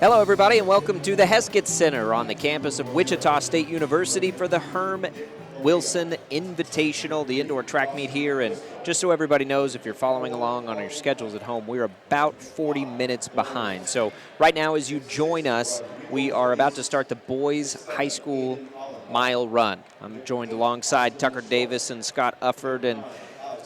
Hello, everybody, and welcome to the Heskett Center on the campus of Wichita State University for the Herm Wilson Invitational, the indoor track meet here. And just so everybody knows, if you're following along on your schedules at home, we're about 40 minutes behind. So right now, as you join us, we are about to start the boys high school mile run. I'm joined alongside Tucker Davis and Scott Ufford. And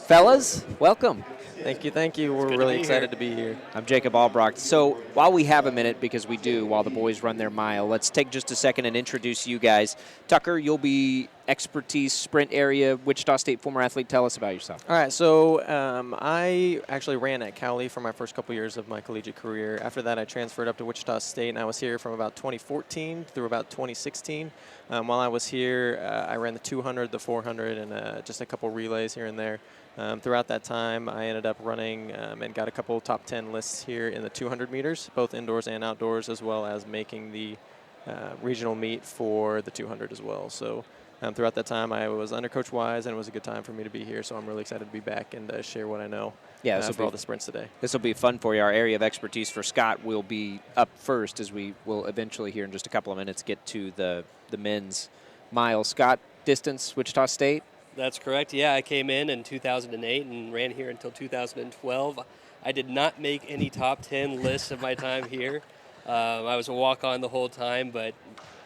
fellas, welcome. Thank you. We're really excited to be here. I'm Jacob Albrocht. So while we have a minute, because we do, while the boys run their mile, let's take just a second and introduce you guys. Tucker, you'll be expertise sprint area, Wichita State former athlete. Tell us about yourself. All right, so I actually ran at Cowley for my first couple years of my collegiate career. After that, I transferred up to Wichita State, and I was here from about 2014 through about 2016. While I was here, I ran the 200, the 400, and just a couple relays here and there. Throughout that time, I ended up running and got a couple top 10 lists here in the 200 meters, both indoors and outdoors, as well as making the regional meet for the 200 as well. So throughout that time, I was under Coach Wise, and it was a good time for me to be here. So I'm really excited to be back and share what I know for all the sprints today. This will be fun for you. Our area of expertise for Scott will be up first, as we will eventually here in just a couple of minutes get to the men's mile. Scott, distance, Wichita State? That's correct. Yeah, I came in 2008 and ran here until 2012. I did not make any top 10 lists of my time here. I was a walk-on the whole time, but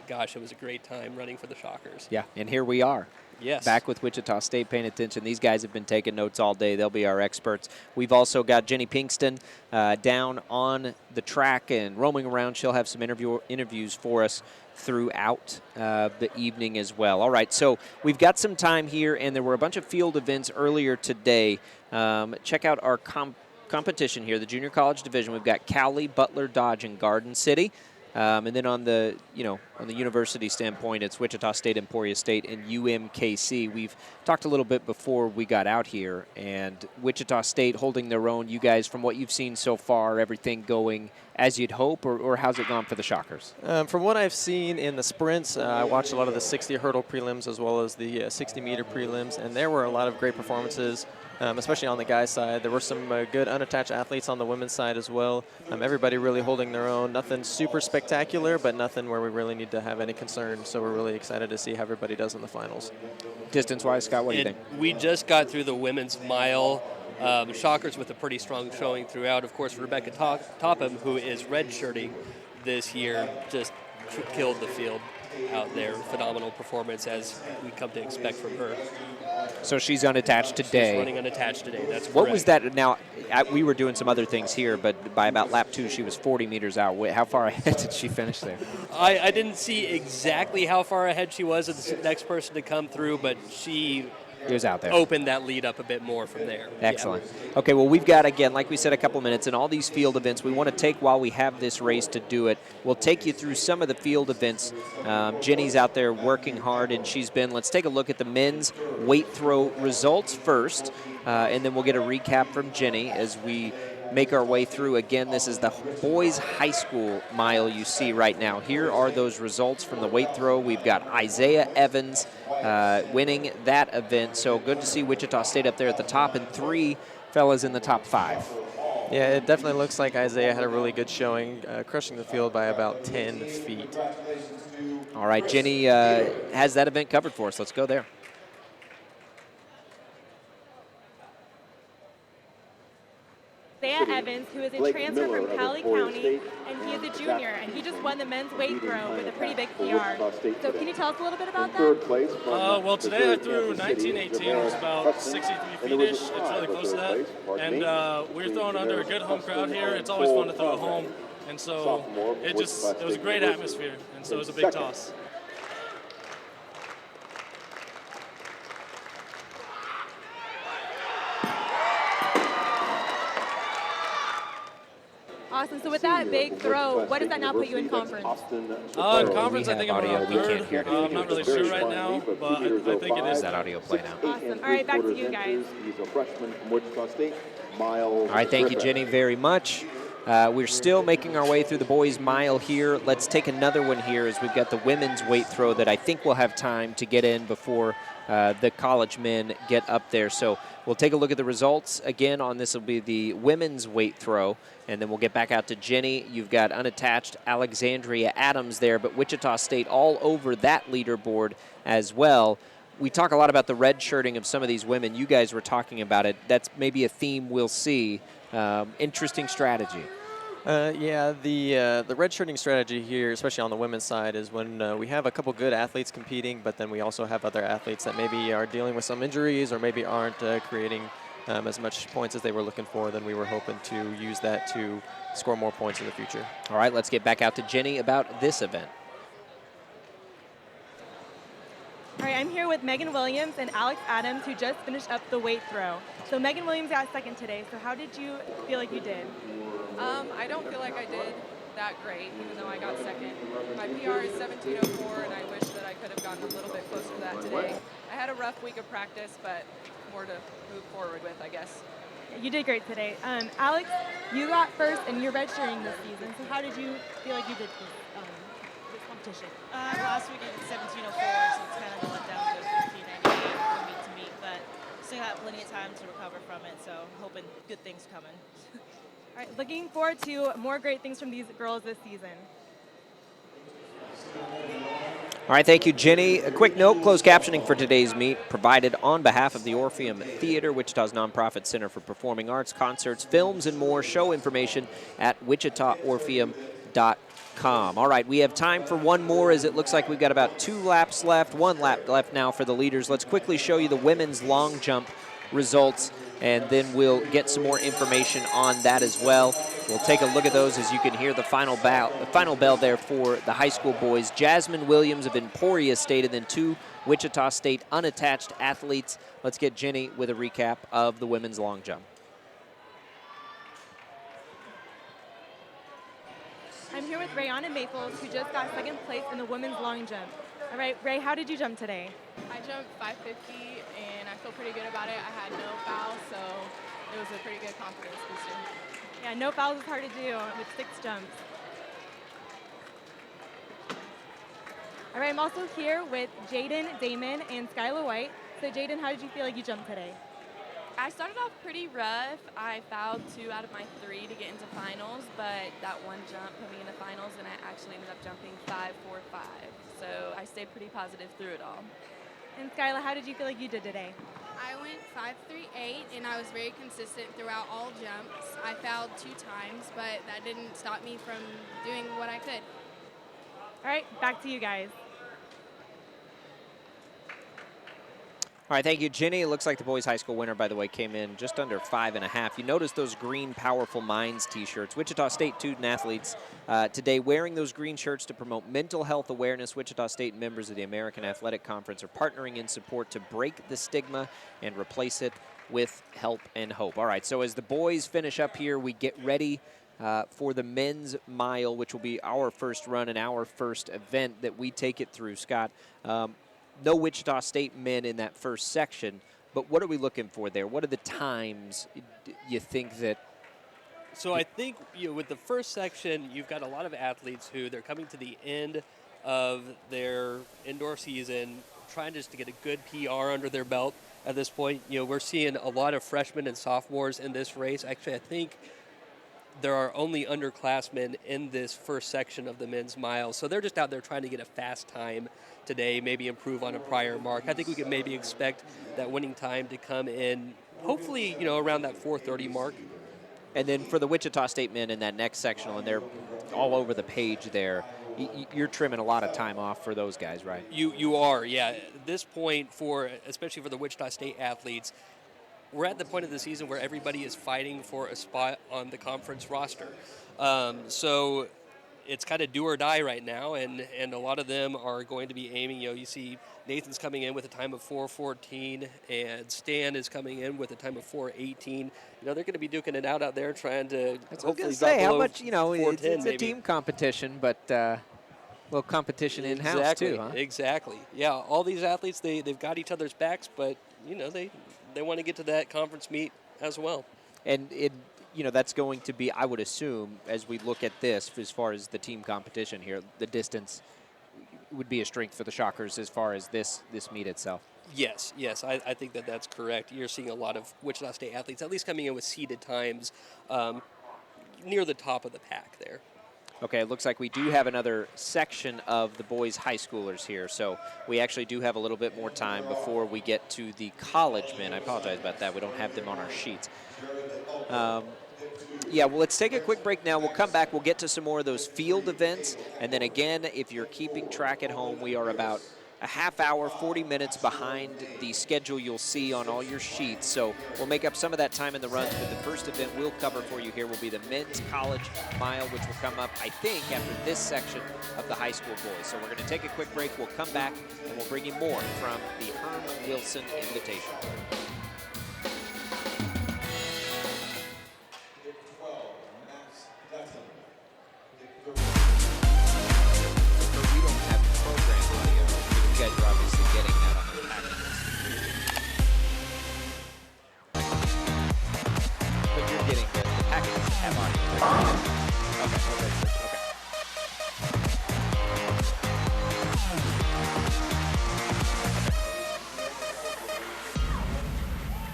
gosh, it was a great time running for the Shockers. Yeah, and here we are. Yes. Back with Wichita State, paying attention. These guys have been taking notes all day. They'll be our experts. We've also got Jenny Pinkston down on the track and roaming around. She'll have some interviews for us throughout the evening as well. All right, so we've got some time here, and there were a bunch of field events earlier today. Check out our competition here, the junior college division. We've got Cowley, Butler, Dodge, and Garden City. And then on the university standpoint, it's Wichita State, Emporia State, and UMKC. We've talked a little bit before we got out here, and Wichita State holding their own. You guys, from what you've seen so far, everything going as you'd hope, or how's it gone for the Shockers? From what I've seen in the sprints, I watched a lot of the 60 hurdle prelims as well as the 60-meter prelims, and there were a lot of great performances. Especially on the guys' side. There were some good unattached athletes on the women's side as well. Everybody really holding their own. Nothing super spectacular, but nothing where we really need to have any concern. So we're really excited to see how everybody does in the finals. Distance-wise, Scott, what do you think? We just got through the women's mile. Shockers with a pretty strong showing throughout. Of course, Rebecca Topham, who is redshirting this year, just killed the field out there. Phenomenal performance, as we come to expect from her. So she's unattached today. She's running unattached today. That's correct. What was that? Now, we were doing some other things here, but by about lap 2, she was 40 meters out. How far ahead did she finish there? I didn't see exactly how far ahead she was as the next person to come through, but she was out there. Opened that lead up a bit more from there. Excellent. Yeah. Okay, well, we've got, again, like we said, a couple minutes, and all these field events we want to take while we have this race to do it. We'll take you through some of the field events. Jenny's out there working hard, and let's take a look at the men's weight throw results first, and then we'll get a recap from Jenny as we make our way through. Again, this is the boys high school mile you see right now. Here are those results from the weight throw. We've got Isaiah Evans winning that event. So good to see Wichita State up there at the top, and 3 fellas in the top 5. Yeah, it definitely looks like Isaiah had a really good showing, crushing the field by about 10 feet. All right, Jenny has that event covered for us. Let's go there. Isaiah Evans, who is a transfer from Cowley County, and he is a junior, and he just won the men's weight throw with a pretty big PR. So can you tell us a little bit about that? Well, today I threw 1918, which was about 63 feet-ish. It's really close to that. And we were throwing under a good home crowd here. It's always fun to throw at home. And so it was a great atmosphere, and so it was a big toss. Awesome. So with that big throw, what does that now put you in conference? In conference, I think I'm around third. I'm not really sure right now, but I think it is. That audio play now. Awesome. All right, back to you guys. All right, thank you, Jenny, very much. We're still making our way through the boys' mile here. Let's take another one here as we've got the women's weight throw that I think we'll have time to get in before the college men get up there. So we'll take a look at the results. Again, on this will be the women's weight throw, and then we'll get back out to Jenny. You've got unattached Alexandria Adams there, but Wichita State all over that leaderboard as well. We talk a lot about the red shirting of some of these women. You guys were talking about it. That's maybe a theme we'll see. Interesting strategy. Yeah, the redshirting strategy here, especially on the women's side, is when we have a couple good athletes competing, but then we also have other athletes that maybe are dealing with some injuries or maybe aren't creating as much points as they were looking for. Then we were hoping to use that to score more points in the future. All right, let's get back out to Jenny about this event. All right, I'm here with Megan Williams and Alex Adams, who just finished up the weight throw. So Megan Williams got second today. So how did you feel like you did? I don't feel like I did that great, even though I got second. My PR is 17:04, and I wish that I could have gotten a little bit closer to that today. I had a rough week of practice, but more to move forward with, I guess. You did great today. Alex, you got first, and you're redshirting this season. So how did you feel like you did this competition? Last week I did 17:04, so it's kind of going down to 15:98 from meet to meet, but still have plenty of time to recover from it, so hoping good things coming. All right, looking forward to more great things from these girls this season. All right, thank you, Jenny. A quick note, closed captioning for today's meet provided on behalf of the Orpheum Theater, Wichita's nonprofit center for performing arts, concerts, films, and more. Show information at wichitaorpheum.com. All right, we have time for one more as it looks like we've got about 2 laps left, 1 lap left now for the leaders. Let's quickly show you the women's long jump results, and then we'll get some more information on that as well. We'll take a look at those as you can hear the final bell there for the high school boys. Jasmine Williams of Emporia State, and then 2 Wichita State unattached athletes. Let's get Jenny with a recap of the women's long jump. I'm here with Rayana Maples, who just got second place in the women's long jump. All right, Ray, how did you jump today? I jumped 550, and I feel pretty good about it. I had no foul, so it was a pretty good confidence booster. Yeah, no fouls is hard to do with 6 jumps. All right, I'm also here with Jaden Damon and Skyla White. So Jaden, how did you feel like you jumped today? I started off pretty rough. I fouled 2 out of my 3 to get into finals, but that one jump put me in the finals, and I actually ended up jumping 5.45. So I stayed pretty positive through it all. And Skyla, how did you feel like you did today? I went 5.38, and I was very consistent throughout all jumps. I fouled 2 times, but that didn't stop me from doing what I could. All right, back to you guys. All right, thank you, Jenny. It looks like the boys' high school winner, by the way, came in just under 5.5. You notice those green Powerful Minds T-shirts. Wichita State student athletes today wearing those green shirts to promote mental health awareness. Wichita State members of the American Athletic Conference are partnering in support to break the stigma and replace it with help and hope. All right, so as the boys finish up here, we get ready for the men's mile, which will be our first run and our first event that we take it through, Scott. No Wichita State men in that first section, but what are we looking for there? What are the times you think that? So I think with the first section, you've got a lot of athletes who they're coming to the end of their indoor season, trying just to get a good PR under their belt at this point. We're seeing a lot of freshmen and sophomores in this race. Actually, I think there are only underclassmen in this first section of the men's mile. So they're just out there trying to get a fast time today, maybe improve on a prior mark. I think we could maybe expect that winning time to come in, hopefully, around that 4:30 mark. And then for the Wichita State men in that next sectional, and they're all over the page there, you're trimming a lot of time off for those guys, right? You are, yeah. At this point, especially for the Wichita State athletes, we're at the point of the season where everybody is fighting for a spot on the conference roster. So it's kind of do or die right now, and a lot of them are going to be aiming. You see Nathan's coming in with a time of 4:14, and Stan is coming in with a time of 4:18. They're going to be duking it out there, trying to hopefully drop how below much, it's a maybe. team competition, but a little competition in-house too, huh? Exactly. Yeah, all these athletes, they've got each other's backs, but, they want to get to that conference meet as well. And you know, that's going to be, I would assume, as we look at this, as far as the team competition here, the distance would be a strength for the Shockers as far as this meet itself. Yes, I think that that's correct. You're seeing a lot of Wichita State athletes at least coming in with seeded times near the top of the pack there. Okay, it looks like we do have another section of the boys high schoolers here, so we actually do have a little bit more time before we get to the college men. I apologize about that. We don't have them on our sheets. Yeah, well, let's take a quick break now. We'll come back. We'll get to some more of those field events. And then again, if you're keeping track at home, we are about a half hour, 40 minutes behind the schedule you'll see on all your sheets. So we'll make up some of that time in the runs, but the first event we'll cover for you here will be the men's college mile, which will come up, I think, after this section of the high school boys. So we're going to take a quick break. We'll come back, and we'll bring you more from the Herm Wilson Invitation. You guys are obviously getting that on the packages. But you're getting the packages that have audio. Okay.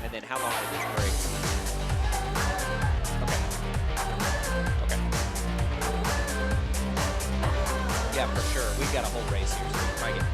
And then how long did this break? Okay. Yeah, for sure. We've got a whole race here, so we can probably get.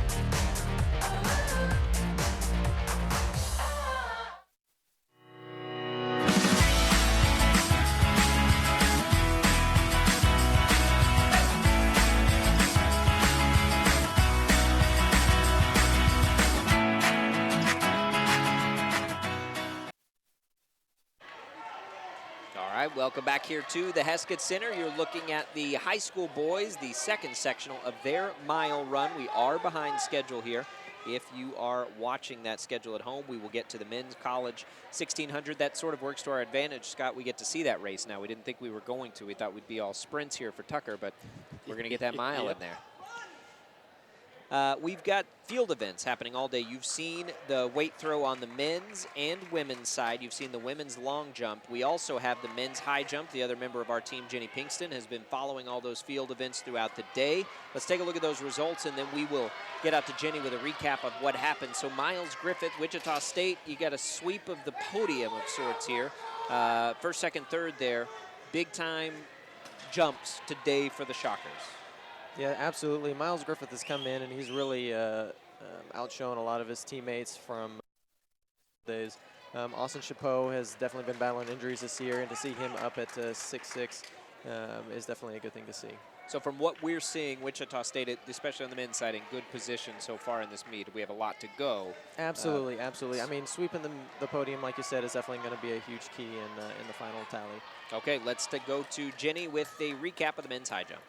Welcome back here to the Heskett Center. You're looking at the high school boys, the second sectional of their mile run. We are behind schedule here. If you are watching that schedule at home, we will get to the men's college 1600. That sort of works to our advantage, Scott. We get to see that race now. We didn't think we were going to. We thought we'd be all sprints here for Tucker, but we're going to get that mile in there. We've got field events happening all day. You've seen the weight throw on the men's and women's side. You've seen the women's long jump. We also have the men's high jump. The other member of our team, Jenny Pinkston, has been following all those field events throughout the day. Let's take a look at those results, and then we will get out to Jenny with a recap of what happened. So Miles Griffith, Wichita State, you got a sweep of the podium of sorts here. First, second, third there. Big-time jumps today for the Shockers. Yeah, absolutely. Miles Griffith has come in, and he's really outshone a lot of his teammates from days. Austin Chapeau has definitely been battling injuries this year, and to see him up at 6'6" is definitely a good thing to see. So from what we're seeing, Wichita State, especially on the men's side, in good position so far in this meet. We have a lot to go. Absolutely, absolutely. I mean, sweeping the podium, like you said, is definitely going to be a huge key in the final tally. Okay, let's go to Jenny with a recap of the men's high jump.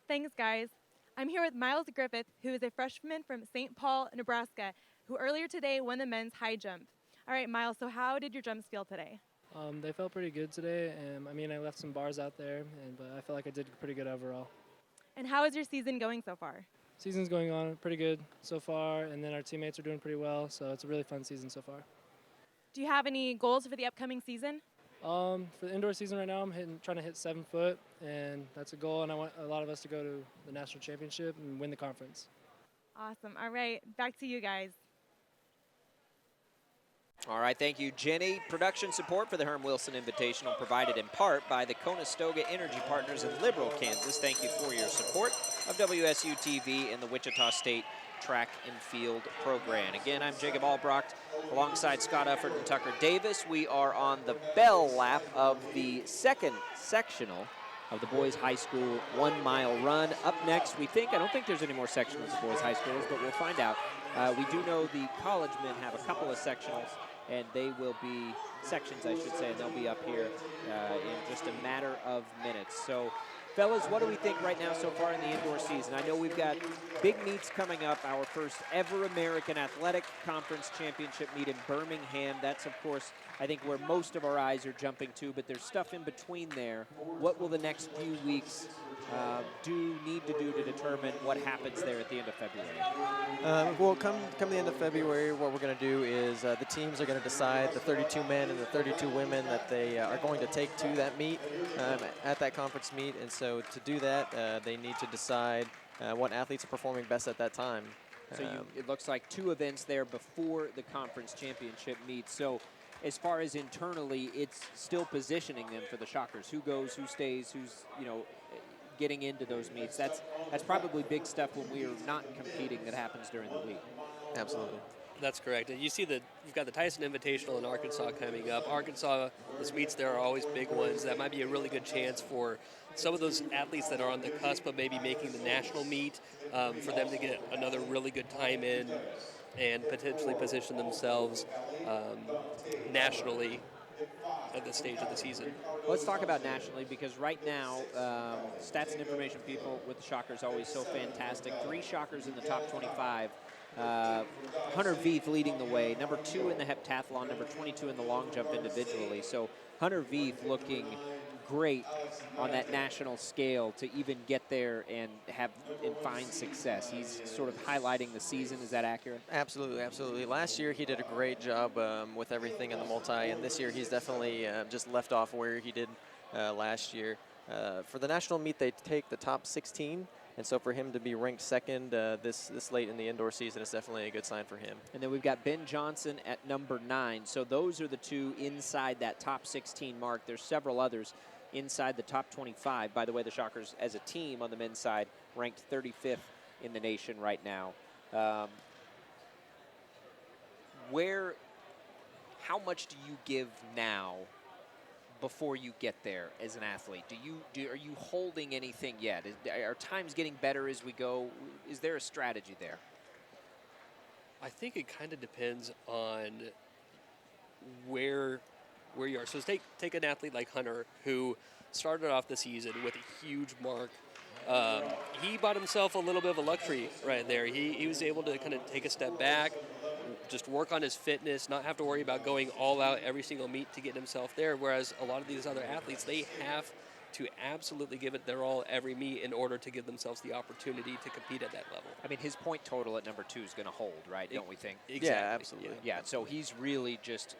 Thanks, guys. I'm here with Miles Griffith, who is a freshman from St. Paul, Nebraska, who earlier today won the men's high jump. All right, Miles, so how did your jumps feel today? They felt pretty good today. I mean, I left some bars out there, but I felt like I did pretty good overall. And how is your season going so far? Season's going on pretty good so far, and then our teammates are doing pretty well, so it's a really fun season so far. Do you have any goals for the upcoming season? For the indoor season right now, I'm trying to hit 7 foot, and that's a goal, and I want a lot of us to go to the national championship and win the conference. Awesome. All right, back to you guys. All right, thank you, Jenny. Production support for the Herm Wilson Invitational provided in part by the Conestoga Energy Partners in Liberal, Kansas. Thank you for your support of WSU TV and the Wichita State Track and Field program. Again, I'm Jacob Albrecht alongside Scott Ufford and Tucker Davis. We are on the bell lap of the second sectional of the boys high school 1 mile run. Up next, I don't think there's any more sectionals of boys high schools, but we'll find out. We do know the college men have a couple of sectionals, and they will be sections, I should say, and they'll be up here in just a matter of minutes. So, fellas, what do we think right now so far in the indoor season? I know we've got big meets coming up, our first ever American Athletic Conference Championship meet in Birmingham. That's, of course, I think where most of our eyes are jumping to, but there's stuff in between there. What will the next few weeks need to do to determine what happens there at the end of February? Well, come the end of February, what we're going to do is the teams are going to decide the 32 men and the 32 women that they are going to take to that meet, at that conference meet. And so to do that, they need to decide what athletes are performing best at that time. So it looks like 2 events there before the conference championship meet. So as far as internally, it's still positioning them for the Shockers. Who goes, who stays, who's, getting into those meets. That's probably big stuff when we are not competing that happens during the week. Absolutely. That's correct. And you see that you've got the Tyson Invitational in Arkansas coming up. Arkansas, those meets there are always big ones. That might be a really good chance for some of those athletes that are on the cusp of maybe making the national meet, for them to get another really good time in and potentially position themselves nationally at this stage of the season. Let's talk about nationally, because right now, stats and information people with the Shockers always so fantastic. 3 Shockers in the top 25. Hunter Veith leading the way, number 2 in the heptathlon, number 22 in the long jump individually. So Hunter Veith looking great on that national scale to even get there and find success. He's sort of highlighting the season. Is that accurate? Absolutely, absolutely. Last year he did a great job with everything in the multi, and this year he's definitely just left off where he did last year. For the national meet, they take the top 16. And so for him to be ranked second this late in the indoor season is definitely a good sign for him. And then we've got Ben Johnson at number 9. So those are the 2 inside that top 16 mark. There's several others inside the top 25. By the way, the Shockers as a team on the men's side ranked 35th in the nation right now. How much do you give now before you get there as an athlete? Are you holding anything yet? Are times getting better as we go? Is there a strategy there? I think it kind of depends on where you are. So take an athlete like Hunter, who started off the season with a huge mark. He bought himself a little bit of a luxury right there. He was able to kind of take a step back, just work on his fitness, not have to worry about going all out every single meet to get himself there, whereas a lot of these other athletes, they have to absolutely give it their all every meet in order to give themselves the opportunity to compete at that level. I mean, his point total at number 2 is going to hold, right? Don't we think? Exactly. Yeah, absolutely. Yeah, so he's really just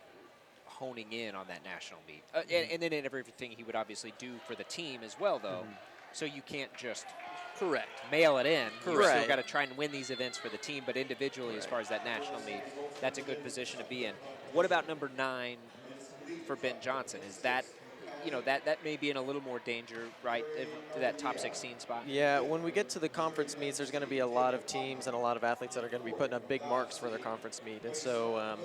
honing in on that national meet. And then in everything he would obviously do for the team as well, though. So you can't just mail it in. You've still got to try and win these events for the team, but individually, as far as that national meet, that's a good position to be in. What about number 9 for Ben Johnson? Is that, that may be in a little more danger, right, to that top 16 spot? Yeah, when we get to the conference meets, there's going to be a lot of teams and a lot of athletes that are going to be putting up big marks for their conference meet. And so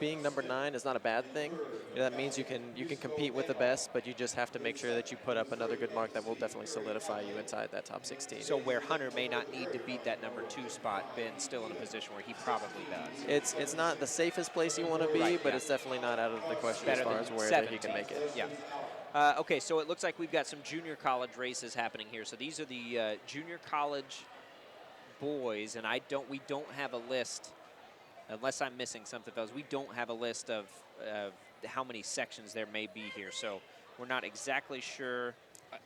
being number 9 is not a bad thing. That means you can compete with the best, but you just have to make sure that you put up another good mark that will definitely solidify you inside that top 16. So where Hunter may not need to beat that number 2 spot, Ben's still in a position where he probably does. It's not the safest place you want to be, but it's definitely not out of the question as far as where he can make it. Yeah. Okay, so it looks like we've got some junior college races happening here. So these are the junior college boys, and we don't have a list, unless I'm missing something, fellas. We don't have a list of how many sections there may be here, so we're not exactly sure.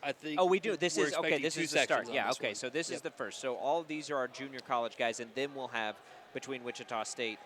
I think. Oh, we do. This is okay. This is the start. Yeah. Okay. One. So this is the first. So all of these are our junior college guys, and then we'll have between Wichita State.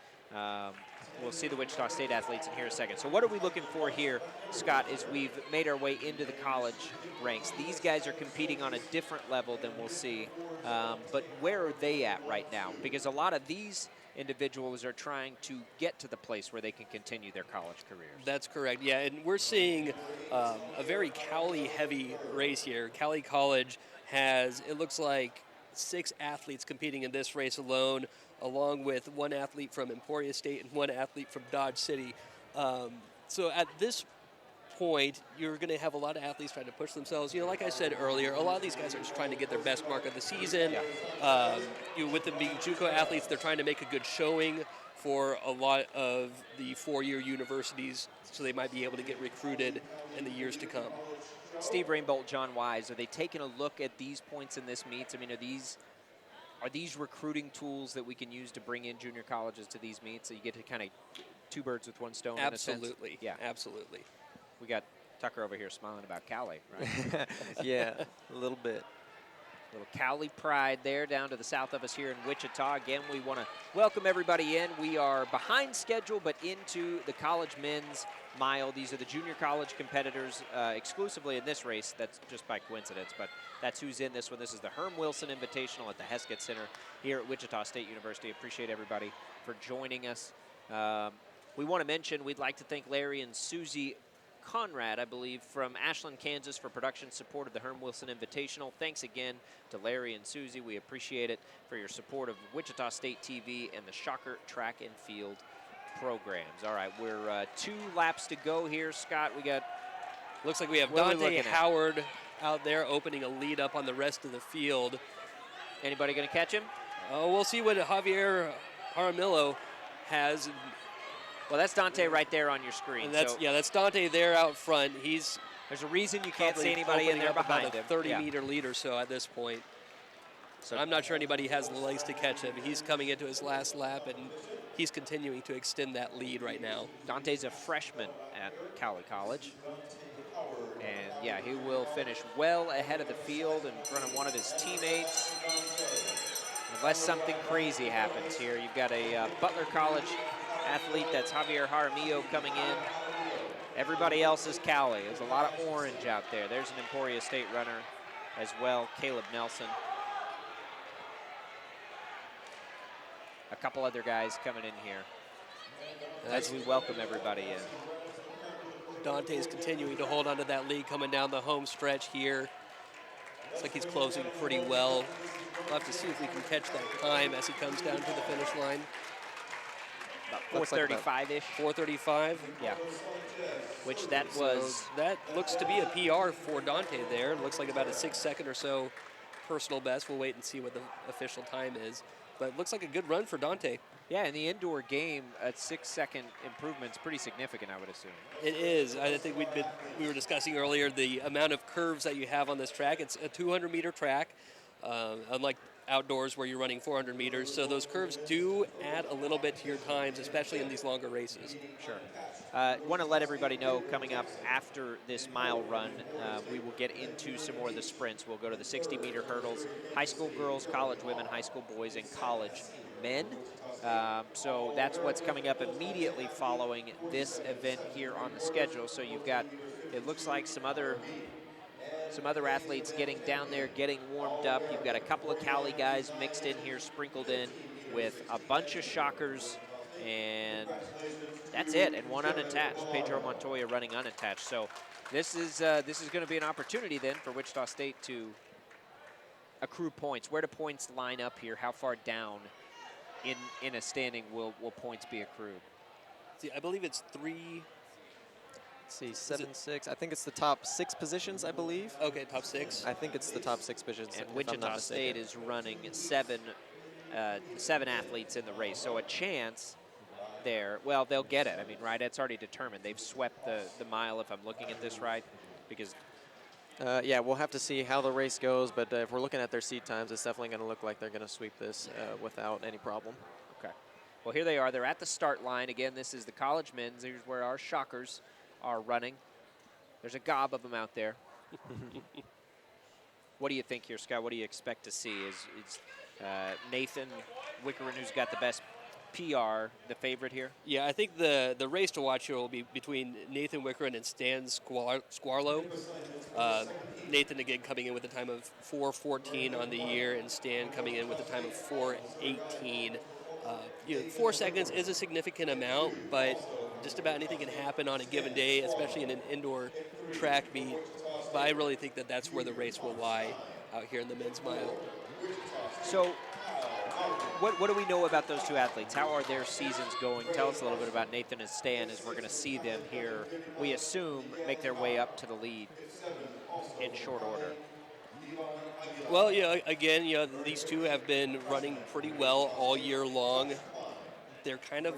We'll see the Wichita State athletes in here in a second. So what are we looking for here, Scott, as we've made our way into the college ranks? These guys are competing on a different level than we'll see, but where are they at right now? Because a lot of these individuals are trying to get to the place where they can continue their college careers. That's correct, yeah, and we're seeing a very Cowley-heavy race here. Cowley College has, it looks like, 6 athletes competing in this race alone, along with 1 athlete from Emporia State and 1 athlete from Dodge City. So at this point, you're going to have a lot of athletes trying to push themselves. Like I said earlier, a lot of these guys are just trying to get their best mark of the season. Yeah. With them being JUCO athletes, they're trying to make a good showing for a lot of the 4-year universities, so they might be able to get recruited in the years to come. Steve Rainbolt, John Wise, are they taking a look at these points in this meets? I mean, are these recruiting tools that we can use to bring in junior colleges to these meets, so you get to kind of 2 birds with 1 stone? Absolutely. In a sense? Yeah, absolutely. We got Tucker over here smiling about Cowley, right? Yeah, a little bit. Little Cowley pride there down to the south of us here in Wichita. Again, we want to welcome everybody in. We are behind schedule, but into the college men's mile. These are the junior college competitors exclusively in this race. That's just by coincidence, but that's who's in this one. This is the Herm Wilson Invitational at the Heskett Center here at Wichita State University. Appreciate everybody for joining us. We want to mention we'd like to thank Larry and Susie Conrad, I believe, from Ashland, Kansas, for production support of the Herm Wilson Invitational. Thanks again to Larry and Susie. We appreciate it for your support of Wichita State TV and the Shocker track and field programs. All right, we're 2 laps to go here. Scott, we got... Looks like we have What are we Dante looking at? Howard out there opening a lead up on the rest of the field. Anybody going to catch him? Oh, we'll see what Javier Jaramillo has. Well, that's Dante right there on your screen. And that's so that's Dante there out front. there's a reason you can't see probably anybody in opening there up behind about a him. 30-meter lead or so at this point. So I'm not sure anybody has the legs to catch him. He's coming into his last lap, and he's continuing to extend that lead right now. Dante's a freshman at Cowley College. And, yeah, he will finish well ahead of the field in front of one of his teammates. Unless something crazy happens here. You've got a Butler College athlete, that's Javier Jaramillo, coming in. Everybody else is Cowley. There's a lot of orange out there. There's an Emporia State runner as well, Caleb Nelson. A couple other guys coming in here as we welcome everybody in. Dante's continuing to hold on to that lead coming down the home stretch here. Looks like he's closing pretty well. We'll have to see if we can catch that time as he comes down to the finish line. About 4:35-ish. 4:35. Yeah. Which that was... So that looks to be a PR for Dante there. It looks like about a 6-second or so personal best. We'll wait and see what the official time is. But it looks like a good run for Dante. Yeah, in the indoor game, a 6-second improvement's pretty significant, I would assume. It is. I think we were discussing earlier the amount of curves that you have on this track. It's a 200-meter track, unlike outdoors where you're running 400 meters. So those curves do add a little bit to your times, especially in these longer races. Sure. Want to let everybody know, coming up after this mile run, we will get into some more of the sprints. We'll go to the 60-meter hurdles, high school girls, college women, high school boys, and college men. So that's what's coming up immediately following this event here on the schedule. So you've got, it looks like some other athletes getting down there, getting warmed up. You've got a couple of Cowley guys mixed in here, sprinkled in with a bunch of Shockers, and that's it. And one unattached, Pedro Montoya running unattached. So this is going to be an opportunity then for Wichita State to accrue points. Where do points line up here? How far down in a standing will points be accrued? See, I believe it's 3. Let's see, 7, 6. I think it's the top 6 positions, I believe. Okay, top 6. I think it's the top 6 positions. And if I'm Wichita not State mistaken. is running seven athletes in the race. So a chance there. Well, they'll get it. I mean, right, it's already determined. They've swept the mile, if I'm looking at this right, because Yeah, we'll have to see how the race goes, but if we're looking at their seat times, it's definitely going to look like they're going to sweep this without any problem. okay. Well, here they are. They're at the start line. Again, this is the college men's. Here's where our Shockers are running. There's a gob of them out there. What do you think here, Scott? What do you expect to see? Is Nathan Wickerin, who's got the best PR, the favorite here? Yeah, I think the race to watch here will be between Nathan Wickerin and Stan Squarlow. Nathan, again, coming in with a time of 4:14 on the year, and Stan coming in with a time of 4:18. 4 seconds is a significant amount, but just about anything can happen on a given day, especially in an indoor track meet. But I really think that that's where the race will lie out here in the men's mile. So what do we know about those two athletes? How are their seasons going? Tell us a little bit about Nathan and Stan as we're going to see them here, we assume, make their way up to the lead in short order. Well, again, these two have been running pretty well all year long. They're kind of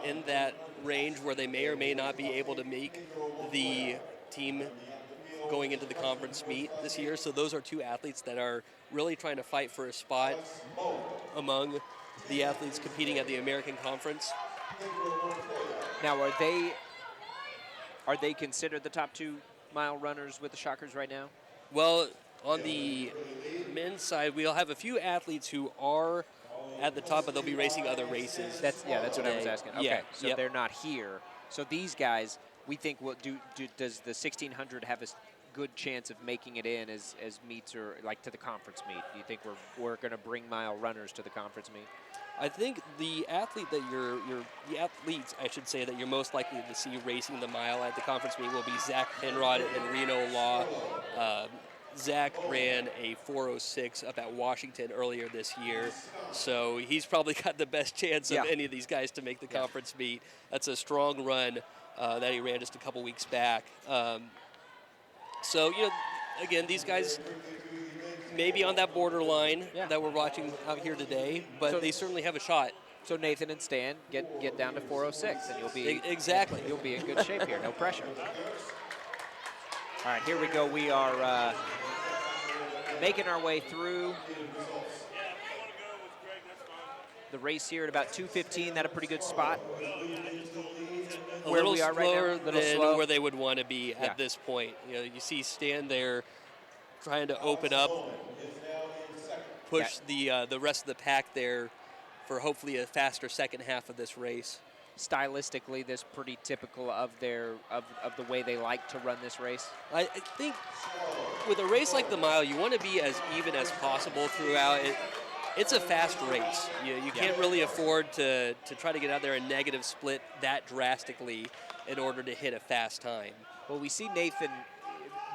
in that range where they may or may not be able to make the team going into the conference meet this year. So those are two athletes that are really trying to fight for a spot among the athletes competing at the American Conference. Now, are they considered the top 2 mile runners with the Shockers right now? Well, On the men's side, we'll have a few athletes who are at the top, but they'll be racing other races. That's what I was asking. Okay, Yeah. so Yep. they're not here. So these guys, we think will does the 1600 have a good chance of making it in as meets or like to the conference meet? Do you think we're going to bring mile runners to the conference meet? I think the athlete that the athletes, I should say, that you're most likely to see racing the mile at the conference meet will be Zach Penrod and Reno Law. Zach ran a 4:06 up at Washington earlier this year, so he's probably got the best chance of any of these guys to make the conference meet. That's a strong run that he ran just a couple weeks back. So, again, these guys may be on that borderline that we're watching out here today, but they certainly have a shot. So Nathan and Stan get down to 4:06, and you'll be exactly. You'll be in good shape here. No pressure. All right, here we go. We are making our way through the race here at about 2:15. That's a pretty good spot. A Where little we are right slower now, little than slow. where they would want to be at this point. You see Stan there trying to open up, push the rest of the pack there for hopefully a faster second half of this race. Stylistically, this pretty typical of their of the way they like to run this race. I think with a race like the mile, you want to be as even as possible throughout. It's a fast race. You can't really afford to try to get out there and negative split that drastically in order to hit a fast time. Well, we see Nathan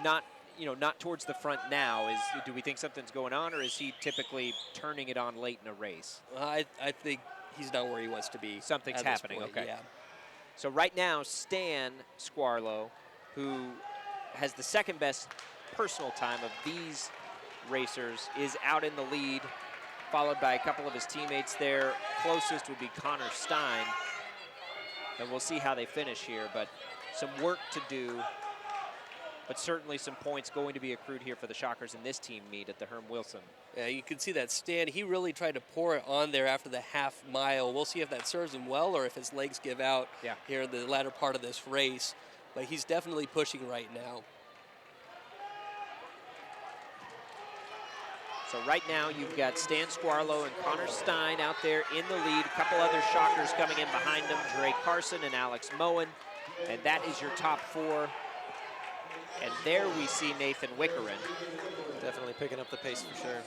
not towards the front now. Do we think something's going on, or is he typically turning it on late in a race? I think he's not where he wants to be. Something's at this happening. point, Okay. Yeah. So right now, Stan Squarlow, who has the second best personal time of these racers, is out in the lead, followed by a couple of his teammates there. Closest would be Connor Stein. And we'll see how they finish here, but some work to do, but certainly some points going to be accrued here for the Shockers in this team meet at the Herm Wilson. Yeah, you can see that Stan, he really tried to pour it on there after the half mile. We'll see if that serves him well or if his legs give out here in the latter part of this race. But he's definitely pushing right now. So right now you've got Stan Squarlow and Connor Stein out there in the lead. A couple other Shockers coming in behind them, Dre Carson and Alex Moen. And that is your top four. And there we see Nathan Wickerin. Definitely picking up the pace for sure.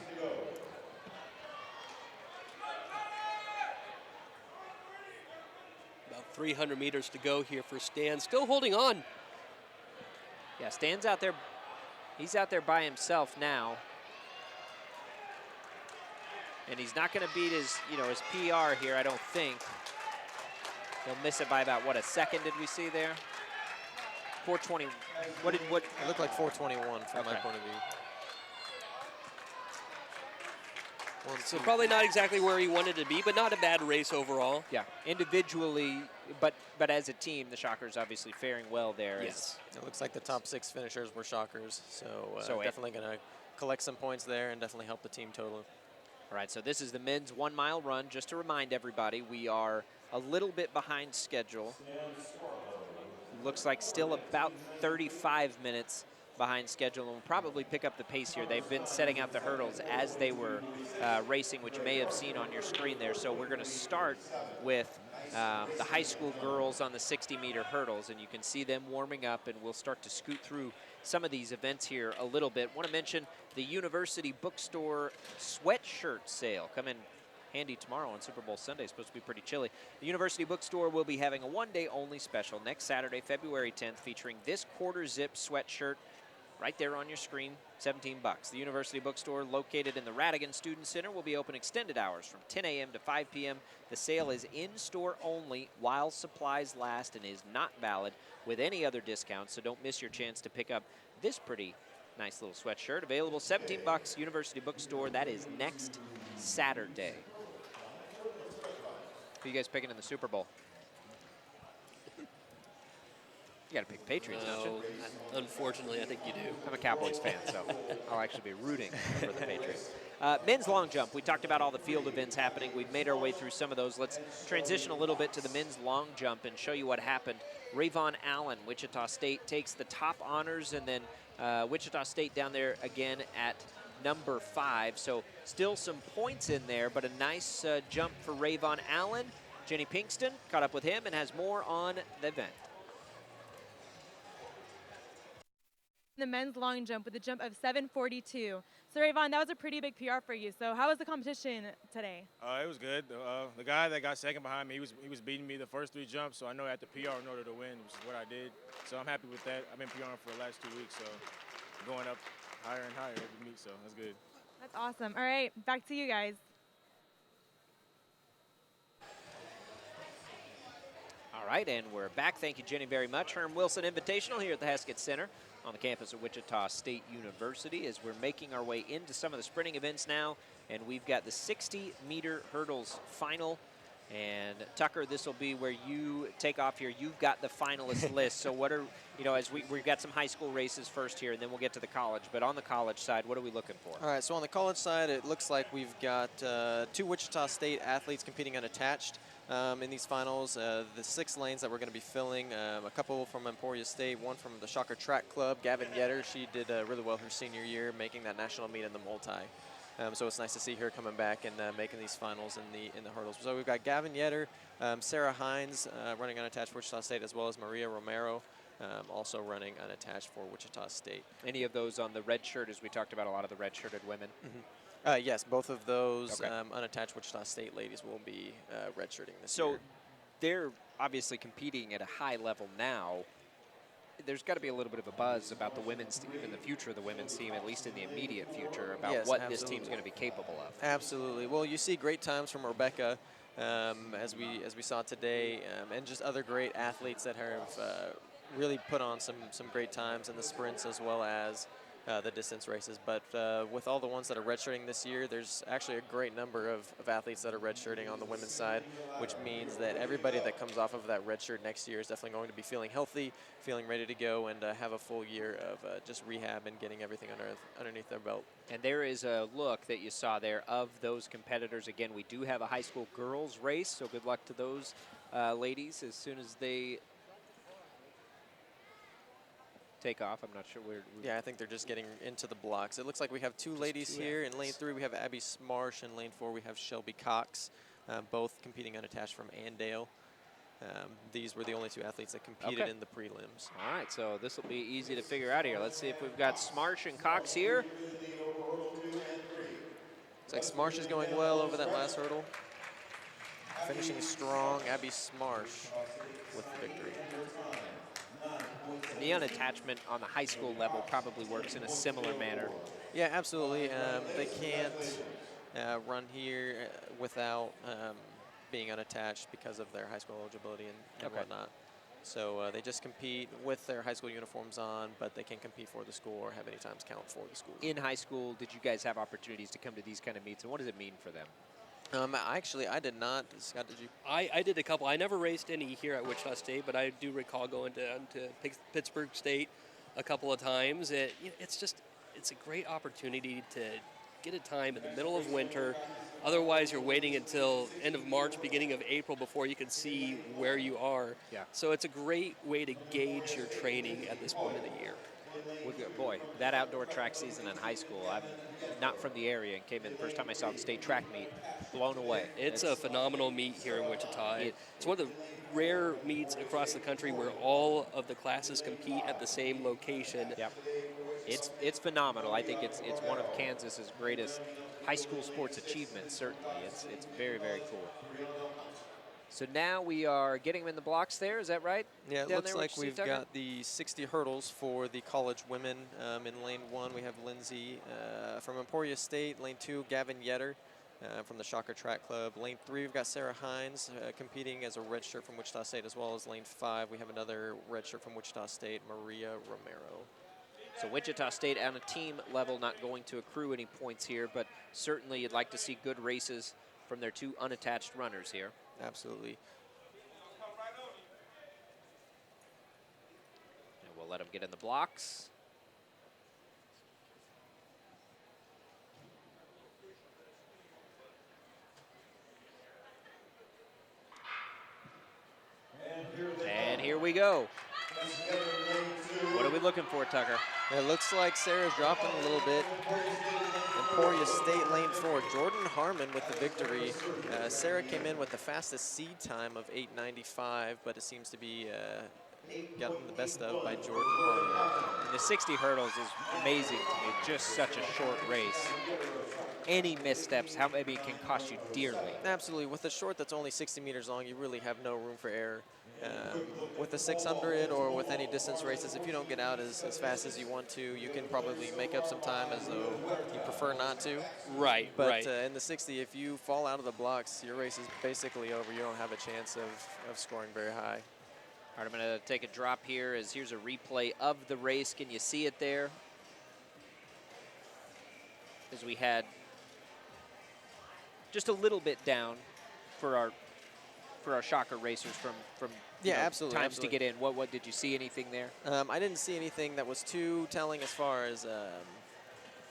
About 300 meters to go here for Stan. Still holding on. Yeah, Stan's out there. He's out there by himself now. And he's not going to beat his PR here, I don't think. He'll miss it by about, what, a second did we see there? 420. What? It looked like 421 from my point of view. So probably not exactly where he wanted to be, but not a bad race overall. Yeah, individually, but as a team, the Shockers obviously faring well there. Yes. It looks like the top 6 finishers were Shockers, so definitely going to collect some points there and definitely help the team total. All right, so this is the men's 1 mile run. Just to remind everybody, we are a little bit behind schedule. Looks like still about 35 minutes behind schedule, and we'll probably pick up the pace here. They've been setting out the hurdles as they were racing, which you may have seen on your screen there. So we're going to start with the high school girls on the 60-meter hurdles, and you can see them warming up, and we'll start to scoot through some of these events here a little bit. Want to mention the University Bookstore sweatshirt sale. Come in handy tomorrow on Super Bowl Sunday. It's supposed to be pretty chilly. The University Bookstore will be having a one-day-only special next Saturday, February 10th, featuring this quarter-zip sweatshirt right there on your screen, $17. The University Bookstore, located in the Radigan Student Center, will be open extended hours from 10 a.m. to 5 p.m. The sale is in-store only while supplies last and is not valid with any other discounts, so don't miss your chance to pick up this pretty nice little sweatshirt. Available $17, University Bookstore. That is next Saturday. Who are you guys picking in the Super Bowl? You got to pick Patriots, don't you? Unfortunately, I think you do. I'm a Cowboys fan, so I'll actually be rooting for the Patriots. Men's long jump. We talked about all the field events happening. We've made our way through some of those. Let's transition a little bit to the men's long jump and show you what happened. Rayvon Allen, Wichita State, takes the top honors, and then Wichita State down there again at number 5. So still some points in there, but a nice jump for Rayvon Allen. Jenny Pinkston caught up with him and has more on the event. The men's long jump with a jump of 7:42. So Rayvon, that was a pretty big PR for you. So how was the competition today? It was good. The guy that got second behind me, he was beating me the first 3 jumps, so I know I had to PR in order to win, which is what I did. So I'm happy with that. I've been PRing for the last 2 weeks, so going up higher and higher every meet, so that's good. That's awesome. All right, back to you guys. All right, and we're back. Thank you, Jenny, very much. Herm Wilson Invitational here at the Heskett Center on the campus of Wichita State University as we're making our way into some of the sprinting events now. And we've got the 60-meter hurdles final. And Tucker, this will be where you take off here. You've got the finalist list. So what are, as we've got some high school races first here, and then we'll get to the college. But on the college side, what are we looking for? All right, so on the college side, it looks like we've got 2 Wichita State athletes competing unattached in these finals. The 6 lanes that we're going to be filling, a couple from Emporia State, one from the Shocker Track Club, Gavin Yetter. She did really well her senior year, making that national meet in the multi. So it's nice to see her coming back and making these finals in the hurdles. So we've got Gavin Yetter, Sarah Hines running unattached for Wichita State, as well as Maria Romero also running unattached for Wichita State. Any of those on the red shirt, as we talked about a lot of the red-shirted women? Yes, both of those Okay. unattached Wichita State ladies will be redshirting this So year. they're obviously competing at a high level now. There's got to be a little bit of a buzz about the women's team and the future of the women's team, at least in the immediate future, about Yes, what absolutely. this team's going to be capable of. Absolutely. Well, you see great times from Rebecca, as we saw today, and just other great athletes that have really put on some great times in the sprints as well as the distance races. But with all the ones that are redshirting this year, there's actually a great number of athletes that are redshirting on the women's side, which means that everybody that comes off of that redshirt next year is definitely going to be feeling healthy, feeling ready to go, and have a full year of just rehab and getting everything underneath their belt. And there is a look that you saw there of those competitors. Again, we do have a high school girls race, so good luck to those ladies as soon as they take off. I'm not sure where. Yeah, I think they're just getting into the blocks. It looks like we have 2 ladies here. In lane 3, we have Abby Smarsh. In lane 4, we have Shelby Cox, both competing unattached from Andale. These were the only 2 athletes that competed in the prelims. All right, so this will be easy to figure out here. Let's see if we've got Smarsh and Cox here. Looks like Smarsh is going well over that last hurdle. Finishing strong, Abby Smarsh with the victory. The unattachment on the high school level probably works in a similar manner. Yeah, absolutely. They can't run here without being unattached because of their high school eligibility and whatnot. So they just compete with their high school uniforms on, but they can compete for the school or have any times count for the school. In high school, did you guys have opportunities to come to these kind of meets, and what does it mean for them? Actually, I did not. Scott, did you? I did a couple. I never raced any here at Wichita State, but I do recall going to Pittsburgh State a couple of times. It's a great opportunity to get a time in the middle of winter. Otherwise, you're waiting until end of March, beginning of April before you can see where you are. Yeah. So it's a great way to gauge your training at this point of the year. Boy, that outdoor track season in high school, I'm not from the area and came in the first time I saw the state track meet, blown away. It's a phenomenal meet here in Wichita. It's one of the rare meets across the country where all of the classes compete at the same location. Yep. It's phenomenal. I think it's one of Kansas's greatest high school sports achievements, certainly. It's very, very cool. So now we are getting them in the blocks there, is that right? Yeah, it Down looks there, like what you we've see, Tucker? got the 60 hurdles for the college women. In lane 1, we have Lindsay from Emporia State. Lane 2, Gavin Yetter from the Shocker Track Club. Lane 3, we've got Sarah Hines competing as a redshirt from Wichita State, as well as lane 5, we have another redshirt from Wichita State, Maria Romero. So Wichita State on a team level not going to accrue any points here, but certainly you'd like to see good races from their 2 unattached runners here. Absolutely. And we'll let them get in the blocks. we go. What are we looking for, Tucker? It looks like Sarah's dropping a little bit. Emporia State lane 4. Jordan Harmon with the victory. Sarah came in with the fastest seed time of 8:95, but it seems to be gotten the best of by Jordan Harmon. And the 60 hurdles is amazing to me. Just such a short race. Any missteps, how maybe it can cost you dearly. Absolutely. With a short that's only 60 meters long, you really have no room for error. With the 600 or with any distance races, if you don't get out as fast as you want to, you can probably make up some time as though you prefer not to. Right, But right. in the 60, if you fall out of the blocks, your race is basically over. You don't have a chance of scoring very high. All right, I'm going to take a drop here as here's a replay of the race. Can you see it there? As we had just a little bit down for our shocker racers from Yeah, absolutely, times absolutely. to get in. What did you see anything there? I didn't see anything that was too telling as far as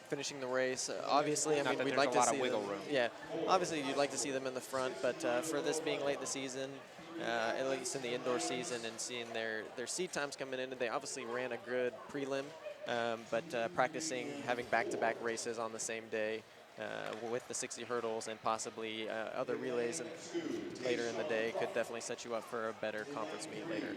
finishing the race. Obviously, I Not mean, that we'd there's like a to lot of see wiggle them. room. Yeah, obviously you'd like to see them in the front, but for this being late in the season, at least in the indoor season, and seeing their seed times coming in, they obviously ran a good prelim, but practicing having back-to-back races on the same day. With the 60 hurdles and possibly other relays and later in the day could definitely set you up for a better conference meet later.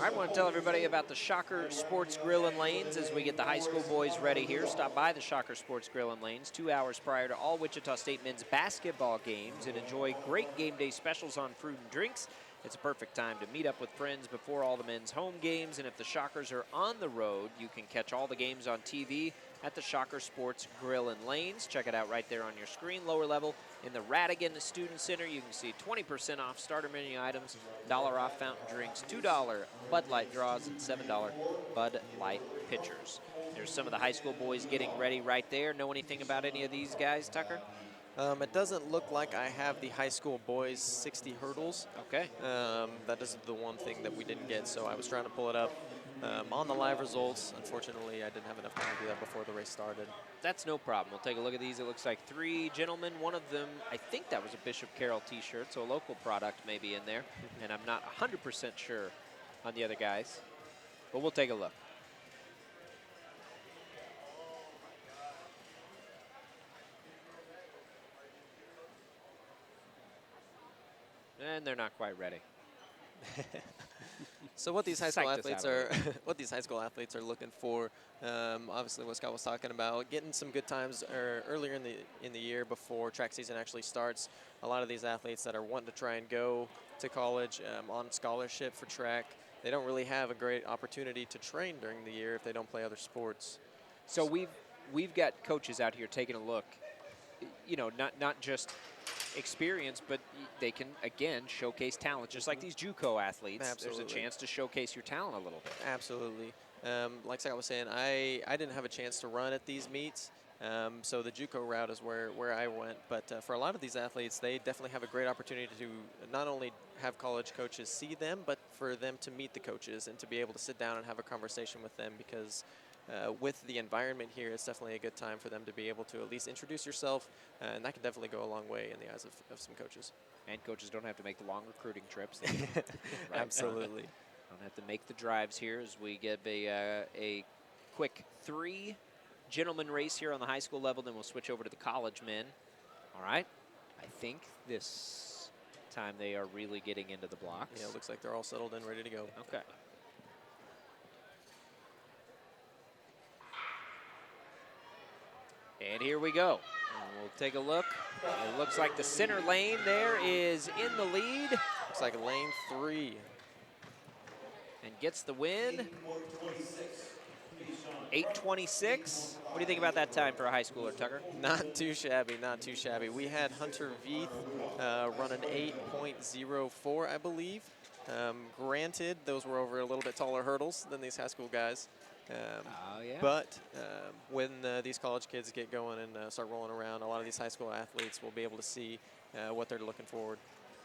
I want to tell everybody about the Shocker Sports Grill and Lanes as we get the high school boys ready here. Stop by the Shocker Sports Grill and Lanes 2 hours prior to all Wichita State men's basketball games and enjoy great game day specials on fruit and drinks. It's a perfect time to meet up with friends before all the men's home games, and if the Shockers are on the road, you can catch all the games on TV at the Shocker Sports Grill and Lanes. Check it out right there on your screen. Lower level in the Radigan Student Center, you can see 20% off starter menu items, $1 off fountain drinks, $2 Bud Light draws, and $7 Bud Light pitchers. There's some of the high school boys getting ready right there. Know anything about any of these guys, Tucker? It doesn't look like I have the high school boys 60 hurdles. Okay. That is the one thing that we didn't get, so I was trying to pull it up on the live results. Unfortunately, I didn't have enough time to do that before the race started. That's no problem. We'll take a look at these. It looks like 3 gentlemen. One of them, I think that was a Bishop Carroll t-shirt, so a local product may be in there. And I'm not 100% sure on the other guys, but we'll take a look. And they're not quite ready. So what these high school Psyched us athletes out a are, little what these high school athletes are looking for, obviously what Scott was talking about, getting some good times earlier in the year before track season actually starts. A lot of these athletes that are wanting to try and go to college on scholarship for track, they don't really have a great opportunity to train during the year if they don't play other sports. So we've got coaches out here taking a look. You know, not just experience, but they can, again, showcase talent. Just like these JUCO athletes, Absolutely. there's a chance to showcase your talent a little bit. Absolutely. Like Scott was saying, I didn't have a chance to run at these meets, so the JUCO route is where I went. But for a lot of these athletes, they definitely have a great opportunity to not only have college coaches see them, but for them to meet the coaches and to be able to sit down and have a conversation with them, because with the environment here, it's definitely a good time for them to be able to at least introduce yourself, and that can definitely go a long way in the eyes of some coaches. And coaches don't have to make the long recruiting trips. Absolutely. Don't have to make the drives here as we get a quick 3 gentleman race here on the high school level. Then we'll switch over to the college men. All right. I think this time they are really getting into the blocks. Yeah, it looks like they're all settled in, ready to go. Okay. And here we go. And we'll take a look. It looks like the center lane there is in the lead. Looks like lane 3. And gets the win. 8:26. What do you think about that time for a high schooler, Tucker? Not too shabby, not too shabby. We had Hunter Veith run an 8.04, I believe. Granted, those were over a little bit taller hurdles than these high school guys. Yeah. But when these college kids get going and start rolling around, a lot of these high school athletes will be able to see what they're looking forward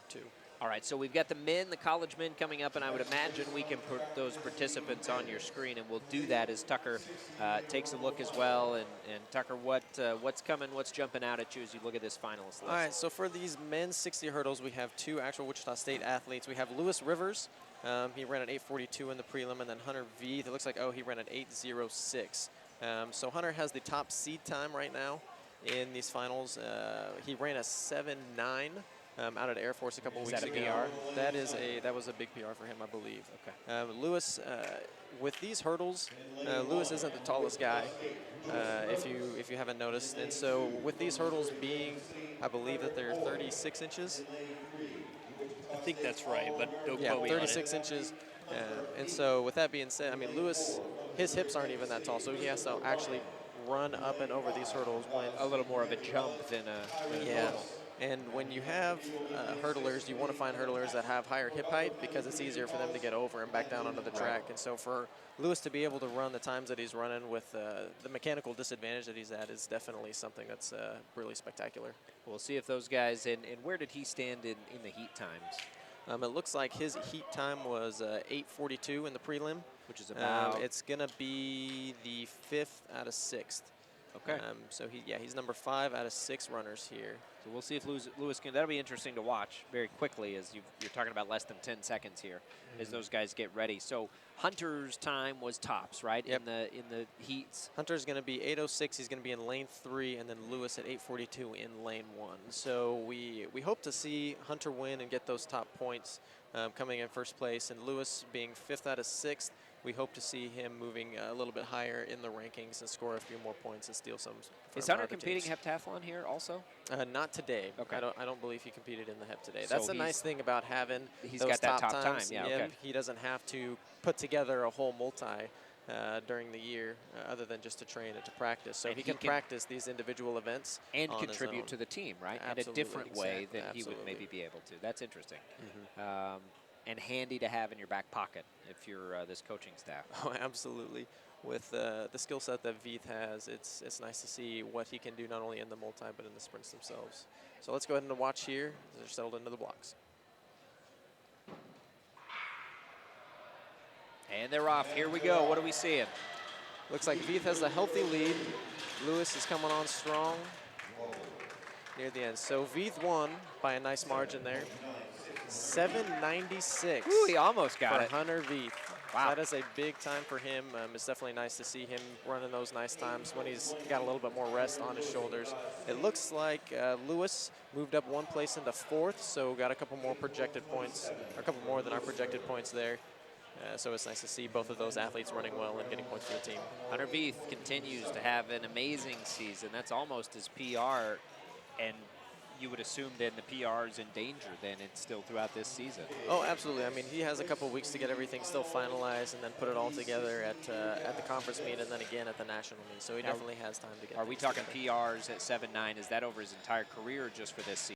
to. All right, so we've got the men, the college men coming up, and I would imagine we can put those participants on your screen, and we'll do that as Tucker takes a look as well. And Tucker, what's coming, what's jumping out at you as you look at this finalist list? All right, so for these men's 60 hurdles, we have 2 actual Wichita State athletes. We have Lewis Rivers. He ran an 8:42 in the prelim, and then Hunter Veith, it looks like, he ran an 8:06. So Hunter has the top seed time right now in these finals. He ran a 7:9. Out at Air Force a couple weeks ago. Is that a PR? That was a big PR for him, I believe. Okay. Lewis, with these hurdles, Lewis isn't the tallest guy, if you haven't noticed. And so with these hurdles being, I believe that they're 36 inches. I think that's right, but don't Yeah, quote me on it. 36 inches. And so with that being said, I mean, Lewis, his hips aren't even that tall, so he has to actually run up and over these hurdles when A little more of a jump than a yeah. normal. And when you have hurdlers, you want to find hurdlers that have higher hip height because it's easier for them to get over and back down onto the track. And so for Lewis to be able to run the times that he's running with the mechanical disadvantage that he's at is definitely something that's really spectacular. We'll see if those guys, and where did he stand in the heat times? It looks like his heat time was 8:42 in the prelim. Which is about... It's going to be the 5th out of 6th. Okay. So he's number 5 out of 6 runners here. So we'll see if Lewis can. That'll be interesting to watch very quickly as you're talking about less than 10 seconds here as those guys get ready. So Hunter's time was tops, right? Yep. In the heats. Hunter's going to be 8:06. He's going to be in lane 3, and then Lewis at 8:42 in lane 1. So we hope to see Hunter win and get those top points coming in first place, and Lewis being 5th out of 6th. We hope to see him moving a little bit higher in the rankings and score a few more points and steal some. Is Hunter competing heptathlon here also? Not today. Okay. I don't believe he competed in the hep today. So That's the nice thing about having he's those got that top times. time. Yeah, okay. He doesn't have to put together a whole multi during the year other than just to train and to practice. So And he can practice these individual events and on his contribute own. to the team, right? Absolutely, in a different way exactly, than he would absolutely. maybe be able to. That's interesting. And handy to have in your back pocket if you're this coaching staff. Oh, absolutely. With the skill set that Veith has, it's nice to see what he can do not only in the multi but in the sprints themselves. So let's go ahead and watch here. They're settled into the blocks. And they're off. Here we go. What are we seeing? Looks like Veith has a healthy lead. Lewis is coming on strong near the end. So Veith won by a nice margin there. 7:96. Ooh, he almost got for it. Hunter Veith. Wow. That is a big time for him. It's definitely nice to see him running those nice times when he's got a little bit more rest on his shoulders. It looks like Lewis moved up 1 place into 4th, so got a couple more projected points, or a couple more than our projected points there. So it's nice to see both of those athletes running well and getting points for the team. Hunter Veith continues to have an amazing season. That's almost his PR, and you would assume then the PR is in danger then it's still throughout this season. Oh, absolutely. I mean, he has a couple weeks to get everything still finalized and then put it all together at the conference meet and then again at the national meet. So he definitely has time to get Are we things talking together. PRs at 7.9? Is that over his entire career or just for this season?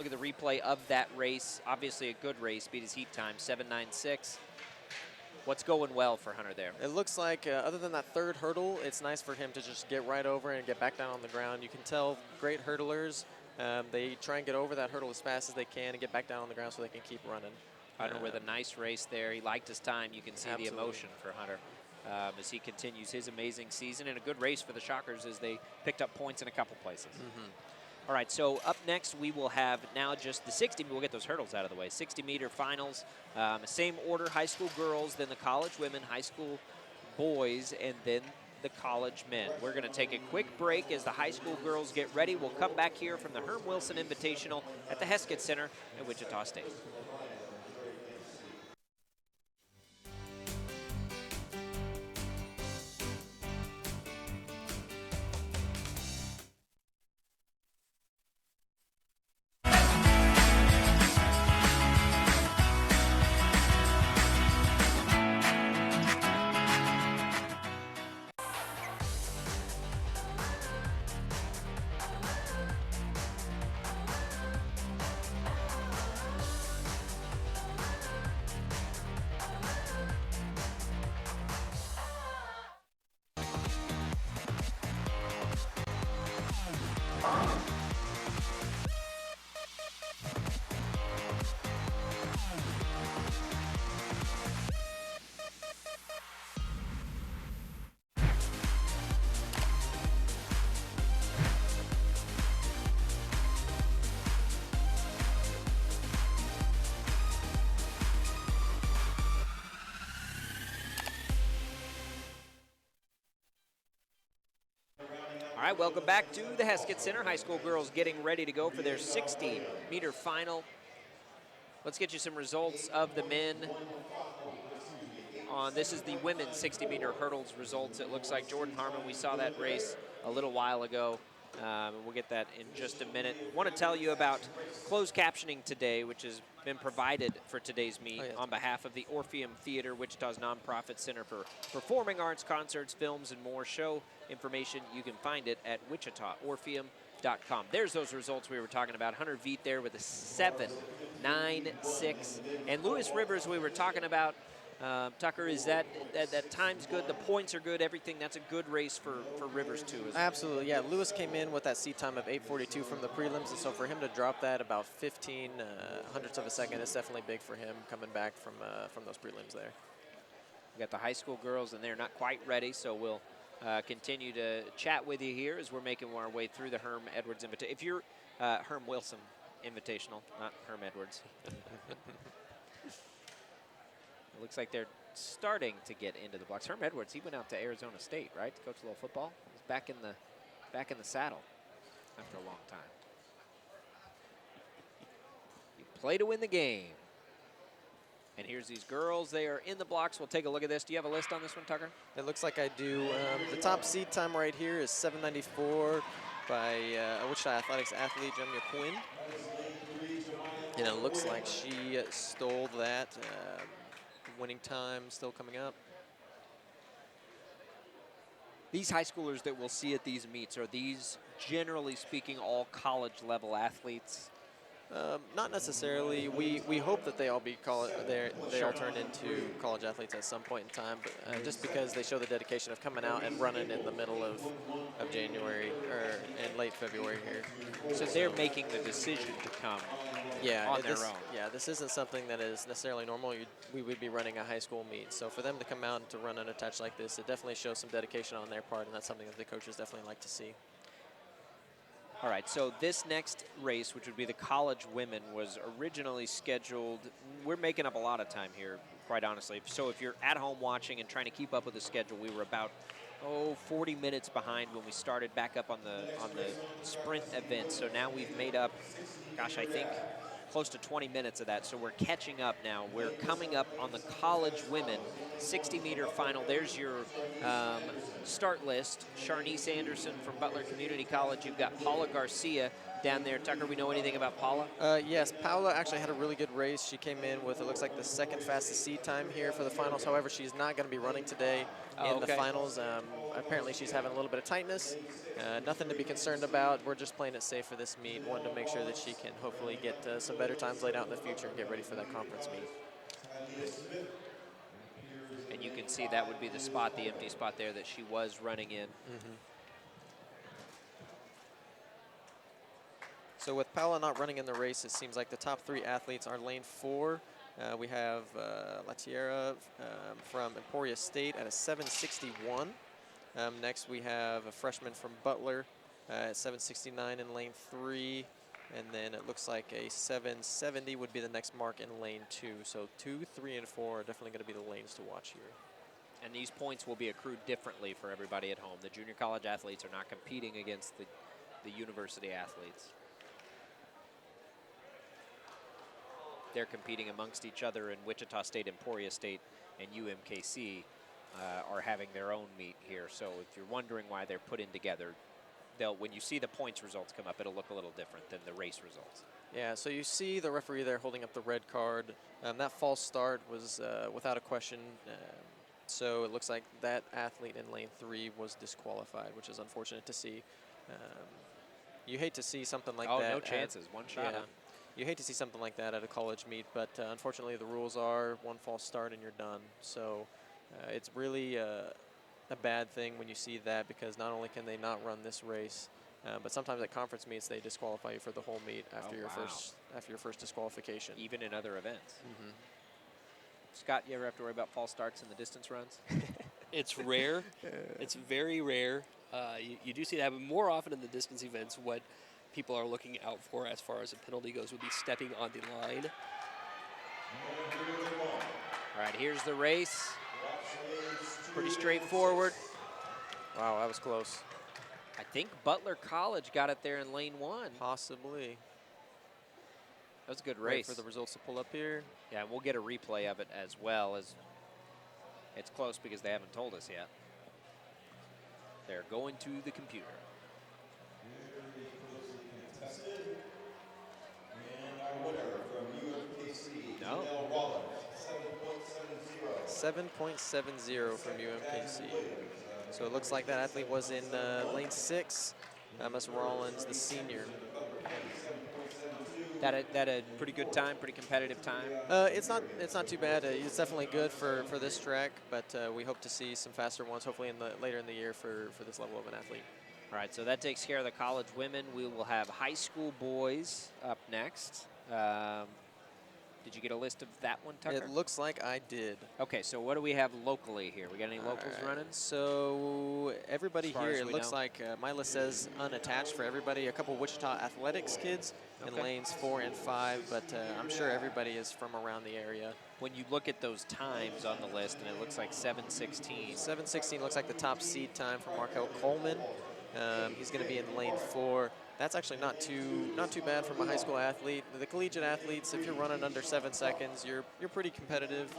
Look at the replay of that race. Obviously a good race. Beat his heat time, 7.96. What's going well for Hunter there? It looks like, other than that third hurdle, it's nice for him to just get right over and get back down on the ground. You can tell great hurdlers, they try and get over that hurdle as fast as they can and get back down on the ground so they can keep running. Hunter with a nice race there. He liked his time. You can see Absolutely. the emotion for Hunter as he continues his amazing season, and a good race for the Shockers as they picked up points in a couple places. All right, so up next we will have now just the 60. We'll get those hurdles out of the way. 60-meter finals, same order: high school girls, then the college women, high school boys, and then the college men. We're going to take a quick break as the high school girls get ready. We'll come back here from the Herm Wilson Invitational at the Heskett Center in Wichita State. right, welcome back to the Heskett Center. High school girls getting ready to go for their 60-meter final. Let's get you some results of the men. This is the women's 60-meter hurdles results. It looks like Jordan Harmon, we saw that race a little while ago. We'll get that in just a minute. Want to tell you about closed captioning today, which has been provided for today's meet on behalf of the Orpheum Theater, Wichita's nonprofit center for performing arts, concerts, films, and more. Show information, you can find it at wichitaorpheum.com. There's those results we were talking about. Hunter Veet there with a 7.96. And Lewis Rivers, we were talking about. Tucker, is that time's good, the points are good, everything? That's a good race for Rivers too, isn't it? Absolutely, yeah. Lewis came in with that seat time of 8:42 from the prelims, and so for him to drop that about 15 hundredths of a second is definitely big for him coming back from those prelims there. We got the high school girls, and they're not quite ready, so we'll continue to chat with you here as we're making our way through the Herm Edwards Invitational. If you're Herm Wilson Invitational, not Herm Edwards. It looks like they're starting to get into the blocks. Herm Edwards, he went out to Arizona State, right, to coach a little football. He's back in the saddle after a long time. You play to win the game. And here's these girls. They are in the blocks. We'll take a look at this. Do you have a list on this one, Tucker? It looks like I do. The top seat time right here is 7:94 by Wichita Athletics athlete Jemia Quinn. And it looks like she stole that. Winning time still coming up. These high schoolers that we'll see at these meets, are these, generally speaking, all college-level athletes? Not necessarily. We hope that they all be they all turn into college athletes at some point in time, but just because they show the dedication of coming out and running in the middle of January or in late February here. So they're making the decision to come on their own. Yeah, this isn't something that is necessarily normal. We would be running a high school meet. So for them to come out and to run unattached like this, it definitely shows some dedication on their part, and that's something that the coaches definitely like to see. All right, so this next race, which would be the college women, was originally scheduled. We're making up a lot of time here, quite honestly. So if you're at home watching and trying to keep up with the schedule, we were about 40 minutes behind when we started back up on the sprint event. So now we've made up, gosh, I think close to 20 minutes of that. So we're catching up now. We're coming up on the college women 60-meter final. There's your start list. Sharnice Anderson from Butler Community College. You've got Paula Garcia down there. Tucker, we know anything about Paula? Yes, Paula actually had a really good race. She came in with, it looks like, the second fastest seat time here for the finals. However, she's not going to be running today in the finals. Apparently, she's having a little bit of tightness. Nothing to be concerned about. We're just playing it safe for this meet. Wanted to make sure that she can hopefully get some better times laid out in the future and get ready for that conference meet. And you can see that would be the spot, the empty spot there that she was running in. So with Paula not running in the race, it seems like the top three athletes are lane 4. We have Latiera from Emporia State at a 7:61. Next we have a freshman from Butler at 7:69 in lane 3. And then it looks like a 7:70 would be the next mark in lane 2. So 2, 3, and 4 are definitely going to be the lanes to watch here. And these points will be accrued differently for everybody at home. The junior college athletes are not competing against the university athletes. They're competing amongst each other, and Wichita State, Emporia State, and UMKC are having their own meet here. So if you're wondering why they're put in together, when you see the points results come up, it'll look a little different than the race results. Yeah, so you see the referee there holding up the red card. That false start was without a question. So it looks like that athlete in lane 3 was disqualified, which is unfortunate to see. You hate to see something like that. Oh, no chances. One shot. Yeah. You hate to see something like that at a college meet, but unfortunately the rules are one false start and you're done. So it's really a bad thing when you see that, because not only can they not run this race, but sometimes at conference meets they disqualify you for the whole meet after your first disqualification. Even in other events. Scott, you ever have to worry about false starts in the distance runs? It's rare. It's very rare. You do see that happen more often in the distance events. What people are looking out for as far as a penalty goes would be stepping on the line. All right, here's the race. Pretty straightforward. Wow, that was close. I think Butler College got it there in lane 1. Possibly. That was a good Wait race. for the results to pull up here. Yeah, and we'll get a replay of it as well. As it's close because they haven't told us yet. They're going to the computer. And our winner from UMKC, No. Janelle Rollins, 7.70. 7.70 from UMKC. So it looks like that athlete was in lane 6. Miss Rollins, the senior. That a pretty good time, pretty competitive time. It's not too bad. It's definitely good for this track, but we hope to see some faster ones, hopefully later in the year for this level of an athlete. All right, so that takes care of the college women. We will have high school boys up next. Did you get a list of that one, Tucker? It looks like I did. Okay, so what do we have locally here? We got any locals running? So everybody As far here, as it we looks know. like my list says unattached for everybody. A couple Wichita Athletics kids in Okay. lanes 4 and 5, but I'm sure everybody is from around the area. When you look at those times on the list, and it looks like 7:16. 7:16 looks like the top seed time for Markel Coleman. He's going to be in lane 4. That's actually not too bad from a high school athlete. The collegiate athletes, if you're running under 7 seconds, you're pretty competitive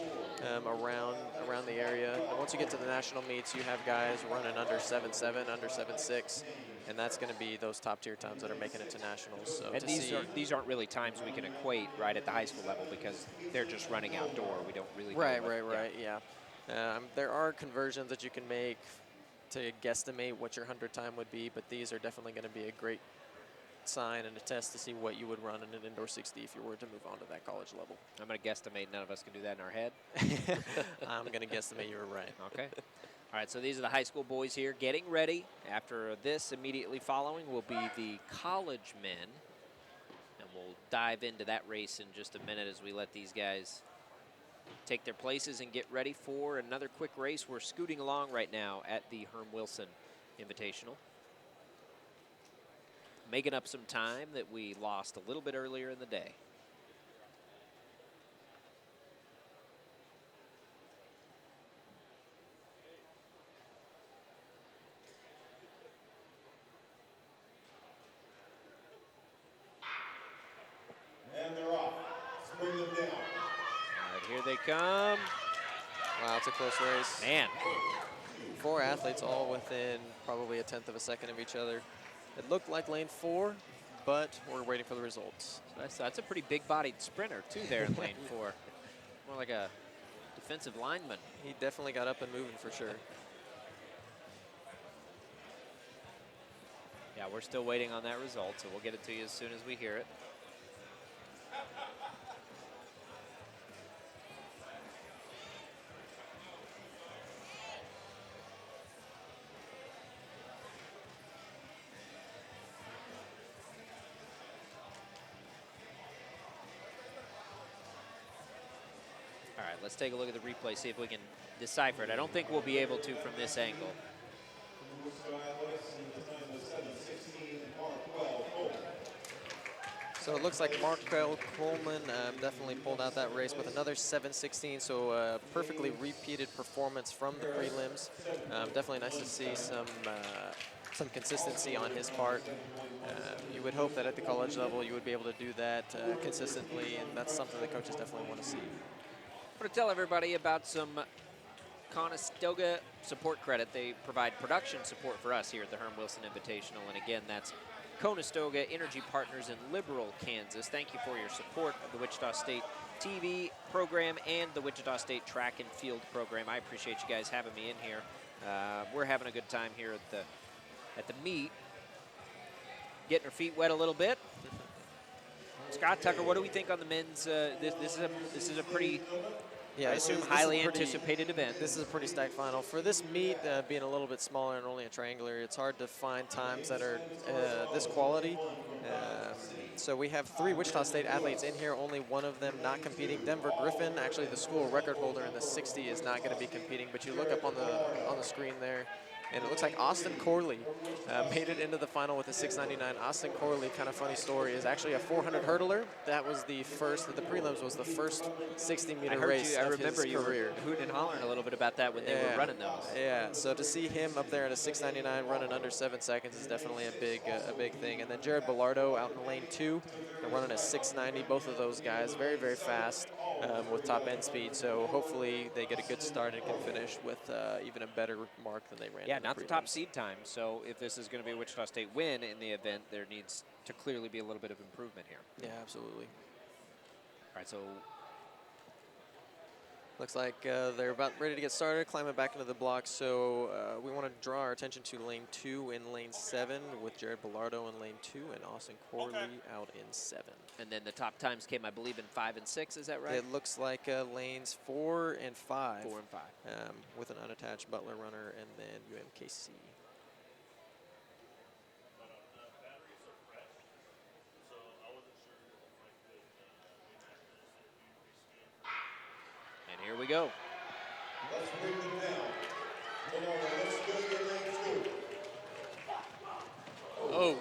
around the area. And once you get to the national meets, you have guys running under 7.7, under 7.6, and that's going to be those top tier times that are making it to nationals. So And to these see, these aren't really times we can equate right at the high school level because they're just running outdoor. We don't really know right, yeah. There are conversions that you can make to guesstimate what your 100 time would be, but these are definitely going to be a great sign and a test to see what you would run in an indoor 60 if you were to move on to that college level. I'm going to guesstimate none of us can do that in our head. I'm going to guesstimate you were right. Okay. All right, so these are the high school boys here getting ready. After this, immediately following will be the college men. And we'll dive into that race in just a minute as we let these guys take their places and get ready for another quick race. We're scooting along right now at the Herm Wilson Invitational, making up some time that we lost a little bit earlier in the day. And they're off. Spring them down. All right, here they come. Wow, it's a close race. Man. 4 athletes all within probably a 1/10 of a second of each other. It looked like lane 4, but we're waiting for the results. That's a pretty big-bodied sprinter, too, there in lane 4. More like a defensive lineman. He definitely got up and moving for sure. Yeah, we're still waiting on that result, so we'll get it to you as soon as we hear it. All right, let's take a look at the replay, see if we can decipher it. I don't think we'll be able to from this angle. So it looks like Markel Coleman definitely pulled out that race with another 7:16, so perfectly repeated performance from the prelims. Definitely nice to see some consistency on his part. You would hope that at the college level you would be able to do that consistently, and that's something that coaches definitely want to see. I want to tell everybody about some Conestoga support credit. They provide production support for us here at the Herm Wilson Invitational, and again, that's Conestoga Energy Partners in Liberal, Kansas. Thank you for your support of the Wichita State TV program and the Wichita State Track and Field program. I appreciate you guys having me in here. We're having a good time here at the meet, getting our feet wet a little bit. Scott, Tucker, what do we think on the men's? This is a pretty, Yeah, I this assume, is highly pretty- anticipated event. This is a pretty stacked final. For this meet, being a little bit smaller and only a triangular, it's hard to find times that are this quality. So we have 3 Wichita State athletes in here, only one of them not competing. Denver Griffin, actually the school record holder in the 60, is not going to be competing. But you look up on the screen there, And it looks like Austin Corley made it into the final with a 6.99. Austin Corley, kind of funny story, is actually a 400 hurdler. That was the first, the prelims was the first 60-meter race I of remember his you career. were hooting and hollering a little bit about that when they were running those. Yeah, so to see him up there at a 6.99 running under 7 seconds is definitely a big thing. And then Jared Bellardo out in lane 2, they're running a 6.90. Both of those guys very, very fast with top end speed. So hopefully they get a good start and can finish with even a better mark than they ran. Yeah, in the not the top prelims. seed time. So if this is going to be a Wichita State win in the event, there needs to clearly be a little bit of improvement here. Yeah, absolutely. All right, so Looks like they're about ready to get started, climbing back into the block. So we want to draw our attention to lane 2 and lane 7 with Jared Bellardo in lane 2 and Austin Corley out in 7. and then the top times came, I believe, in 5 and 6. Is that right? It looks like lanes 4 and 5. 4 and 5. With an unattached Butler runner and then UMKC. And here we go. Let's bring them down. Come on, let's go to lane 2. Oh.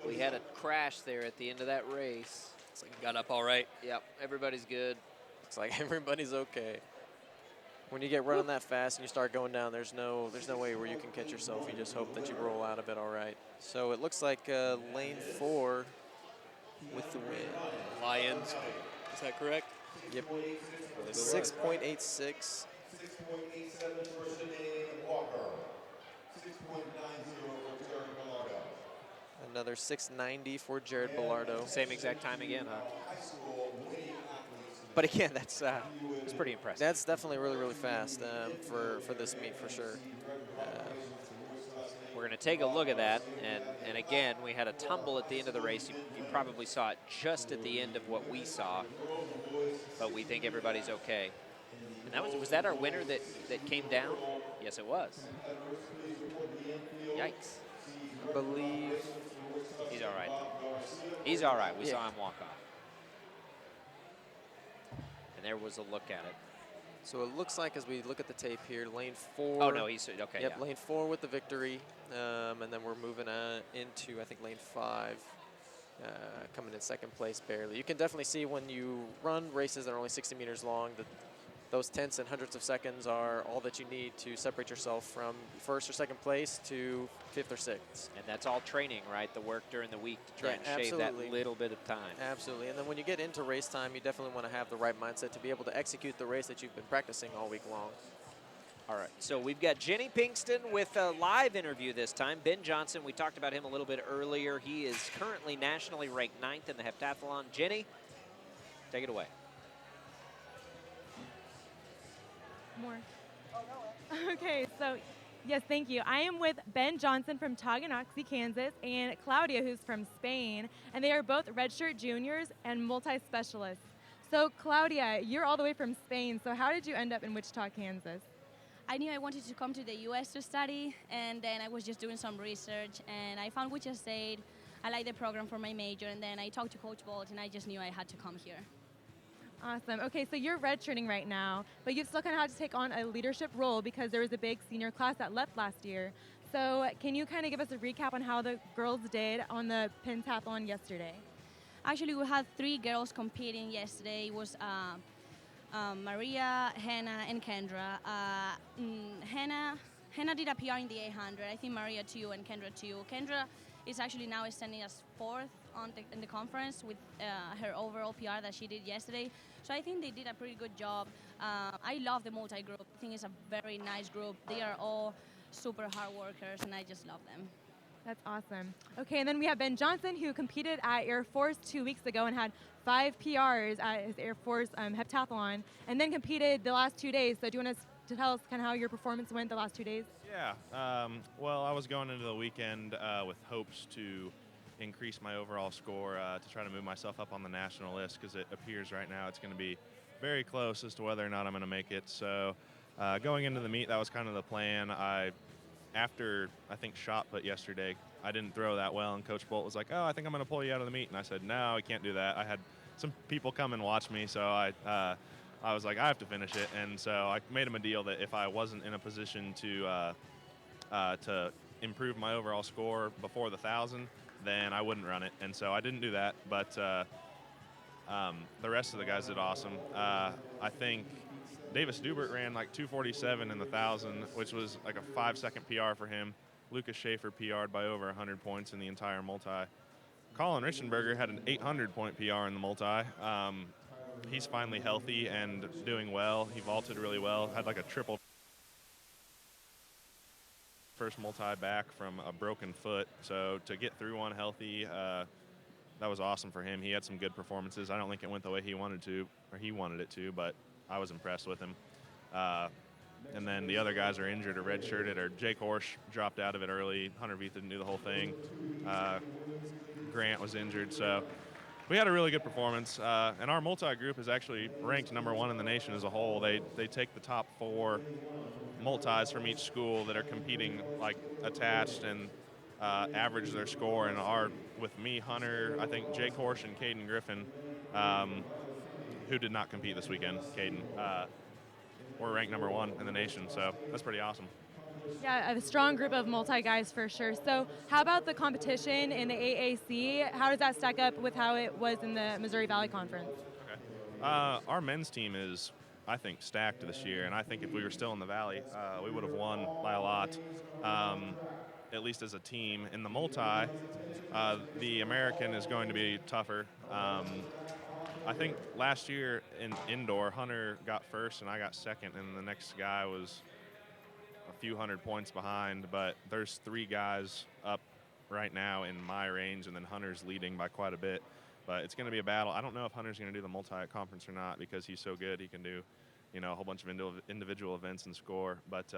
We had a crash there at the end of that race. Looks like he got up all right. Yep, everybody's good. Looks like everybody's okay. When you get running that fast and you start going down, there's no way where you can catch yourself. You just hope that you roll out of it all right. So it looks like lane 4 with the win. Lions, is that correct? Yep. 6.86. 6.87 for Shanae Walker. 6.90 for Jared Bellardo. Another 6.90 for Jared Bellardo. Same exact time again, huh? High school winning athletes. But again, that's pretty impressive. That's definitely really, really fast for this meet for sure. We're going to take a look at that, and again, we had a tumble at the end of the race. You probably saw it just at the end of what we saw, but we think everybody's okay. And that was that our winner that came down? Yes, it was. Yikes. I believe He's all right. He's all right. We Yeah. saw him walk off. And there was a look at it. so. It looks like as we look at the tape here, lane 4. Oh, no, he's okay. Yep, Yeah. lane 4 with the victory, and then we're moving into I think lane 5, coming in second place barely. You can definitely see when you run races that are only 60 meters long that those tenths and hundredths of seconds are all that you need to separate yourself from first or second place to 5th or 6th. And that's all training, right? The work during the week to try Yeah, and shave that absolutely. little bit of time. Absolutely, and then when you get into race time, you definitely want to have the right mindset to be able to execute the race that you've been practicing all week long. All right, so we've got Jenny Pinkston with a live interview this time. Ben Johnson, we talked about him a little bit earlier. He is currently nationally ranked 9th in the heptathlon. Jenny, take it away. More. Okay, so yes, thank you. I am with Ben Johnson from Tonganoxie, Kansas, and Claudia, who's from Spain, and they are both redshirt juniors and multi-specialists. So Claudia, you're all the way from Spain, so how did you end up in Wichita, Kansas? I knew I wanted to come to the U.S. to study, and then I was just doing some research, and I found Wichita State. I liked the program for my major, and then I talked to Coach Bolt, and I just knew I had to come here. Awesome. Okay, so you're redshirting right now, but you've still kind of had to take on a leadership role because there was a big senior class that left last year. So can you kind of give us a recap on how the girls did on the pentathlon yesterday? Actually, we had 3 girls competing yesterday. It was Maria, Hannah, and Kendra. Hannah did a PR in the 800. I think Maria too, and Kendra too. Kendra is actually now standing as 4th in the conference with her overall PR that she did yesterday. So I think they did a pretty good job. I love the multi-group. I think it's a very nice group. They are all super hard workers, and I just love them. That's awesome. Okay, and then we have Ben Johnson, who competed at Air Force 2 weeks ago and had 5 PRs at his Air Force heptathlon, and then competed the last 2 days. So do you want to tell us kind of how your performance went the last 2 days? Yeah, well, I was going into the weekend with hopes to increase my overall score to try to move myself up on the national list, because it appears right now it's going to be very close as to whether or not I'm going to make it. So going into the meet, that was kind of the plan. After, I think, shot put yesterday, I didn't throw that well, and Coach Bolt was like, oh, I think I'm going to pull you out of the meet. And I said, no, I can't do that. I had some people come and watch me, so I I was like, I have to finish it. And so I made him a deal that if I wasn't in a position to improve my overall score before the 1,000, then I wouldn't run it. And so I didn't do that. But the rest of the guys did awesome. I think Davis Dubert ran like 2:47 in the 1,000, which was like a 5-second PR for him. Lucas Schaefer PR'd by over 100 points in the entire multi. Colin Richenberger had an 800-point PR in the multi. He's finally healthy and doing well. He vaulted really well, had like a triple first multi back from a broken foot. So to get through one healthy, that was awesome for him. He had some good performances. I don't think it went the way he wanted it to, but I was impressed with him. And then the other guys are injured or redshirted, or Jake Horsch dropped out of it early. Hunter Veith didn't do the whole thing. Grant was injured, so we had a really good performance. And our multi-group is actually ranked #1 in the nation as a whole. They take the top 4 multis from each school that are competing like attached and average their score. And with me, Hunter, I think Jake Horsch and Caden Griffin, who did not compete this weekend, Caden, we're ranked #1 in the nation, so that's pretty awesome. Yeah, a strong group of multi-guys for sure. So how about the competition in the AAC? How does that stack up with how it was in the Missouri Valley Conference? Okay. Our men's team is, I think, stacked this year, and I think if we were still in the Valley, we would have won by a lot, at least as a team. In the multi, the American is going to be tougher. I think last year in indoor, Hunter got first and I got second, and the next guy was a few hundred points behind, but there's 3 guys up right now in my range, and then Hunter's leading by quite a bit. But it's going to be a battle. I don't know if Hunter's going to do the multi at conference or not, because he's so good. He can do, a whole bunch of individual events and score. But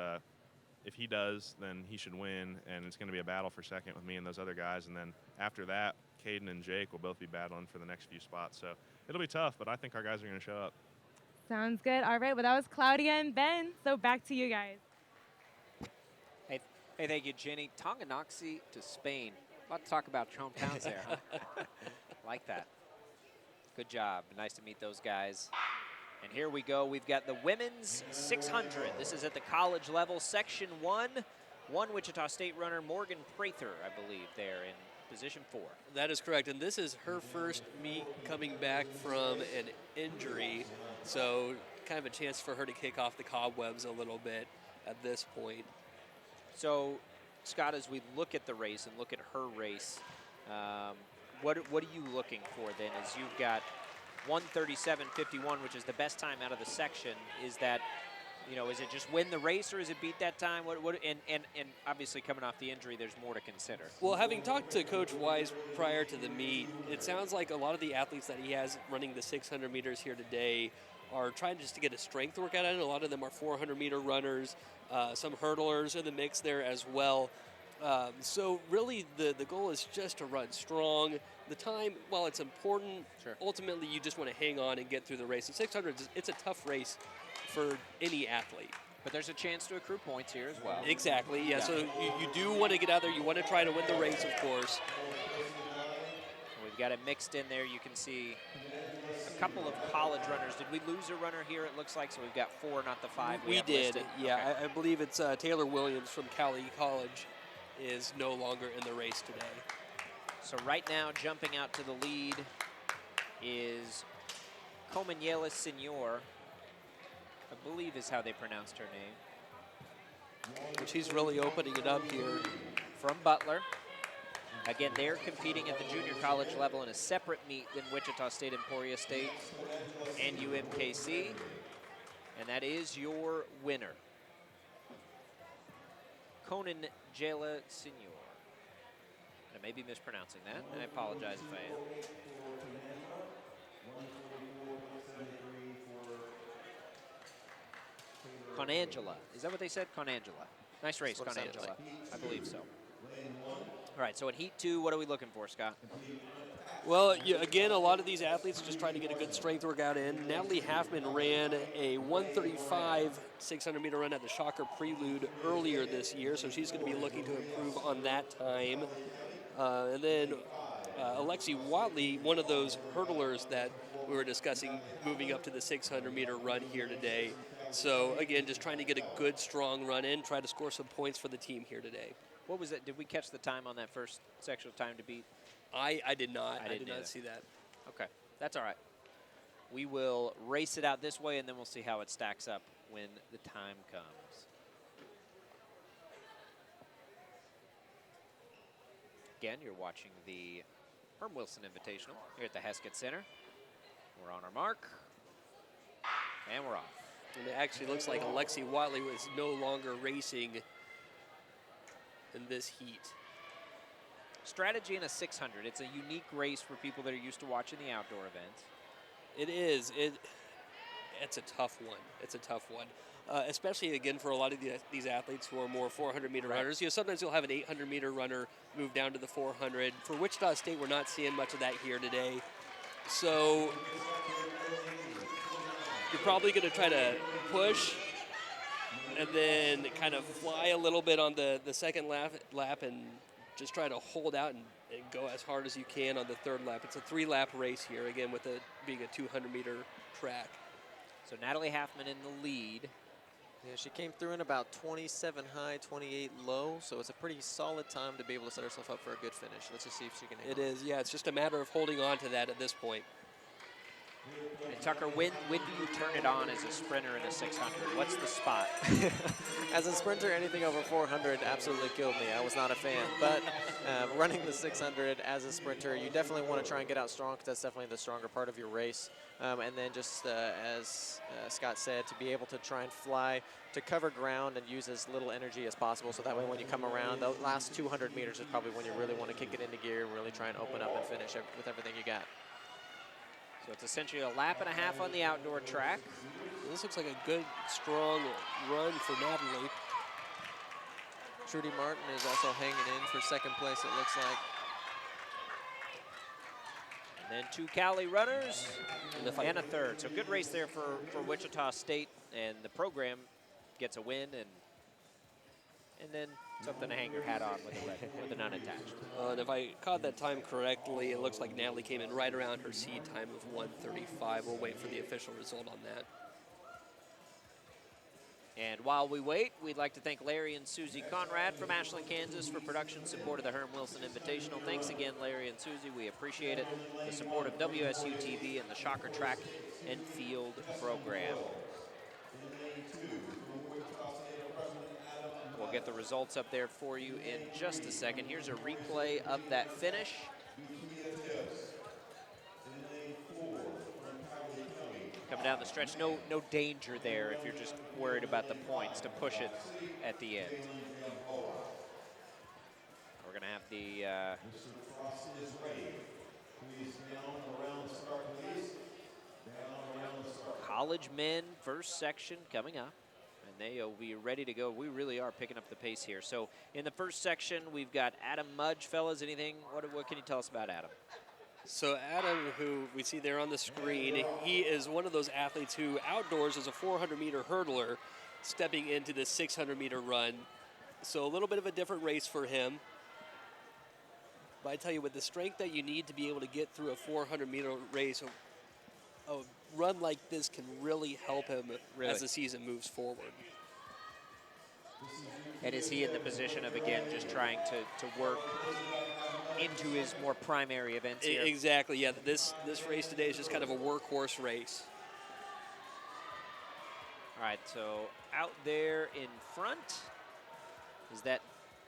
if he does, then he should win, and it's going to be a battle for second with me and those other guys. And then after that, Caden and Jake will both be battling for the next few spots. So it'll be tough, but I think our guys are going to show up. Sounds good. All right, well, that was Claudia and Ben. So back to you guys. Hey, thank you, Jenny. Tonganoxie to Spain. A lot to talk about your hometowns there, huh? Like that. Good job. Nice to meet those guys. And here we go. We've got the women's 600. This is at the college level, Section 1. One Wichita State runner, Morgan Prather, I believe, there in position 4. That is correct, and this is her first meet coming back from an injury, so kind of a chance for her to kick off the cobwebs a little bit at this point. So, Scott, as we look at the race and look at her race, what are you looking for then? As you've got 1:37.51, which is the best time out of the section. Is that, is it just win the race or is it beat that time? And obviously coming off the injury, there's more to consider. Well, having talked to Coach Wise prior to the meet, it sounds like a lot of the athletes that he has running the 600 meters here today are trying just to get a strength workout in. A lot of them are 400-meter runners, some hurdlers in the mix there as well. So really the goal is just to run strong. The time, while it's important, ultimately you just want to hang on and get through the race. The 600, it's a tough race for any athlete. But there's a chance to accrue points here as well. Exactly, yeah. So you do want to get out there. You want to try to win the race, of course. We've got it mixed in there. You can see a couple of college runners. Did we lose a runner here, it looks like? So we've got 4, not the 5 we have did, listed. yeah. Okay. I believe it's Taylor Williams from Cali College is no longer in the race today. So right now, jumping out to the lead is Comaniela Senor, I believe is how they pronounced her name. Which he's really opening it up here. From Butler. Again, they're competing at the junior college level in a separate meet than Wichita State, Emporia State, and UMKC. And that is your winner, Conan Jela Senor. I may be mispronouncing that, and I apologize if I am. Conangela. Is that what they said? Conangela. Nice race, Conangela. I believe so. All right, so in Heat 2, what are we looking for, Scott? Well, again, a lot of these athletes are just trying to get a good strength workout in. Natalie Halfman ran a 1:35 600-meter run at the Shocker Prelude earlier this year, so she's going to be looking to improve on that time. And then Alexi Watley, one of those hurdlers that we were discussing moving up to the 600-meter run here today. So, again, just trying to get a good, strong run in, try to score some points for the team here today. What was it? Did we catch the time on that first sectional time to beat? I did not. I did either. not see that. Okay, that's all right. We will race it out this way, and then we'll see how it stacks up when the time comes. Again, you're watching the Herm Wilson Invitational here at the Heskett Center. We're on our mark, and we're off. And it actually looks like Alexi Watley was no longer racing in this heat. Strategy in a 600. It's a unique race for people that are used to watching the outdoor events. It is. It's a tough one. It's a tough one. Especially, again, for a lot of these athletes who are more 400-meter runners. You know, sometimes you'll have an 800-meter runner move down to the 400. For Wichita State, we're not seeing much of that here today. So you're probably going to try to push and then kind of fly a little bit on the second lap and just try to hold out and go as hard as you can on the third lap. It's a 3-lap race here, again, with it being a 200-meter track. So Natalie Halfman in the lead. Yeah, she came through in about 27 high, 28 low, so it's a pretty solid time to be able to set herself up for a good finish. Let's just see if she can hang It on. is, yeah. It's just a matter of holding on to that at this point. And Tucker, when do you turn it on as a sprinter in a 600? What's the spot? As a sprinter, anything over 400 absolutely killed me. I was not a fan. But running the 600 as a sprinter, you definitely want to try and get out strong because that's definitely the stronger part of your race. And then just as Scott said, to be able to try and fly, to cover ground and use as little energy as possible. So that way when you come around, the last 200 meters is probably when you really want to kick it into gear and really try and open up and finish with everything you got. So it's essentially a lap and a half on the outdoor track. This looks like a good, strong run for Natalie. Trudy Martin is also hanging in for second place, it looks like. And then 2 Cali runners and a third. So good race there for Wichita State, and the program gets a win and then something to hang your hat on with an unattached. And if I caught that time correctly, it looks like Natalie came in right around her seed time of 1:35. We'll wait for the official result on that. And while we wait, we'd like to thank Larry and Susie Conrad from Ashland, Kansas for production support of the Herm Wilson Invitational. Thanks again, Larry and Susie. We appreciate it. The support of WSU TV and the Shocker Track and Field program. We'll get the results up there for you in just a second. Here's a replay of that finish. Coming down the stretch, no danger there if you're just worried about the points to push it at the end. We're going to have the college men first section coming up. And they'll be ready to go. We really are picking up the pace here. So in the first section, we've got Adam Mudge, fellas. Anything? What can you tell us about Adam? So Adam, who we see there on the screen, he is one of those athletes who outdoors is a 400-meter hurdler stepping into the 600-meter run. So a little bit of a different race for him. But I tell you, with the strength that you need to be able to get through a 400-meter race, a run like this can really help him as the season moves forward. And is he in the position of, again, just trying to work into his more primary events here? Exactly, yeah. This race today is just kind of a workhorse race. All right, so out there in front, is that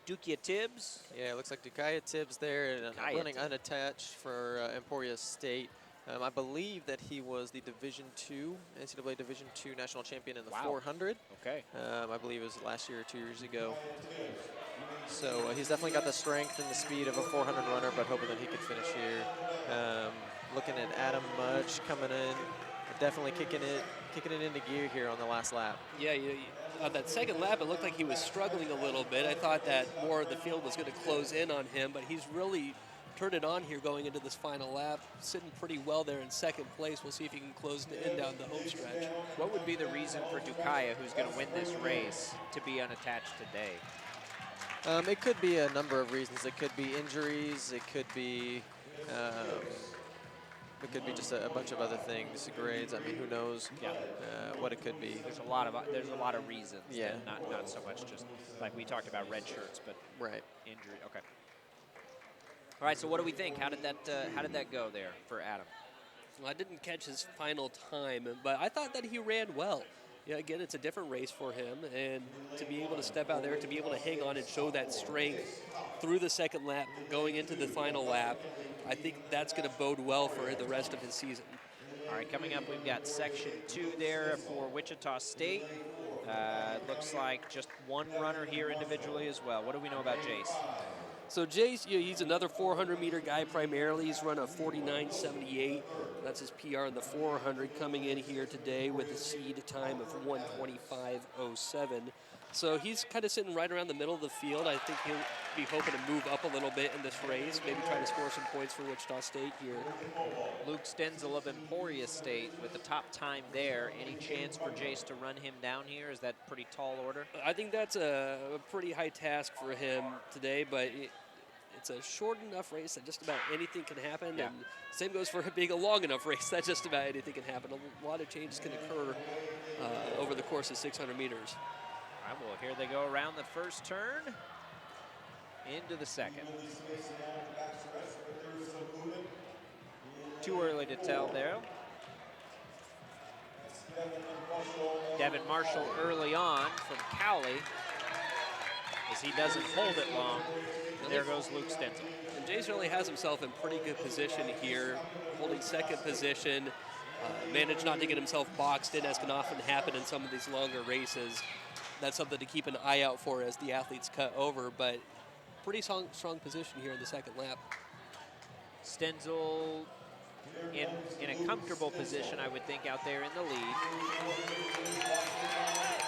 Dukia Tibbs? Yeah, it looks like Dukaya Tibbs there, and running unattached for Emporia State. I believe that he was the Division II, NCAA Division II national champion in the 400. Okay. I believe it was last year or 2 years ago. So he's definitely got the strength and the speed of a 400 runner, but hoping that he could finish here. Looking at Adam Mudge coming in, definitely kicking it into gear here on the last lap. Yeah, on that second lap, it looked like he was struggling a little bit. I thought that more of the field was going to close in on him, but he's really turned it on here going into this final lap, sitting pretty well there in second place. We'll see if he can close it in down the home stretch. What would be the reason for Dukaya, who's going to win this race, to be unattached today? It could be a number of reasons. It could be injuries. It could be It could be just a bunch of other things, grades. I mean, who knows what it could be. There's a lot of reasons. Yeah. Not so much just like we talked about red shirts, but injury. Okay. All right. So what do we think? How did that go there for Adam? Well, I didn't catch his final time, but I thought that he ran well. Yeah, again, it's a different race for him, and to be able to step out there, to be able to hang on and show that strength through the second lap, going into the final lap, I think that's going to bode well for the rest of his season. All right, coming up, we've got Section 2 there for Wichita State. Looks like just one runner here individually as well. What do we know about Jace? So Jace, he's another 400-meter guy primarily. He's run a 49.78. That's his PR in the 400, coming in here today with a seed time of 1:25.07. So he's kind of sitting right around the middle of the field. I think he'll be hoping to move up a little bit in this race, maybe try to score some points for Wichita State here. Luke Stenzel of Emporia State with the top time there. Any chance for Jace to run him down here? Is that pretty tall order? I think that's a pretty high task for him today, but it's a short enough race that just about anything can happen. Yeah. And same goes for being a long enough race that just about anything can happen. A lot of changes can occur over the course of 600 meters. All right, well, here they go around the first turn into the second. Too early to tell there. Devin Marshall early on from Cowley, as he doesn't hold it long. There goes Luke Stenzel. And Jace really has himself in pretty good position here, holding second position. Managed not to get himself boxed in, as can often happen in some of these longer races. That's something to keep an eye out for as the athletes cut over, but pretty strong position here in the second lap. Stenzel in a comfortable position, I would think, out there in the lead.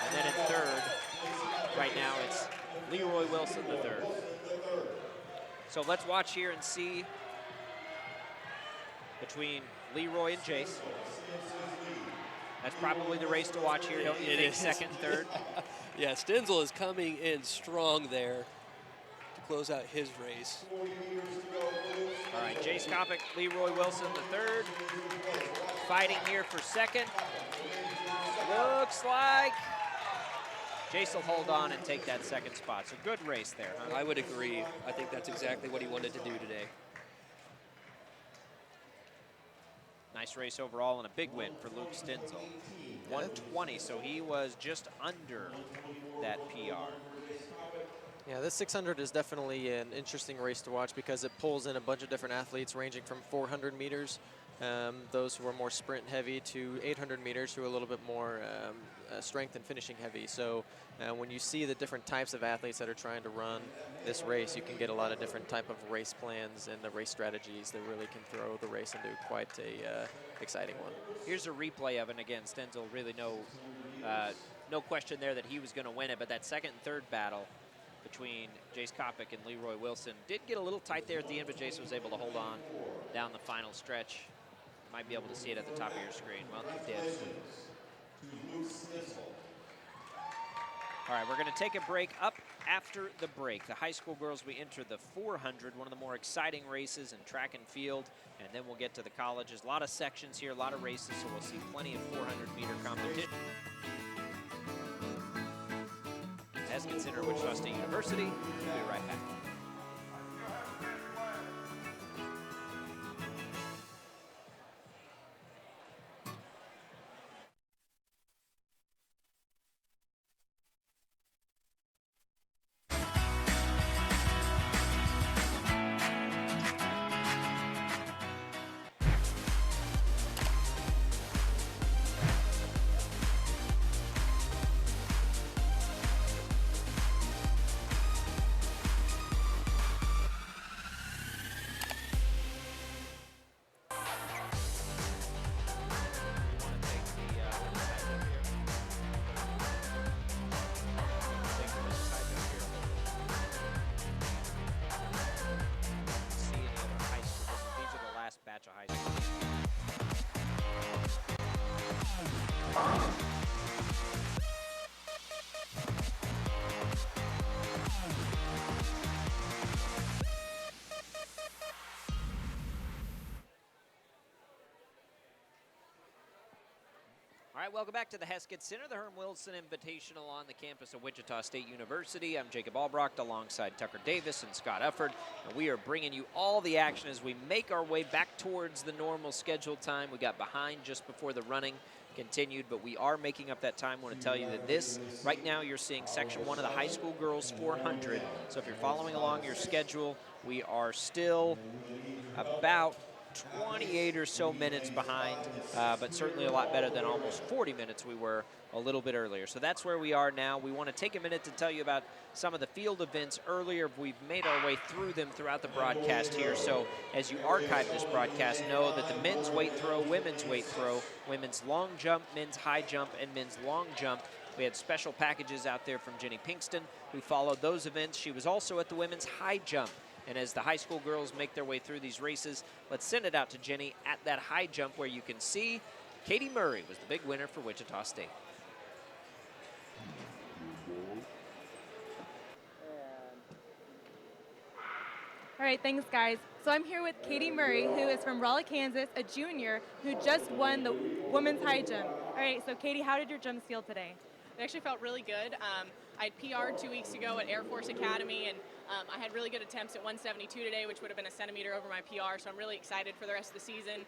And then in third, right now it's Leroy Wilson, the third. So let's watch here and see between Leroy and Jace. That's probably the race to watch here, don't you think, second, third? Yeah, Stenzel is coming in strong there to close out his race. All right, Jace Kopic, Leroy Wilson, the third. Fighting here for second. Looks like Jace will hold on and take that second spot. So good race there, huh? I would agree. I think that's exactly what he wanted to do today. Nice race overall and a big win for Luke Stenzel. 120, so he was just under that PR. Yeah, this 600 is definitely an interesting race to watch because it pulls in a bunch of different athletes ranging from 400 meters, those who are more sprint heavy, to 800 meters who are a little bit more strength and finishing heavy. So when you see the different types of athletes that are trying to run this race, you can get a lot of different type of race plans and the race strategies that really can throw the race into quite a exciting one. Here's a replay of it. And again, Stenzel really no question there that he was going to win it, but that second and third battle between Jace Kopic and Leroy Wilson did get a little tight there at the end, but Jace was able to hold on down the final stretch. Might be able to see it at the top of your screen. Well, you did. All right, we're going to take a break. Up after the break, the high school girls, we enter the 400, one of the more exciting races in track and field, and then we'll get to the colleges. A lot of sections here, a lot of races, so we'll see plenty of 400-meter competition. As considered Wichita State University, we'll be right back. All right, welcome back to the Heskett Center, the Herm Wilson Invitational on the campus of Wichita State University. I'm Jacob Albrocht alongside Tucker Davis and Scott Ufford, and we are bringing you all the action as we make our way back towards the normal scheduled time. We got behind just before the running continued, but we are making up that time. I want to tell you that this, right now, you're seeing Section 1 of the high school girls 400. So if you're following along your schedule, we are still about 28 or so minutes behind, but certainly a lot better than almost 40 minutes we were a little bit earlier. So that's where we are now. We want to take a minute to tell you about some of the field events earlier. We've made our way through them throughout the broadcast here. So as you archive this broadcast, know that the men's weight throw, women's weight throw, women's long jump, men's high jump, and men's long jump, we had special packages out there from Jenny Pinkston, who followed those events. She was also at the women's high jump. And as the high school girls make their way through these races, let's send it out to Jenny at that high jump where you can see Katie Murray was the big winner for Wichita State. All right, thanks, guys. So I'm here with Katie Murray, who is from Rolla, Kansas, a junior who just won the women's high jump. All right, so Katie, how did your jumps feel today? It actually felt really good. I had PR'd 2 weeks ago at Air Force Academy, and I had really good attempts at 172 today, which would have been a centimeter over my PR, so I'm really excited for the rest of the season.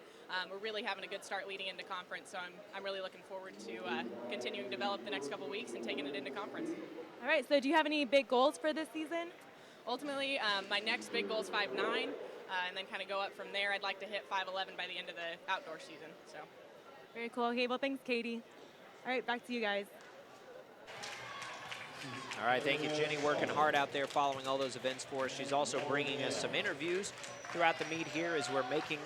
We're really having a good start leading into conference, so I'm really looking forward to continuing to develop the next couple weeks and taking it into conference. All right, so do you have any big goals for this season? Ultimately, my next big goal is 5'9", and then kind of go up from there. I'd like to hit 5'11" by the end of the outdoor season. So. Very cool. Okay, well, thanks, Katie. All right, back to you guys. All right, thank you, Jenny, working hard out there following all those events for us. She's also bringing us some interviews throughout the meet here as we're making,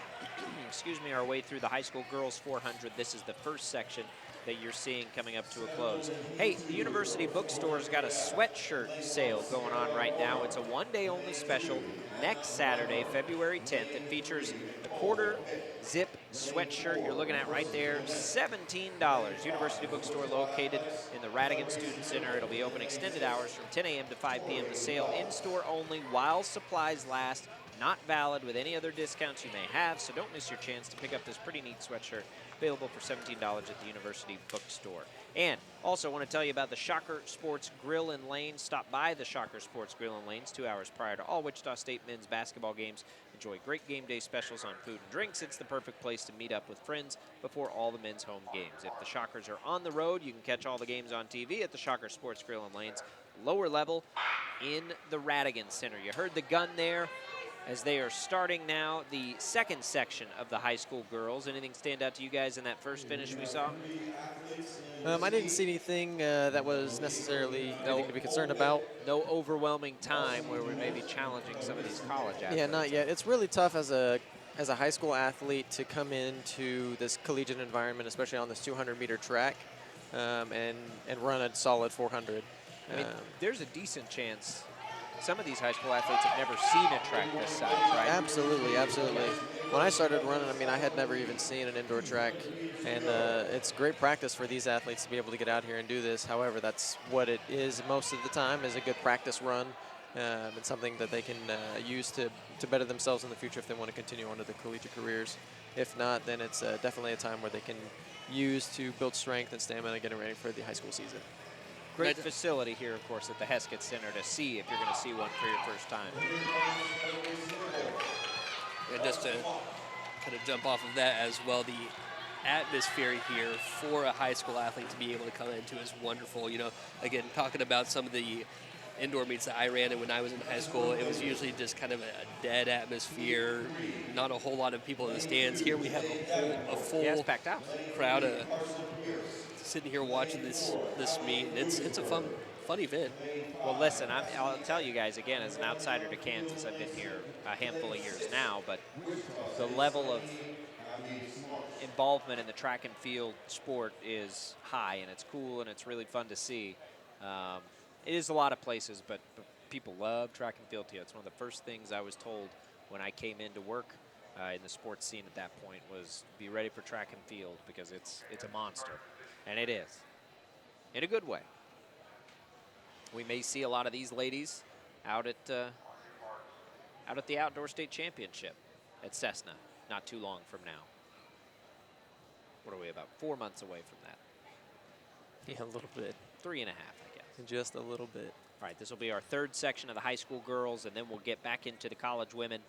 our way through the high school girls 400. This is the first section that you're seeing coming up to a close. Hey, the University Bookstore's got a sweatshirt sale going on right now. It's a one-day only special next Saturday, February 10th. It features the quarter zip sweatshirt you're looking at right there, $17. University Bookstore located in the Radigan Student Center. It'll be open extended hours from 10 a.m. to 5 p.m. The sale in-store only while supplies last. Not valid with any other discounts you may have, so don't miss your chance to pick up this pretty neat sweatshirt available for $17 at the University Bookstore. And also want to tell you about the Shocker Sports Grill and Lanes. Stop by the Shocker Sports Grill and Lanes 2 hours prior to all Wichita State men's basketball games. Enjoy great game day specials on food and drinks. It's the perfect place to meet up with friends before all the men's home games. If the Shockers are on the road, you can catch all the games on TV at the Shocker Sports Grill and Lanes, lower level in the Radigan Center. You heard the gun there. As they are starting now the second section of the high school girls. Anything stand out to you guys in that first finish we saw? I didn't see anything that was necessarily anything to be concerned about. No overwhelming time where we may be challenging some of these college athletes. Yeah, not yet. It's really tough as a high school athlete to come into this collegiate environment, especially on this 200-meter track, and run a solid 400. I mean, there's a decent chance some of these high school athletes have never seen a track this size, right? Absolutely, absolutely. When I started running, I had never even seen an indoor track, and it's great practice for these athletes to be able to get out here and do this. However, that's what it is most of the time, is a good practice run, and something that they can use to better themselves in the future if they want to continue on to their collegiate careers. If not, then it's definitely a time where they can use to build strength and stamina getting ready for the high school season. Great facility here, of course, at the Heskett Center to see if you're going to see one for your first time. And just to kind of jump off of that as well, the atmosphere here for a high school athlete to be able to come into is wonderful. You know, again, talking about some of the indoor meets that I ran in when I was in high school, it was usually just kind of a dead atmosphere, not a whole lot of people in the stands. Here we have a full packed out crowd sitting here watching this meet, and it's a fun event. Well, listen, I'll tell you guys again, as an outsider to Kansas, I've been here a handful of years now, but the level of involvement in the track and field sport is high, and it's cool, and it's really fun to see. It is a lot of places, but people love track and field here. It's one of the first things I was told when I came into work in the sports scene at that point was be ready for track and field because it's a monster. And it is, in a good way. We may see a lot of these ladies out at the Outdoor State Championship at Cessna not too long from now. What are we, about 4 months away from that? Yeah, a little bit. 3.5, I guess. Just a little bit. All right, this will be our third section of the high school girls, and then we'll get back into the college women,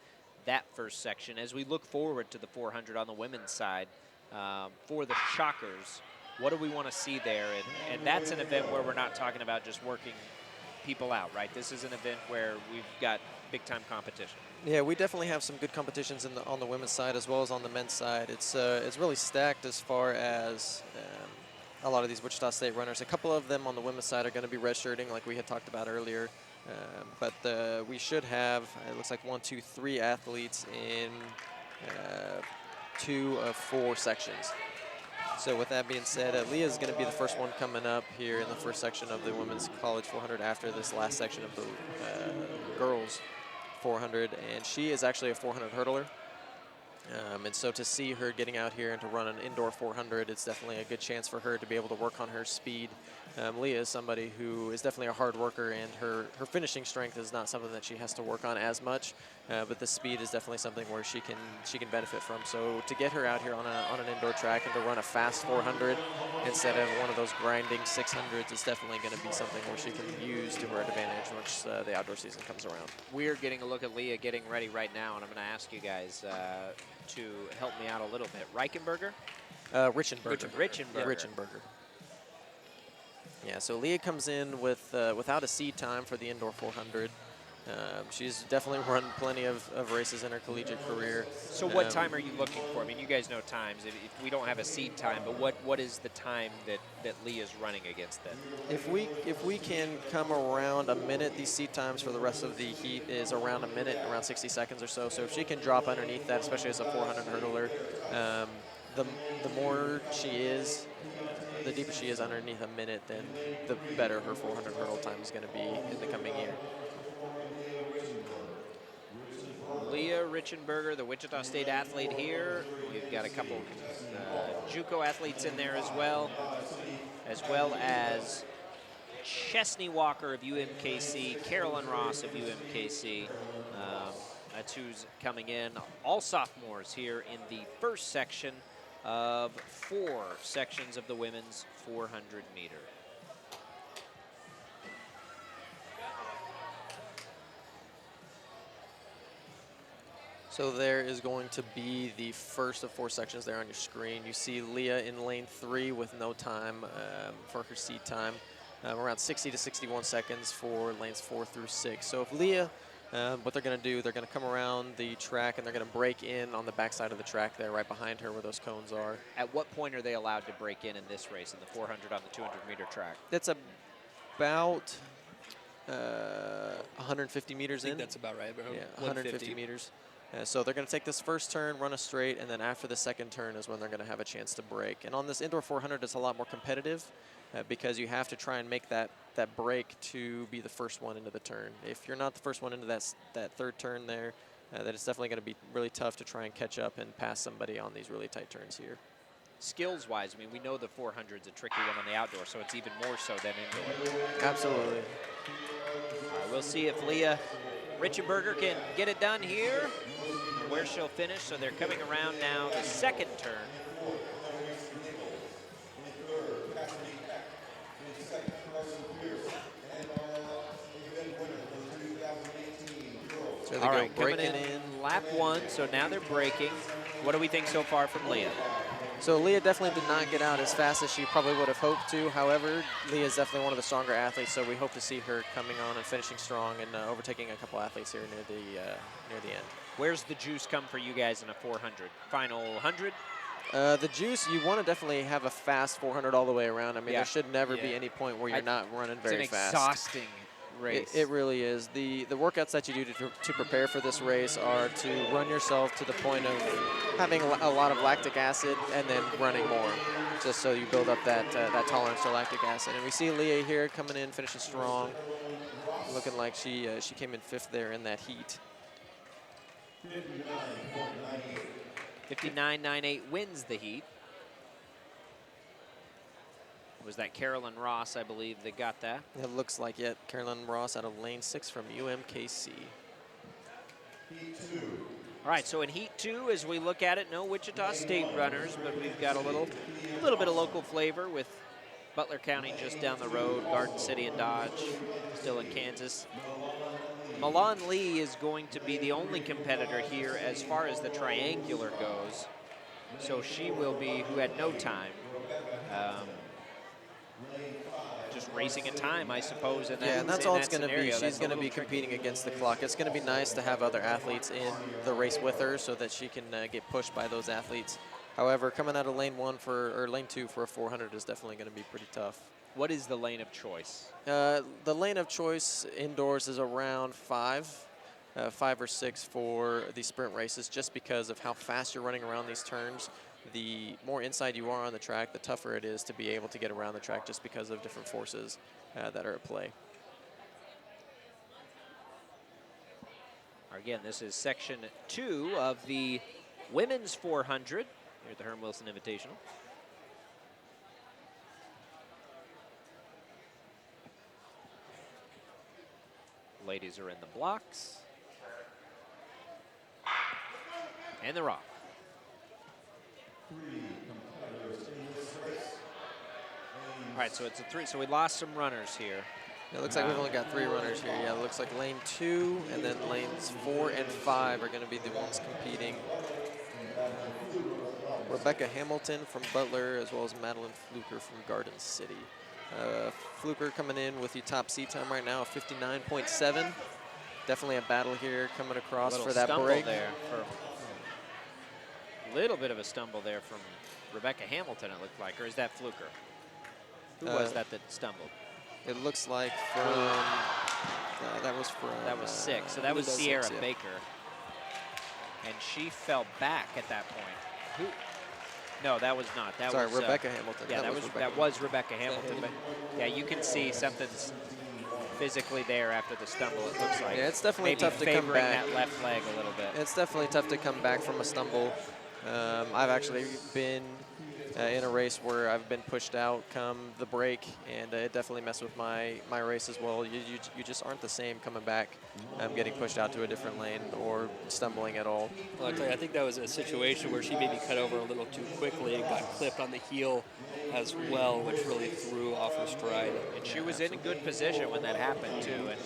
that first section. As we look forward to the 400 on the women's side, for the Shockers, what do we want to see there? And that's an event where we're not talking about just working people out, right? This is an event where we've got big-time competition. Yeah, we definitely have some good competitions on the women's side as well as on the men's side. It's really stacked as far as a lot of these Wichita State runners. A couple of them on the women's side are going to be redshirting, like we had talked about earlier. But we should have, it looks like 3 athletes in 2 of 4 sections. So with that being said, Leah is going to be the first one coming up here in the first section of the Women's College 400 after this last section of the girls 400. And she is actually a 400 hurdler. And so to see her getting out here and to run an indoor 400, it's definitely a good chance for her to be able to work on her speed. Leah is somebody who is definitely a hard worker, and her finishing strength is not something that she has to work on as much, but the speed is definitely something where she can benefit from. So to get her out here on an indoor track and to run a fast 400 instead of one of those grinding 600s, it's definitely going to be something where she can use to her advantage once the outdoor season comes around. We're getting a look at Leah getting ready right now, and I'm going to ask you guys to help me out a little bit. Reichenberger? Richenberger. Richenberger. Yeah, Richenberger. Yeah, so Leah comes in with without a seed time for the indoor 400. She's definitely run plenty of races in her collegiate career. So what time are you looking for? I mean, you guys know times. If we don't have a seed time, but what is the time that Leah's running against then? If we can come around a minute, these seed times for the rest of the heat is around a minute, around 60 seconds or so. So if she can drop underneath that, especially as a 400 hurdler, the more she is, the deeper she is underneath a minute, then the better her 400 hurdle time is going to be in the coming year. Leah Richenberger, the Wichita State athlete here. We've got a couple JUCO athletes in there as well as Chesney Walker of UMKC, Carolyn Ross of UMKC. That's who's coming in. All sophomores here in the first section of 4 sections of the women's 400 meter. So there is going to be the first of 4 sections there on your screen. You see Leah in lane 3 with no time for her seed time, around 60 to 61 seconds for lanes 4 through 6. So if Leah, what they're going to do, they're going to come around the track and they're going to break in on the backside of the track there, right behind her where those cones are. At what point are they allowed to break in this race, in the 400 on the 200 meter track? That's about 150 meters in. I think that's about right, bro. Yeah, 150 meters. So they're going to take this first turn, run a straight, and then after the second turn is when they're going to have a chance to break. And on this indoor 400, it's a lot more competitive because you have to try and make that break to be the first one into the turn. If you're not the first one into that third turn there, then it's definitely going to be really tough to try and catch up and pass somebody on these really tight turns here. Skills-wise, I mean, we know the 400 is a tricky one on the outdoor, so it's even more so than indoor. Absolutely. All right, we'll see if Leah Richenberger can get it done here, where she'll finish. So they're coming around now the second turn. So all right, coming in lap 1, so now they're breaking. What do we think so far from Leah? So Leah definitely did not get out as fast as she probably would have hoped to. However, Leah is definitely one of the stronger athletes, so we hope to see her coming on and finishing strong and overtaking a couple athletes here near the end. Where's the juice come for you guys in a 400? Final 100? The juice, you want to definitely have a fast 400 all the way around. I mean, there should never be any point where you're not running very fast. It's an exhausting race. It really is. The workouts that you do to prepare for this race are to run yourself to the point of having a lot of lactic acid and then running more, just so you build up that tolerance to lactic acid. And we see Leah here coming in, finishing strong, looking like she came in 5th there in that heat. 59.98 wins the heat. Was that Carolyn Ross, I believe, that got that? It looks like it. Carolyn Ross out of lane 6 from UMKC. All right, so in Heat 2, as we look at it, no Wichita State runners, but we've got a little bit of local flavor with Butler County just down the road, Garden City and Dodge still in Kansas. Milan Lee is going to be the only competitor here as far as the triangular goes. So she will be, who had no time, just racing a time, I suppose. In that, Yeah, and that's all it's going to be. scenario. She's going to be competing against the clock. It's going to be nice to have other athletes in the race with her so that she can get pushed by those athletes. However, coming out of lane 2 for a 400 is definitely going to be pretty tough. What is the lane of choice? The lane of choice indoors is around 5 or 6 for the sprint races, just because of how fast you're running around these turns. The more inside you are on the track, the tougher it is to be able to get around the track just because of different forces that are at play. Again, this is section 2 of the women's 400 here at the Herm Wilson Invitational. Ladies are in the blocks. And they're off. All right, so it's a 3. So we lost some runners here. It looks like we've only got 3 runners here. Yeah, it looks like lane 2 and then lanes 4 and 5 are going to be the ones competing. Rebecca Hamilton from Butler, as well as Madeline Fluker from Garden City. Fluker coming in with the top seat time right now of 59.7. Definitely a battle here coming across for that break. There for a little bit of a stumble there from Rebecca Hamilton, it looked like. Or is that Fluker? Who was that stumbled? It looks like from, that was 6. So that was Sierra Baker. And she fell back at that point. Who? No, that was not. That Sorry, was Rebecca Hamilton. Yeah, that was Rebecca Hamilton. But yeah, you can see something's physically there after the stumble. It looks like. Yeah, it's definitely maybe tough to come favoring back. that left leg a little bit. It's definitely tough to come back from a stumble. I've actually been in a race where I've been pushed out come the break, and it definitely messed with my race as well. You just aren't the same coming back, getting pushed out to a different lane or stumbling at all. Well, I think that was a situation where she maybe cut over a little too quickly and got clipped on the heel as well, which really threw off her stride. And she was in a good position when that happened, too, and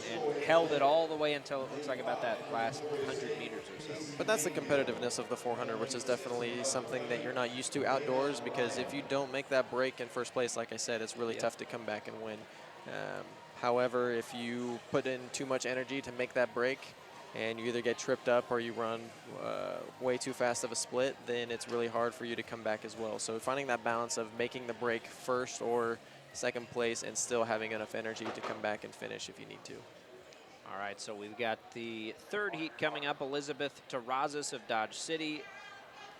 held it all the way until it looks like about that last 100 meters or so. But that's the competitiveness of the 400, which is definitely something that you're not used to outdoors, because if you don't make that break in first place, like I said, it's really tough to come back and win. However, if you put in too much energy to make that break and you either get tripped up or you run way too fast of a split, then it's really hard for you to come back as well. So finding that balance of making the break first or second place and still having enough energy to come back and finish if you need to. All right, so we've got the third heat coming up. Elizabeth Terrazas of Dodge City,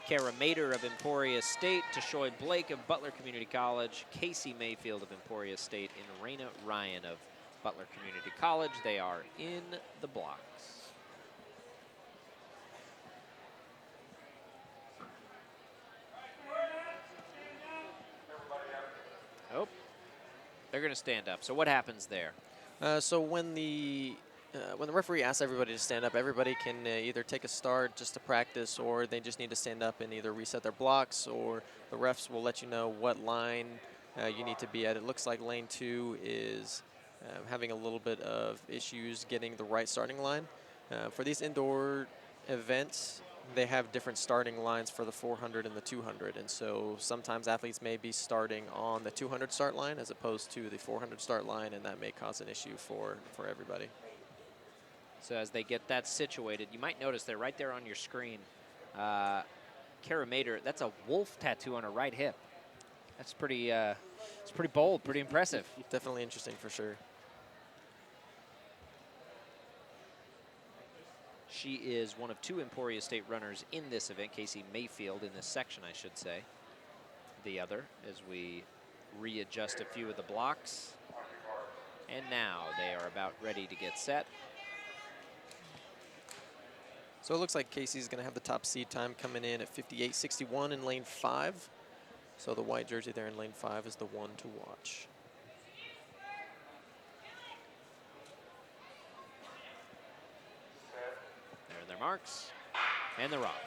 Kara Mater of Emporia State, Tashoy Blake of Butler Community College, Casey Mayfield of Emporia State, and Raina Ryan of Butler Community College. They are in the blocks. Oh, they're going to stand up. So what happens there? So when the referee asks everybody to stand up, everybody can either take a start just to practice, or they just need to stand up and either reset their blocks, or the refs will let you know what line you need to be at. It looks like lane 2 is having a little bit of issues getting the right starting line. For these indoor events, they have different starting lines for the 400 and the 200, and so sometimes athletes may be starting on the 200 start line as opposed to the 400 start line, and that may cause an issue for everybody. So as they get that situated, you might notice they're right there on your screen. Kara Mater, that's a wolf tattoo on her right hip. That's pretty, it's pretty bold, pretty impressive. Definitely interesting for sure. She is one of 2 Emporia State runners in this event. Casey Mayfield in this section, I should say. The other, as we readjust a few of the blocks. And now they are about ready to get set. So it looks like Casey's going to have the top seed time coming in at 58.61 in lane 5. So the white jersey there in lane 5 is the one to watch. There are their marks, and they're off.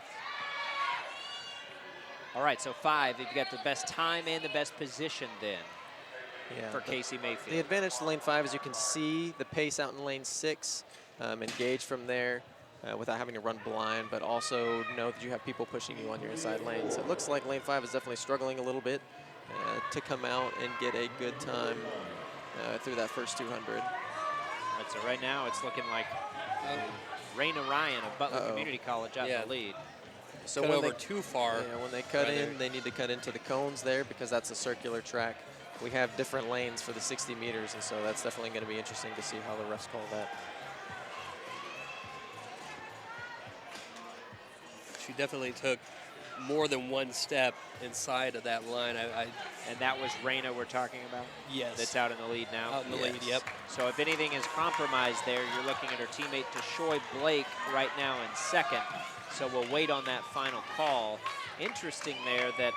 All right, so 5, you've got the best time and the best position then. for Casey Mayfield. The advantage to lane 5 is you can see the pace out in lane 6, engage from there without having to run blind, but also know that you have people pushing you on your inside lanes. It looks like lane 5 is definitely struggling a little bit to come out and get a good time through that first 200. Right, so right now it's looking like Raina Ryan of Butler Community College out in the lead. So cut when over too far. Yeah, when they cut in, they need to cut into the cones there because that's a circular track. We have different lanes for the 60 meters, and so that's definitely going to be interesting to see how the refs call that. She definitely took more than one step inside of that line. And that was Raina we're talking about? Yes. That's out in the lead now? Out in the lead, yep. So if anything is compromised there, you're looking at her teammate Tashoy Blake right now in second. So we'll wait on that final call. Interesting there that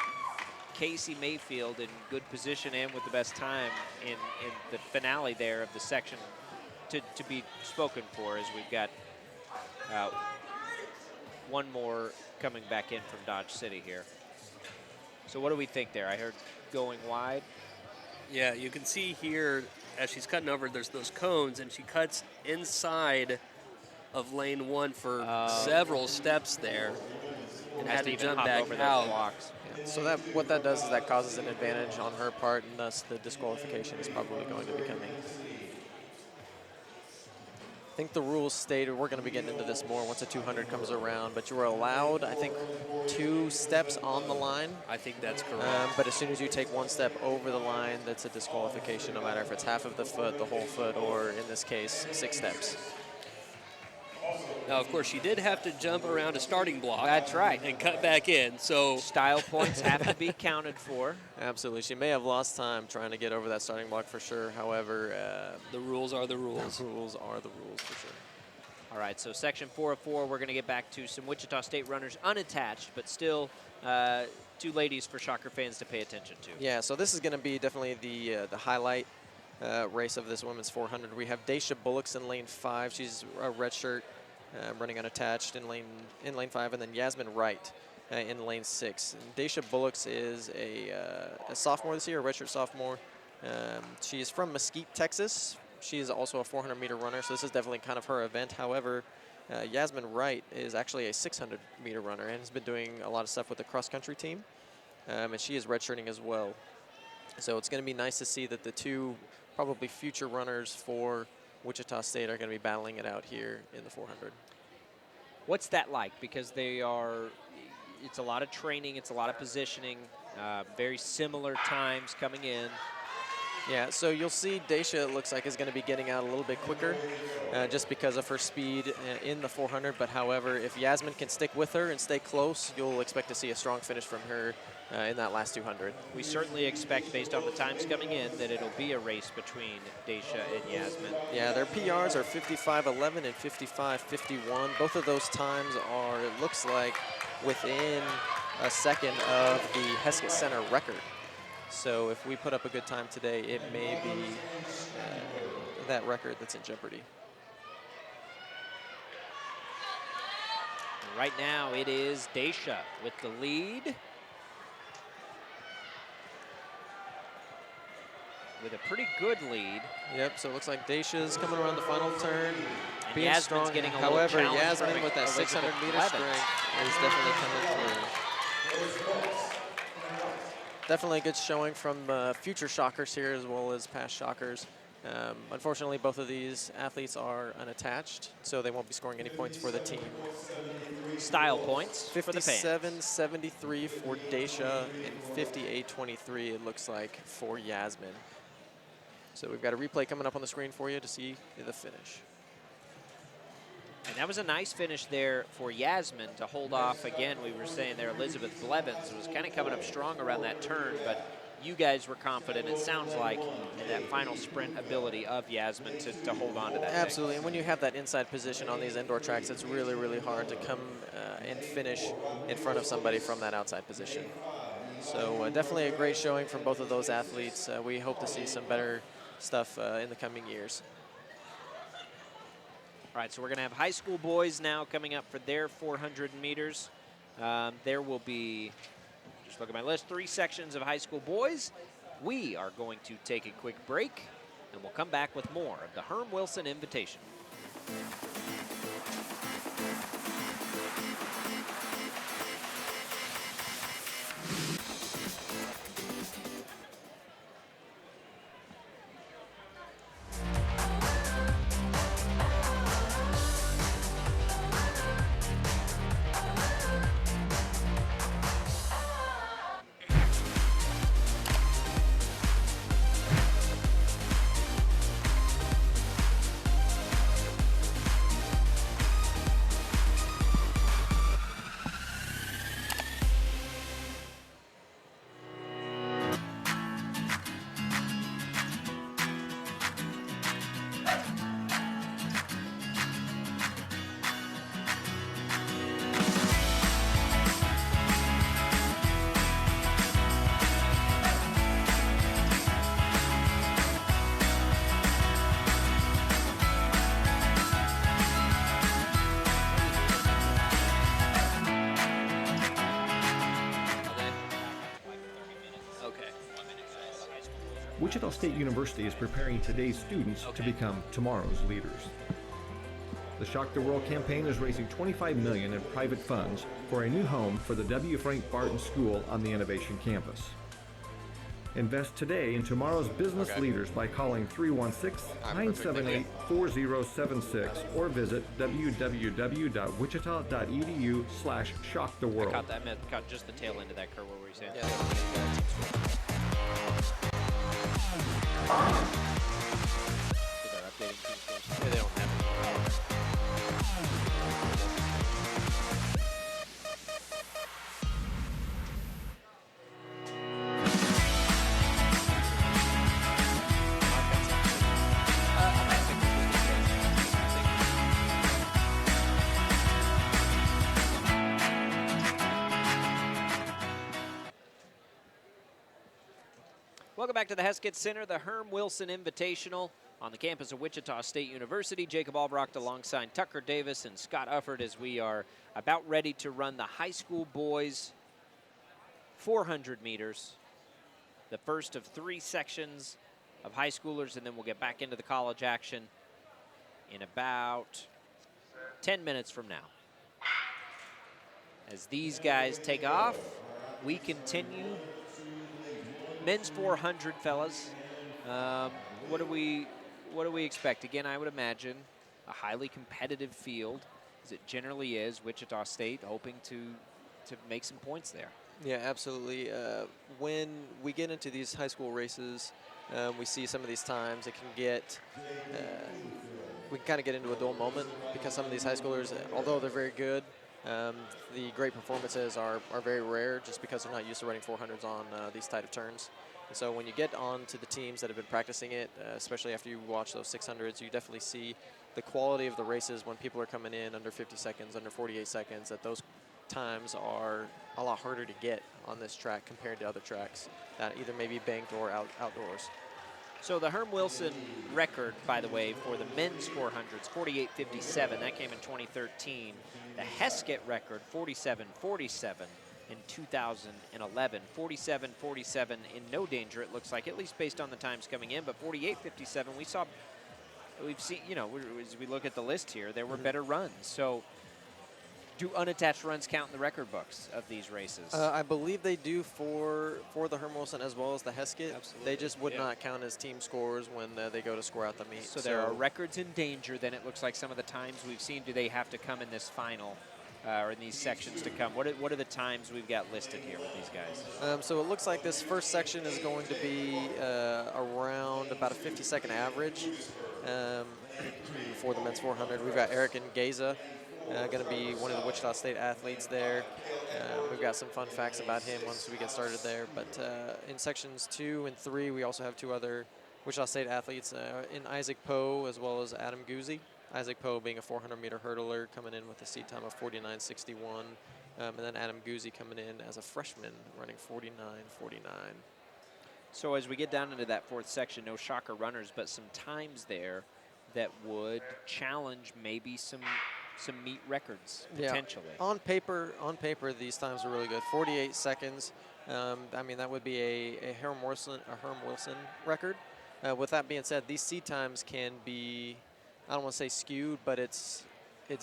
Casey Mayfield in good position and with the best time in the finale there of the section to be spoken for, as we've got one more coming back in from Dodge City here. So what do we think there? I heard going wide. Yeah, you can see here as she's cutting over, there's those cones, and she cuts inside of lane 1 for several steps there and had to jump back out. Yeah, so what that does is that causes an advantage on her part, and thus the disqualification is probably going to be coming. I think the rules stated, we're going to be getting into this more once a 200 comes around, but you were allowed, I think, 2 steps on the line. I think that's correct. But as soon as you take 1 step over the line, that's a disqualification, no matter if it's half of the foot, the whole foot, or in this case, 6 steps. Now, of course, she did have to jump around a starting block. That's right. And cut back in, so... Style points have to be counted for. Absolutely. She may have lost time trying to get over that starting block for sure. However... the rules are the rules. The rules are the rules for sure. All right, so section 4 of 4, we're going to get back to some Wichita State runners unattached, but still 2 ladies for Shocker fans to pay attention to. Yeah, so this is going to be definitely the highlight race of this women's 400. We have Daisha Bullocks in lane 5. She's a red shirt. Running unattached in lane 5, and then Yasmin Wright in lane 6. And Daisha Bullocks is a sophomore this year, a redshirt sophomore. She is from Mesquite, Texas. She is also a 400-meter runner, so this is definitely kind of her event. However, Yasmin Wright is actually a 600-meter runner and has been doing a lot of stuff with the cross-country team, and she is redshirting as well. So it's going to be nice to see that the 2 probably future runners for Wichita State are going to be battling it out here in the 400. What's that like? Because it's a lot of training, it's a lot of positioning, very similar times coming in. Yeah, so you'll see Daisha, it looks like, is going to be getting out a little bit quicker just because of her speed in the 400. But however, if Yasmin can stick with her and stay close, you'll expect to see a strong finish from her in that last 200. We certainly expect, based on the times coming in, that it'll be a race between Daisha and Yasmin. Yeah, their PRs are 55:11 and 55:51. Both of those times are, it looks like, within a second of the Heskett Center record. So if we put up a good time today, it may be that record that's in jeopardy. Right now it is Daisha with the lead. With a pretty good lead. Yep, so it looks like Daisha's coming around the final turn. And Being Yasmin's strong. getting a However, little challenge Yasmin from with that Elizabeth 600-meter Blevins strength is definitely coming through. Definitely a good showing from future Shockers here as well as past Shockers. Unfortunately, both of these athletes are unattached, so they won't be scoring any points for the team. Style points for the fans. 57-73 for Daisha and 58-23, it looks like, for Yasmin. So we've got a replay coming up on the screen for you to see the finish. And that was a nice finish there for Yasmin to hold off. Again, we were saying there, Elizabeth Blevins was kind of coming up strong around that turn, but you guys were confident, it sounds like, in that final sprint ability of Yasmin to hold on to that Absolutely, and when you have that inside position on these indoor tracks, it's really, really hard to come and finish in front of somebody from that outside position. So definitely a great showing from both of those athletes. We hope to see some better stuff in the coming years. All right, so we're going to have high school boys now coming up for their 400 meters. There will be, just look at my list, 3 sections of high school boys, We are going to take a quick break, and we'll come back with more of the Herm Wilson Invitation. Wichita State University is preparing today's students to become tomorrow's leaders. The Shock the World campaign is raising $25 million in private funds for a new home for the W. Frank Barton School on the Innovation Campus. Invest today in tomorrow's business leaders by calling 316-978-4076 or visit www.wichita.edu/shocktheworld. I caught that. I caught just the tail end of that curve. What were you saying? So they're updating team scores. Yeah, they don't have Welcome back to the Heskett Center, the Herm Wilson Invitational on the campus of Wichita State University. Jacob Albrecht alongside Tucker Davis and Scott Ufford as we are about ready to run the high school boys 400 meters, the first of 3 sections of high schoolers, and then we'll get back into the college action in about 10 minutes from now. As these guys take off, we continue. Men's 400, fellas. What do we expect? Again, I would imagine a highly competitive field, as it generally is. Wichita State hoping to make some points there. Yeah, absolutely. When we get into these high school races, we see some of these times. It can get we can kind of get into a dull moment because some of these high schoolers, although they're very good, the great performances are very rare just because they're not used to running 400s on these type of turns. And so when you get on to the teams that have been practicing it, especially after you watch those 600s, you definitely see the quality of the races when people are coming in under 50 seconds, under 48 seconds, that those times are a lot harder to get on this track compared to other tracks that either may be banked or outdoors. So the Herm Wilson record, by the way, for the men's 400s, 48.57. That came in 2013. The Heskett record, 47.47 in 2011. 47.47 in no danger, it looks like, at least based on the times coming in. But 48.57, we've seen, you know, as we look at the list here, there were better runs. So do unattached runs count in the record books of these races? I believe they do for the Herm Wilson as well as the Heskett. Absolutely. They just would not count as team scores when they go to score out the meet. So there are records in danger. Then it looks like some of the times we've seen, do they have to come in this final or in these sections to come? What are the times we've got listed here with these guys? So it looks like this first section is going to be around about a 50-second average for the men's 400. We've got Eric and Geza. Going to be one of the Wichita State athletes there. We've got some fun facts about him once we get started there. But in sections 2 and 3, we also have 2 other Wichita State athletes in Isaac Poe as well as Adam Guzzi. Isaac Poe being a 400-meter hurdler, coming in with a seat time of 49.61. And then Adam Guzzi coming in as a freshman, running 49.49. So as we get down into that fourth section, no shocker runners, but some times there that would challenge maybe some meet records potentially. Yeah. On paper, these times are really good. 48 seconds I mean, that would be a Herm Wilson record. With that being said, these seed times can be, I don't want to say skewed, but it's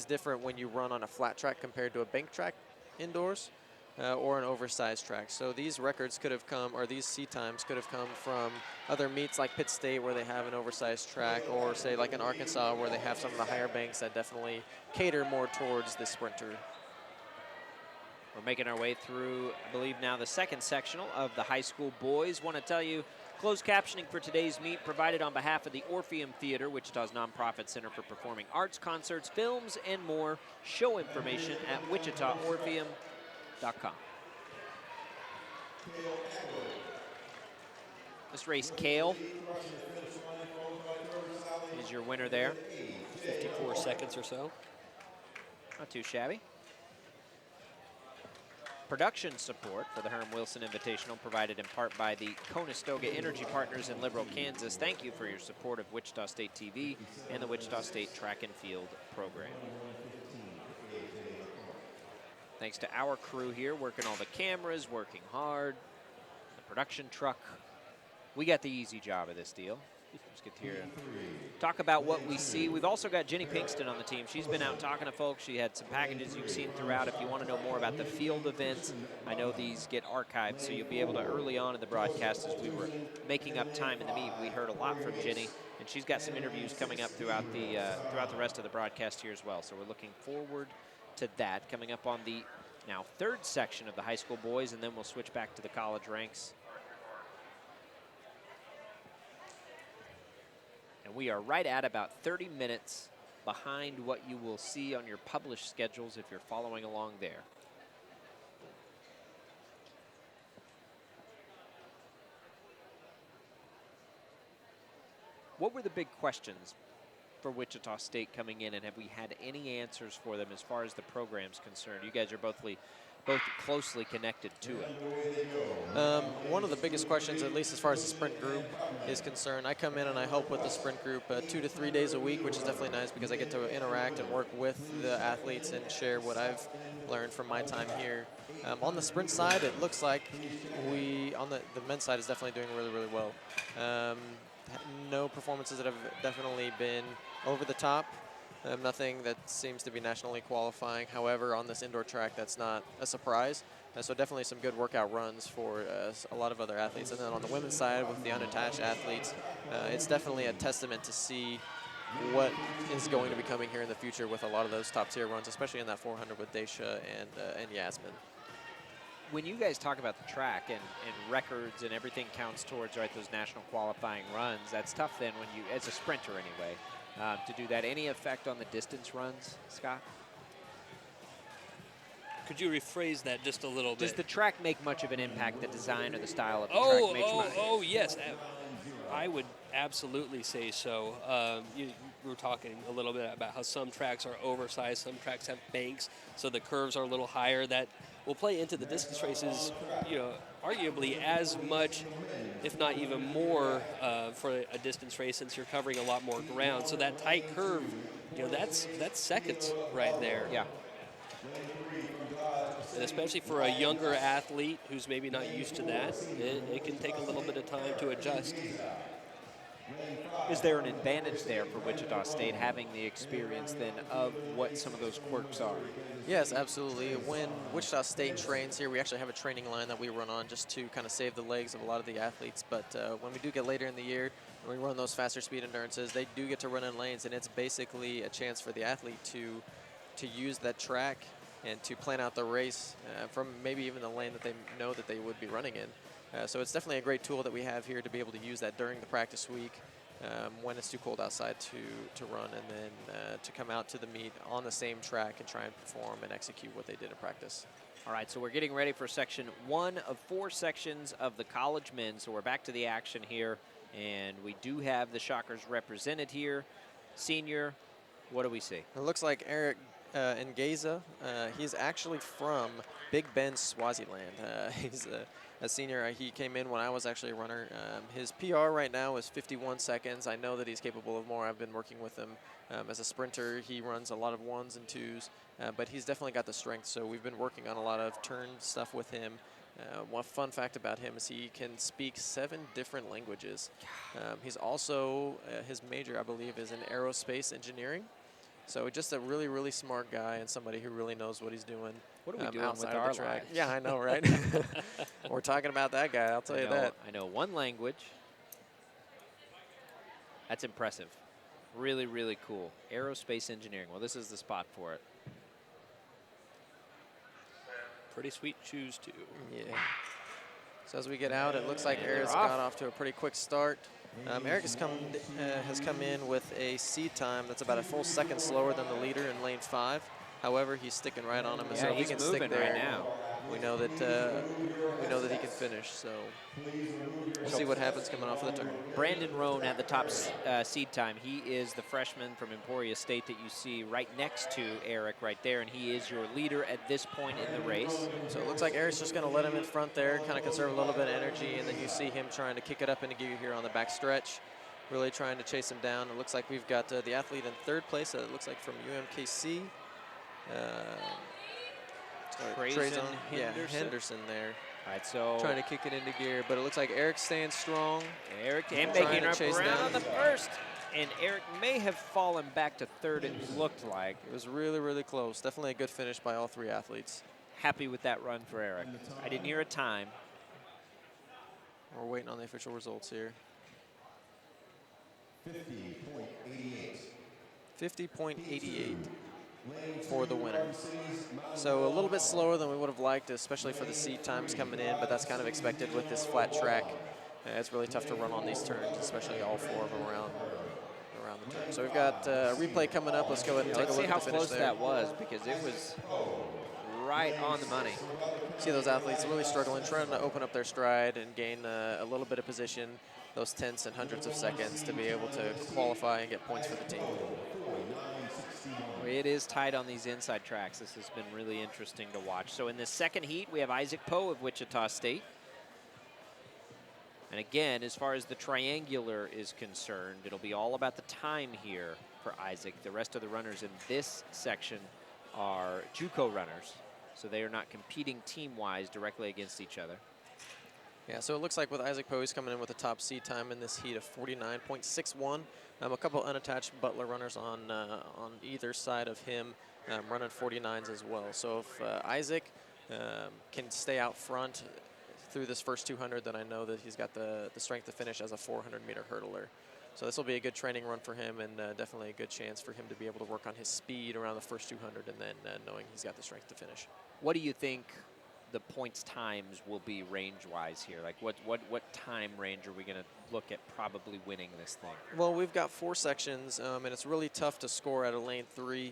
different when you run on a flat track compared to a bank track indoors or an oversized track. So these records could have come, or these seed times could have come from other meets like Pitt State where they have an oversized track, or say like in Arkansas where they have some of the higher banks that definitely cater more towards the sprinter. We're making our way through, I believe now, the second sectional of the high school boys. Want to tell you, closed captioning for today's meet provided on behalf of the Orpheum Theater, Wichita's nonprofit center for performing arts, concerts, films, and more. Show information at wichitaorpheum.com. This race, Kale is your winner there. 54 seconds or so. Not too shabby. Production support for the Herm Wilson Invitational provided in part by the Conestoga Energy Partners in Liberal, Kansas. Thank you for your support of Wichita State TV and the Wichita State Track and Field program. Thanks to our crew here, working all the cameras, working hard, the production truck. We got the easy job of this deal. Let's get here and talk about what we see. We've also got Jenny Pinkston on the team. She's been out talking to folks. She had some packages you've seen throughout. If you want to know more about the field events, I know these get archived, so you'll be able to, early on in the broadcast as we were making up time in the meet, we heard a lot from Jenny, and she's got some interviews coming up throughout the rest of the broadcast here as well. So we're looking forward to that coming up on the now third section of the high school boys, and then we'll switch back to the college ranks. And we are right at about 30 minutes behind what you will see on your published schedules if you're following along there. What were the big questions for Wichita State coming in, and have we had any answers for them as far as the program's concerned? You guys are both closely connected to it. One of the biggest questions, at least as far as the sprint group is concerned, I come in and I help with the sprint group 2 to 3 days a week, which is definitely nice because I get to interact and work with the athletes and share what I've learned from my time here. On the sprint side, it looks like the men's side is definitely doing really, really well. No performances that have definitely been over the top. Nothing that seems to be nationally qualifying. However, on this indoor track, that's not a surprise. So definitely some good workout runs for a lot of other athletes. And then on the women's side with the unattached athletes, it's definitely a testament to see what is going to be coming here in the future with a lot of those top tier runs, especially in that 400 with Daisha and Yasmin. When you guys talk about the track and records and everything counts towards those national qualifying runs, that's tough then when you, as a sprinter anyway, to do that. Any effect on the distance runs, Scott? Could you rephrase that just a little bit? Does the track make much of an impact, the design or the style of the track makes much? Oh, yes. I would absolutely say so. We were talking a little bit about how some tracks are oversized, some tracks have banks, so the curves are a little higher. That will play into the distance races, arguably as much, if not even more, for a distance race since you're covering a lot more ground. So that tight curve, that's seconds right there. Yeah. And especially for a younger athlete who's maybe not used to that, it can take a little bit of time to adjust. Is there an advantage there for Wichita State having the experience then of what some of those quirks are? Yes, absolutely. When Wichita State trains here, we actually have a training line that we run on just to kind of save the legs of a lot of the athletes. But when we do get later in the year, when we run those faster speed endurances, they do get to run in lanes, and it's basically a chance for the athlete to use that track and to plan out the race from maybe even the lane that they know that they would be running in. So it's definitely a great tool that we have here to be able to use that during the practice week when it's too cold outside to run, and then to come out to the meet on the same track and try and perform and execute what they did in practice. All right, so we're getting ready for section 1 of 4 sections of the college men. So we're back to the action here, and we do have the Shockers represented here. Senior, what do we see? It looks like Eric Ngeza. He's actually from Big Bend, Swaziland. He's a senior. He came in when I was actually a runner. His PR right now is 51 seconds. I know that he's capable of more. I've been working with him as a sprinter. He runs a lot of 1s and 2s, but he's definitely got the strength. So we've been working on a lot of turn stuff with him One fun fact about him is he can speak 7 different languages. He's also, his major, I believe, is in aerospace engineering. So just a really, really smart guy and somebody who really knows what he's doing. What are we doing outside with of our the track. lives? Yeah, I know, right? We're talking about that guy, I'll tell you that. I know one language. That's impressive. Really, really cool. Aerospace engineering. Well, this is the spot for it. Pretty sweet shoes, too. Yeah. So as we get out, it looks like And Eric's they're off. got off to a pretty quick start. Eric has come in with a seed time that's about a full second slower than the leader in lane 5. However, he's sticking right on him, and Yeah, so if he he's can moving stick there, right now. we know that he can finish. So we'll see what happens coming off of the turn. Brandon Roan at the top seed time. He is the freshman from Emporia State that you see right next to Eric right there, and he is your leader at this point in the race. So it looks like Eric's just going to let him in front there, kind of conserve a little bit of energy, and then you see him trying to kick it up into gear here on the back stretch, really trying to chase him down. It looks like we've got the athlete in 3rd place. It looks like from UMKC. Trayson Henderson there. All right, so Trying to kick it into gear, but it looks like Eric's staying strong. Eric and Trying making to up chase around down. on the first. And Eric may have fallen back to 3rd, it looked like. It was really, really close. Definitely a good finish by all 3 athletes. Happy with that run for Eric. I didn't hear a time. We're waiting on the official results here. 50.88 for the winner. So a little bit slower than we would have liked, especially for the seat times coming in, but that's kind of expected with this flat track. It's really tough to run on these turns, especially all 4 of them around the turn. So we've got a replay coming up. Let's go ahead and take a Let's look see how at the finish close there. that was, because it was right on the money. See those athletes really struggling, trying to open up their stride and gain a little bit of position, those tenths and hundredths of seconds to be able to qualify and get points for the team. It is tight on these inside tracks. This has been really interesting to watch. So in the second heat, we have Isaac Poe of Wichita State. And again, as far as the triangular is concerned, it'll be all about the time here for Isaac. The rest of the runners in this section are JUCO runners, so they are not competing team-wise directly against each other. Yeah, so it looks like with Isaac Poe, he's coming in with a top seed time in this heat of 49.61. A couple unattached Butler runners on either side of him running 49s as well. So if Isaac can stay out front through this first 200, then I know that he's got the strength to finish as a 400-meter hurdler. So this will be a good training run for him, and definitely a good chance for him to be able to work on his speed around the first 200, and then knowing he's got the strength to finish. What do you think the points times will be range-wise here? Like what time range are we going to look at probably winning this thing? Well, we've got 4 sections, and it's really tough to score out of lane 3.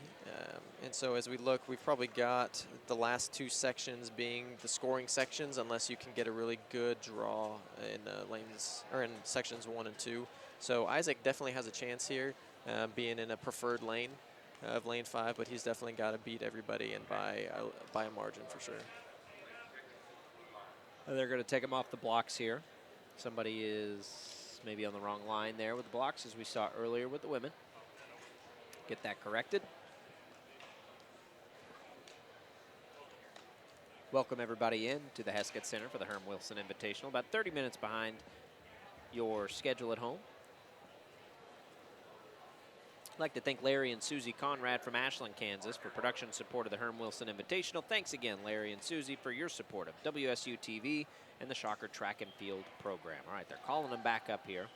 And so as we look, we've probably got the last 2 sections being the scoring sections, unless you can get a really good draw in lanes or in sections 1 and 2. So Isaac definitely has a chance here, being in a preferred lane of lane 5, but he's definitely got to beat everybody and by a margin for sure. They're going to take him off the blocks here. Somebody is maybe on the wrong line there with the blocks, as we saw earlier with the women. Get that corrected. Welcome everybody in to the Heskett Center for the Herm Wilson Invitational. About 30 minutes behind your schedule at home. I'd like to thank Larry and Susie Conrad from Ashland, Kansas for production support of the Herm Wilson Invitational. Thanks again, Larry and Susie, for your support of WSU TV and the Shocker Track and Field program. All right, they're calling them back up here.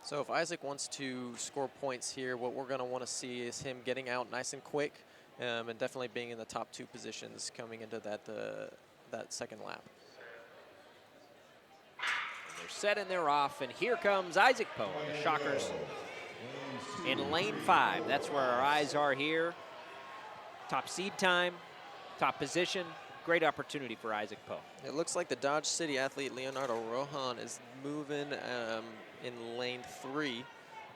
So if Isaac wants to score points here, what we're going to want to see is him getting out nice and quick, and definitely being in the top 2 positions coming into that second lap. They're set and they're off, and here comes Isaac Poe, the Shockers, in lane 5. That's where our eyes are here. Top seed time, top position, great opportunity for Isaac Poe. It looks like the Dodge City athlete Leonardo Rohan is moving in lane 3.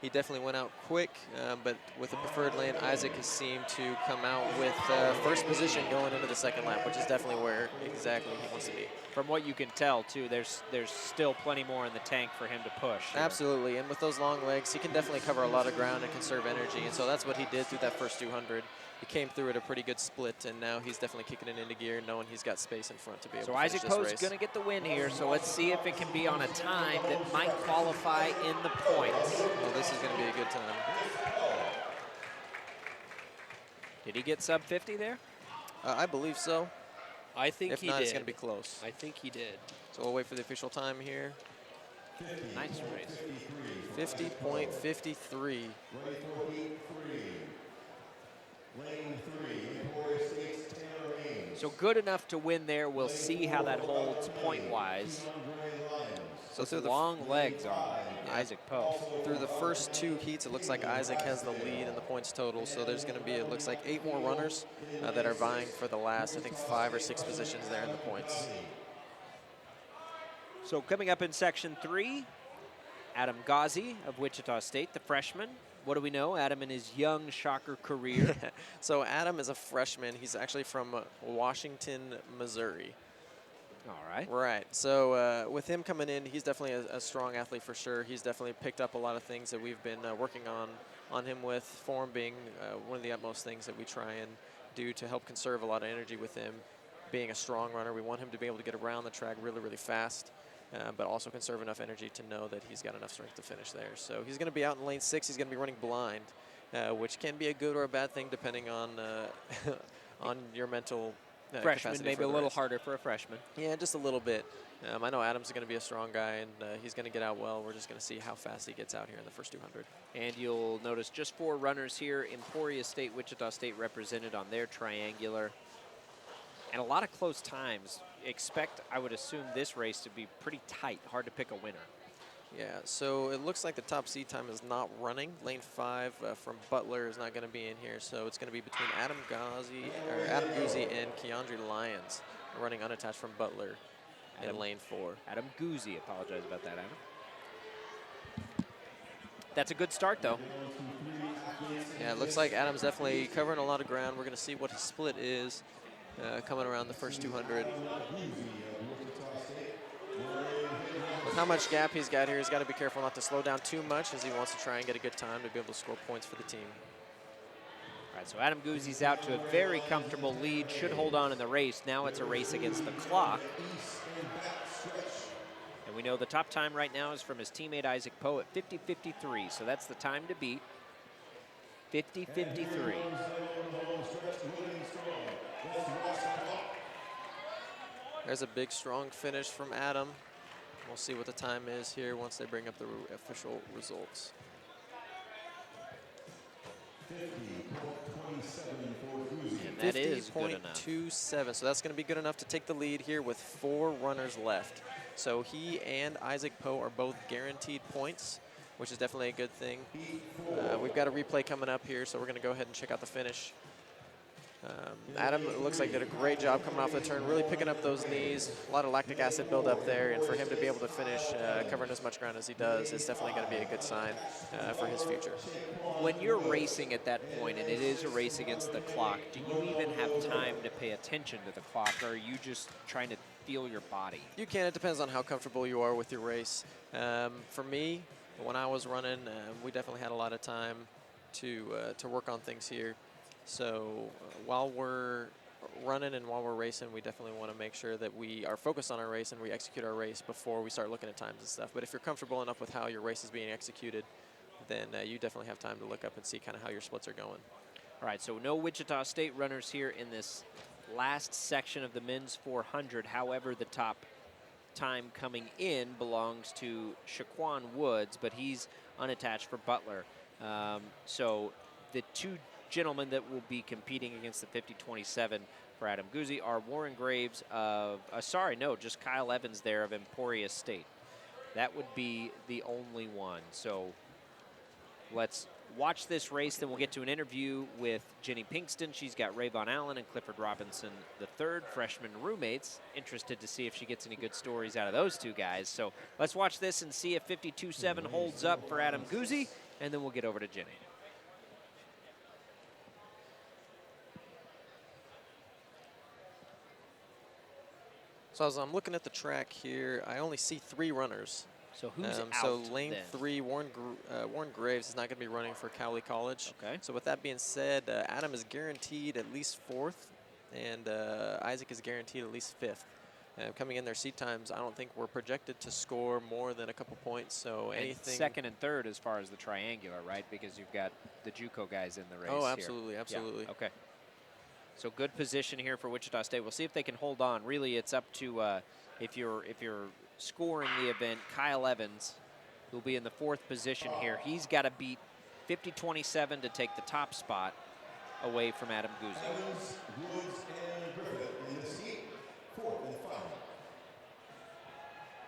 He definitely went out quick, but with the preferred lane, Isaac has seemed to come out with first position going into the second lap, which is definitely where exactly he wants to be. From what you can tell, too, there's still plenty more in the tank for him to push. Absolutely, and with those long legs, he can definitely cover a lot of ground and conserve energy, and so that's what he did through that first 200. he came through at a pretty good split, and now he's definitely kicking it into gear, knowing he's got space in front to be able So to finish Isaac this Poe's race. going to get the win here, so let's see if it can be on a time that might qualify in the points. Well, this is going to be a good time. Did he get sub 50 there? I believe so. I think if he not, did. it's going to be close. I think he did. So we'll wait for the official time here. Nice race. 50.53. So good enough to win there. We'll see how that holds point-wise. So through long legs on Isaac Poe. Through the first 2 heats, it looks like Isaac has the lead in the points total. So there's going to be, it looks like 8 more runners that are vying for the last, I think, 5 or 6 positions there in the points. So coming up in section 3, Adam Ghazi of Wichita State, the freshman. What do we know? Adam in his young Shocker career. So Adam is a freshman. He's actually from Washington, Missouri. All right. Right. So with him coming in, he's definitely a strong athlete for sure. He's definitely picked up a lot of things that we've been working on him with, form being one of the utmost things that we try and do to help conserve a lot of energy with him. Being a strong runner, we want him to be able to get around the track really, really fast. But also conserve enough energy to know that he's got enough strength to finish there. So he's going to be out in lane 6. He's going to be running blind, which can be a good or a bad thing depending on on your mental Freshman, capacity maybe for a the little race. harder for a freshman. Yeah, just a little bit. I know Adam's going to be a strong guy, and he's going to get out well. We're just going to see how fast he gets out here in the first 200. And you'll notice just 4 runners here. Emporia State, Wichita State represented on their triangular. And a lot of close times. Expect, I would assume, this race to be pretty tight. Hard to pick a winner. Yeah, so it looks like the top seed time is not running. Lane 5 from Butler is not going to be in here, so it's going to be between Adam Guzzi and Keandre Lyons running unattached from Butler in lane 4. Adam Guzzi, apologize about that, Adam. That's a good start, though. Yeah, it looks like Adam's definitely covering a lot of ground. We're going to see what his split is coming around the first 200. With how much gap he's got here, he's got to be careful not to slow down too much as he wants to try and get a good time to be able to score points for the team. All right, so Adam Guzzi's out to a very comfortable lead, should hold on in the race. Now it's a race against the clock. And we know the top time right now is from his teammate Isaac Poe at 50:53, so that's the time to beat. 50:53. There's a big, strong finish from Adam. We'll see what the time is here once they bring up the official results. And that is good enough. 50.27, so that's going to be good enough to take the lead here with 4 runners left. So he and Isaac Poe are both guaranteed points, which is definitely a good thing. We've got a replay coming up here, so we're going to go ahead and check out the finish. Adam, it looks like did a great job coming off the turn, really picking up those knees, a lot of lactic acid buildup there, and for him to be able to finish covering as much ground as he does, it's definitely going to be a good sign for his future. When you're racing at that point, and it is a race against the clock, do you even have time to pay attention to the clock, or are you just trying to feel your body? You can. It depends on how comfortable you are with your race. For me, when I was running, we definitely had a lot of time to work on things here. So while we're running and while we're racing, we definitely want to make sure that we are focused on our race and we execute our race before we start looking at times and stuff. But if you're comfortable enough with how your race is being executed, then you definitely have time to look up and see kind of how your splits are going. All right, so no Wichita State runners here in this last section of the men's 400. However, the top time coming in belongs to Shaquan Woods, but he's unattached for Butler. So the 2 gentlemen that will be competing against the 50:27 for Adam Guzzi are Warren Graves of, just Kyle Evans there of Emporia State. That would be the only one. So let's watch this race, then we'll get to an interview with Jenny Pinkston. She's got Rayvon Allen and Clifford Robinson, the 3rd freshman roommates. Interested to see if she gets any good stories out of those 2 guys. So let's watch this and see if 52.7 holds up for Adam Guzzi, and then we'll get over to Jenny. So as I'm looking at the track here, I only see 3 runners So who's out? So lane then? 3, Warren Graves is not going to be running for Cowley College. Okay. So with that being said, Adam is guaranteed at least 4th, and Isaac is guaranteed at least 5th. Coming in their seat times, I don't think we're projected to score more than a couple points. So And anything. second and third as far as the triangular, right? Because you've got the JUCO guys in the race. Oh, here. absolutely, absolutely. Yeah. Okay. So good position here for Wichita State. We'll see if they can hold on. Really, it's up to if you're scoring the event. Kyle Evans, who'll be in the 4th position here. He's got to beat 50-27 to take the top spot away from Adam Guzzi. Evans, Woods, and Griffith in the seat 4th and final.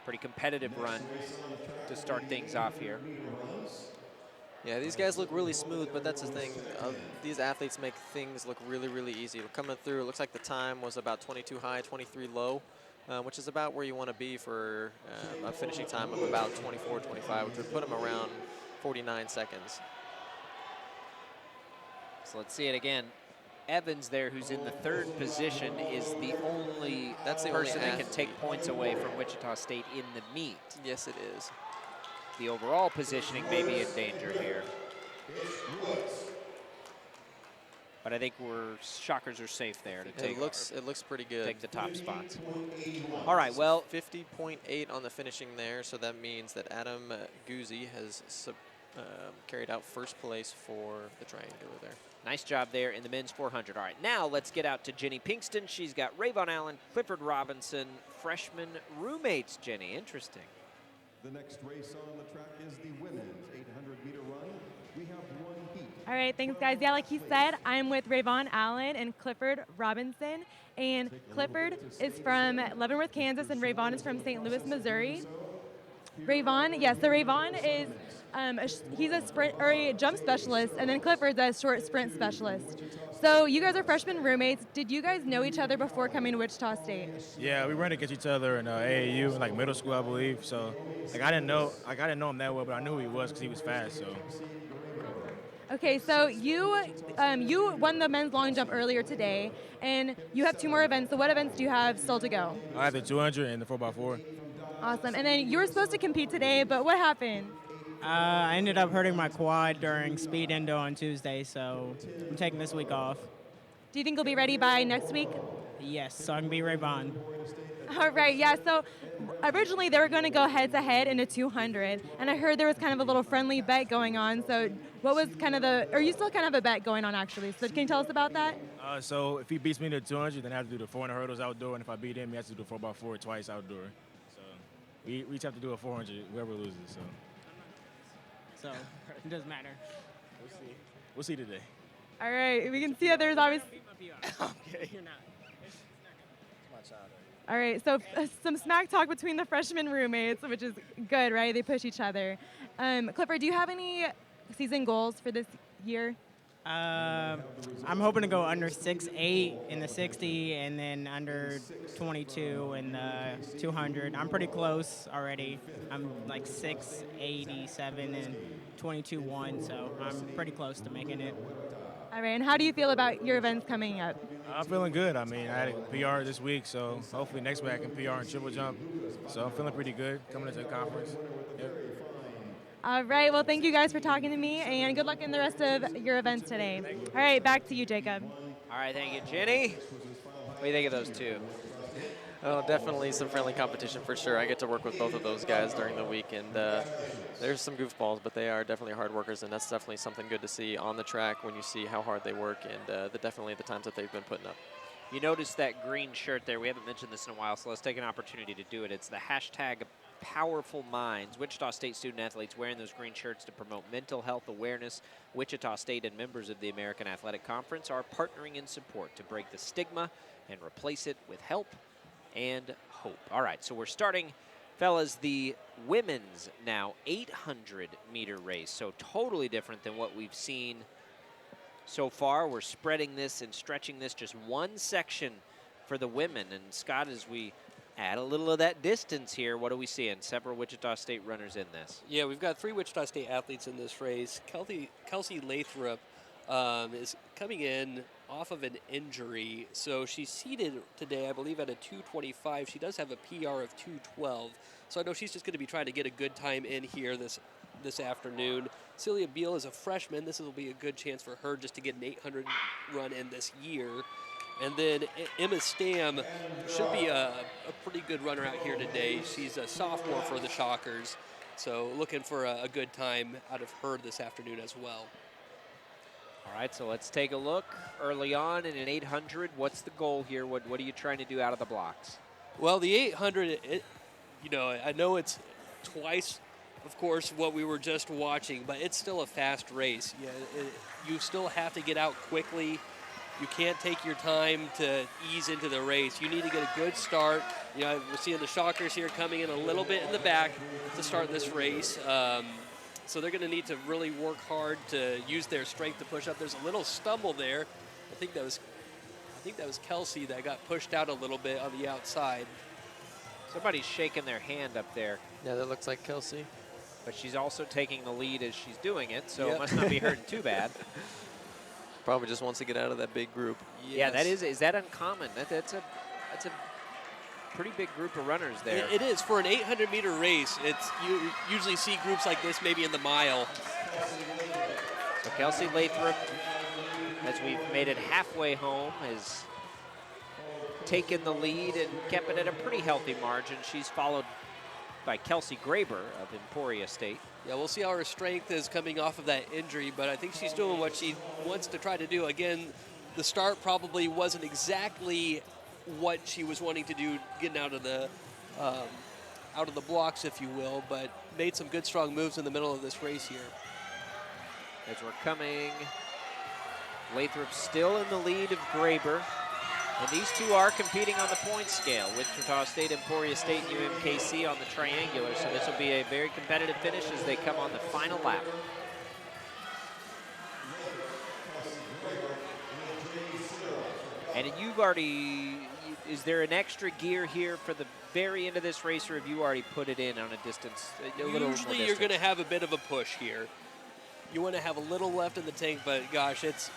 Pretty competitive run to start things off here. Yeah, these guys look really smooth, but that's the thing. These athletes make things look really, really easy. Coming through, it looks like the time was about 22 high, 23 low, which is about where you want to be for a finishing time of about 24, 25, which would put them around 49 seconds. So let's see it again. Evans there, who's in the 3rd position, is the only person that can take points away from Wichita State in the meet. Yes, it is. The overall positioning may be in danger here. But I think Shockers are safe there to take. It looks pretty good. Take the top spots. All right, well, 50.8 on the finishing there, so that means that Adam Guzzi has carried out 1st place for the triangular there. nice job there in the men's 400. All right, now let's get out to Jenny Pinkston. She's got Rayvon Allen, Clifford Robinson, freshman roommates. Jenny, interesting. The next race on the track is the women's 800-meter run. We have one heat. All right, thanks, guys. Yeah, like he said, I'm with Rayvon Allen and Clifford Robinson. And Clifford is from Leavenworth, Kansas, and Rayvon is from St. Louis, Missouri. Rayvon, yes, so Rayvon is he's a sprint or a jump specialist, and then Clifford's a short sprint specialist. So you guys are freshman roommates. Did you guys know each other before coming to Wichita State? Yeah, we ran against each other in AAU in like middle school, I believe. So like I didn't know him that well, but I knew who he was because he was fast. So. Okay, so you won the men's long jump earlier today, and you have 2 more events. So what events do you have still to go? I have the 200 and the 4x4. Awesome. And then you were supposed to compete today, but what happened? I ended up hurting my quad during Speed Indo on Tuesday, so I'm taking this week off. Do you think you'll be ready by next week? Yes, so I can be Rayvon. All right, yeah. So originally they were going to go head-to-head in a 200, and I heard there was kind of a little friendly bet going on. So what was kind of or you still kind of have a bet going on, actually. So can you tell us about that? So if he beats me in the 200, then I have to do the 400 hurdles outdoor, and if I beat him, he has to do the 4x4 twice outdoor. So we each have to do a 400, whoever loses. So it doesn't matter. We'll see today. All right, we can see that there's obviously. Okay. You're not. All right, so some smack talk between the freshman roommates, which is good, right? They push each other. Clifford, do you have any season goals for this year? I'm hoping to go under 6'8" in the 60 and then under 22 in the 200. I'm pretty close already. I'm like 6'87" and 22.1, so I'm pretty close to making it. All right, and how do you feel about your events coming up? I'm feeling good. I mean, I had a PR this week, so hopefully next week I can PR and triple jump. So I'm feeling pretty good coming into the conference. Yep. All right, well, thank you guys for talking to me, and good luck in the rest of your events today. All right, back to you, Jacob. All right, thank you, Jenny. What do you think of those two? Oh, definitely some friendly competition for sure. I get to work with both of those guys during the week, and there's some goofballs, but they are definitely hard workers, and that's definitely something good to see on the track when you see how hard they work and definitely the times that they've been putting up. You notice that green shirt there. We haven't mentioned this in a while, so let's take an opportunity to do it. It's the hashtag Powerful Minds. Wichita State student athletes wearing those green shirts to promote mental health awareness. Wichita State and members of the American Athletic Conference are partnering in support to break the stigma and replace it with help and hope. All right, so we're starting, fellas, the women's now 800-meter race. So totally different than what we've seen so far. We're spreading this and stretching this just one section for the women. And Scott, as we add a little of that distance here, what are we seeing? Several Wichita State runners in this. Yeah, we've got 3 Wichita State athletes in this race. Kelsey Lathrop is coming in off of an injury. So she's seated today, I believe, at a 2:25. She does have a PR of 2:12. So I know she's just going to be trying to get a good time in here this afternoon. Celia Beal is a freshman. This will be a good chance for her just to get an 800 run in this year. And then Emma Stam should be a pretty good runner out here today. She's a sophomore for the Shockers. So looking for a good time out of her this afternoon as well. All right, so let's take a look. Early on in an 800, what's the goal here? What are you trying to do out of the blocks? Well, the 800, I know it's twice, of course, what we were just watching, but it's still a fast race. You still have to get out quickly. You can't take your time to ease into the race. You need to get a good start. We're seeing the Shockers here coming in a little bit in the back to start this race. So they're going to need to really work hard to use their strength to push up. There's a little stumble there. I think that was Kelsey that got pushed out a little bit on the outside. Somebody's shaking their hand up there. Yeah, that looks like Kelsey. But she's also taking the lead as she's doing it, so it must not be hurting too bad. Probably just wants to get out of that big group. Yeah, that is that uncommon? That's a pretty big group of runners there. It is. For an 800-meter race, you usually see groups like this maybe in the mile. So Kelsey Lathrop, as we've made it halfway home, has taken the lead and kept it at a pretty healthy margin. She's followed by Kelsey Graber of Emporia State. Yeah, we'll see how her strength is coming off of that injury, but I think she's doing what she wants to try to do. Again, the start probably wasn't exactly what she was wanting to do, getting out of the blocks, if you will, but made some good, strong moves in the middle of this race here. As we're coming, Lathrop still in the lead of Graber. And these two are competing on the point scale. Wichita State, Emporia State, and UMKC on the triangular. So this will be a very competitive finish as they come on the final lap. And you've already, is there an extra gear here for the very end of this race, or have you already put it in on a distance? Usually you're going to have a bit of a push here. You want to have a little left in the tank, but gosh, it's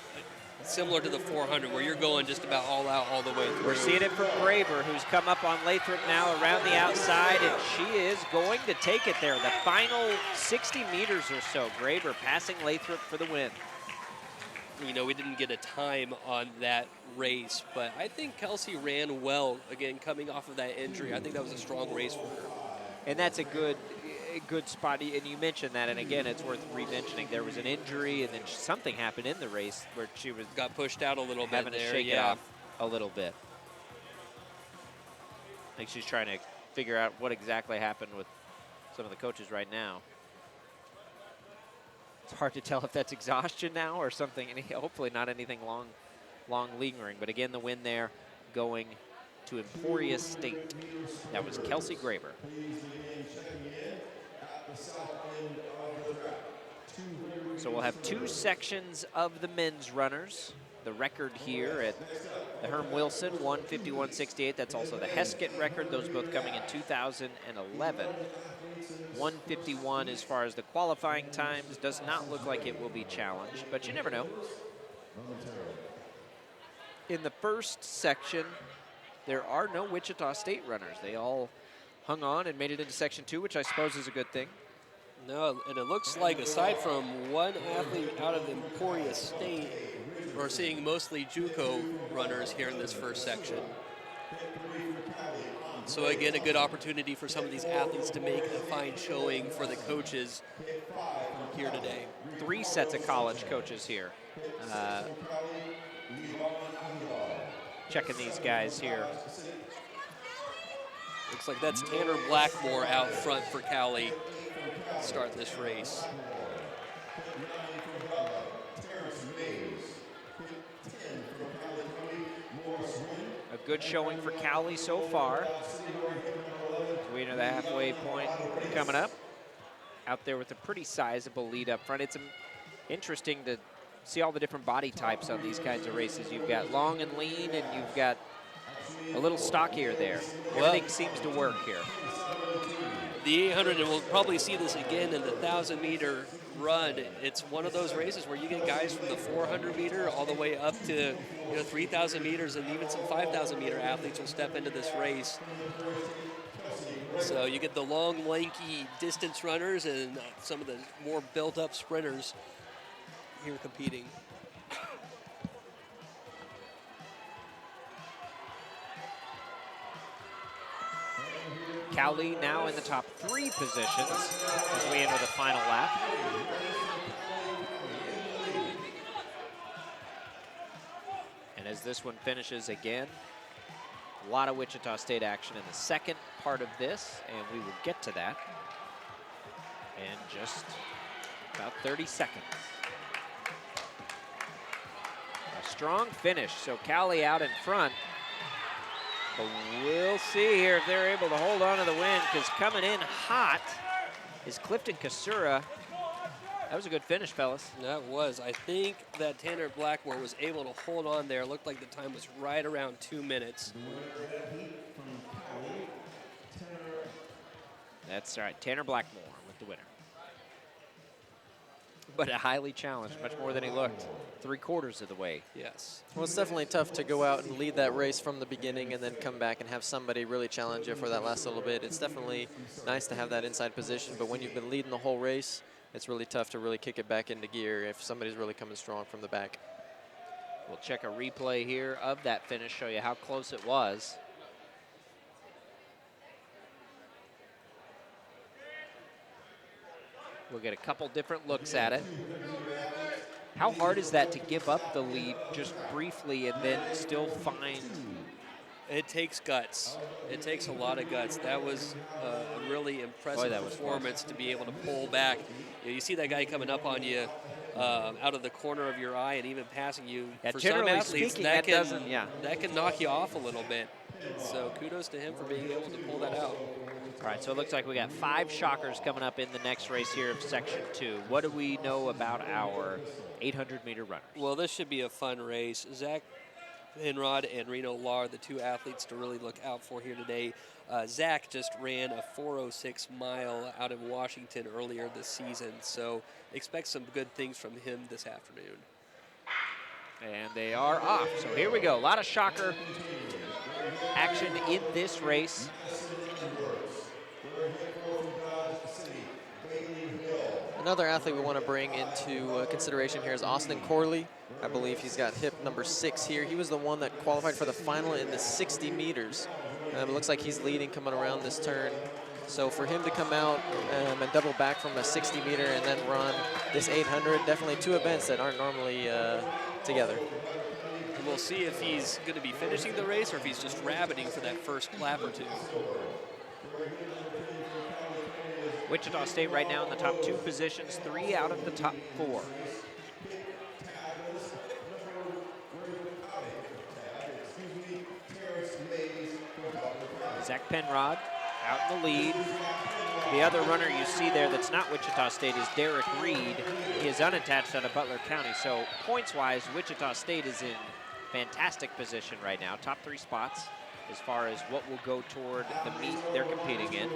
similar to the 400 where you're going just about all out all the way through. We're seeing it from Graber, who's come up on Lathrop now around the outside, and she is going to take it there. The final 60 meters or so, Graber passing Lathrop for the win. We didn't get a time on that race, but I think Kelsey ran well, again, coming off of that injury. I think that was a strong race for her. And that's a good spot, and you mentioned that, and again, it's worth re-mentioning. There was an injury, and then something happened in the race where she got pushed out a little bit having there, to shake it off a little bit. I think she's trying to figure out what exactly happened with some of the coaches right now. It's hard to tell if that's exhaustion now or something. Hopefully not anything long lingering. But again, the win there going to Emporia State. That was Kelsey Graber. So we'll have two sections of the men's runners. The record here at the Herm Wilson, 1:51.68. That's also the Heskett record. Those both coming in 2011. 1:51 as far as the qualifying times. Does not look like it will be challenged, but you never know. In the first section, there are no Wichita State runners. They all hung on and made it into Section 2, which I suppose is a good thing. No, and it looks like aside from one athlete out of Emporia State, we're seeing mostly JUCO runners here in this first section. So again, a good opportunity for some of these athletes to make a fine showing for the coaches here today. 3 sets of college coaches here. Checking these guys here. Looks like that's Tanner Blackmore out front for Cali to start this race. A good showing for Cowley so far. We enter the halfway point coming up. Out there with a pretty sizable lead up front. It's interesting to see all the different body types on these kinds of races. You've got long and lean, and you've got a little stockier there. Everything seems to work here. The 800, and we'll probably see this again in the 1,000-meter run, it's one of those races where you get guys from the 400 meter all the way up to 3,000 meters, and even some 5,000 meter athletes will step into this race. So you get the long, lanky distance runners and some of the more built-up sprinters here competing. Cowley now in the top 3 positions as we enter the final lap. And as this one finishes again, a lot of Wichita State action in the second part of this, and we will get to that in just about 30 seconds. A strong finish, so Cowley out in front. But we'll see here if they're able to hold on to the win, because coming in hot is Clifton Kasura. That was a good finish, fellas. That was. I think that Tanner Blackmore was able to hold on there. It looked like the time was right around 2 minutes. That's right, Tanner Blackmore with the winner. But a highly challenged, much more than he looked. 3/4 of the way. Yes. Well, it's definitely tough to go out and lead that race from the beginning and then come back and have somebody really challenge you for that last little bit. It's definitely nice to have that inside position, but when you've been leading the whole race, it's really tough to really kick it back into gear if somebody's really coming strong from the back. We'll check a replay here of that finish, show you how close it was. We'll get a couple different looks at it. How hard is that to give up the lead just briefly and then still find? It takes guts. It takes a lot of guts. That was a really impressive performance to be able to pull back. You see that guy coming up on you out of the corner of your eye and even passing you. Yeah, for some athletes, speaking, that can knock you off a little bit. So kudos to him for being able to pull that out. All right, so it looks like we got 5 shockers coming up in the next race here of Section 2. What do we know about our 800-meter runners? Well, this should be a fun race. Zach Penrod and Reno Law are the 2 athletes to really look out for here today. Zach just ran a 4:06 mile out in Washington earlier this season, so expect some good things from him this afternoon. And they are off. So here we go. A lot of shocker action in this race. Another athlete we want to bring into consideration here is Austin Corley. I believe he's got hip number 6 here. He was the one that qualified for the final in the 60 meters. It looks like he's leading coming around this turn. So for him to come out and double back from a 60 meter and then run this 800, definitely 2 events that aren't normally together. And we'll see if he's going to be finishing the race or if he's just rabbiting for that first lap or 2. Wichita State right now in the top 2 positions, 3 out of the top 4. Zach Penrod out in the lead. The other runner you see there that's not Wichita State is Derek Reed. He is unattached out of Butler County. So points-wise, Wichita State is in fantastic position right now. Top 3 spots as far as what will go toward the meet they're competing in.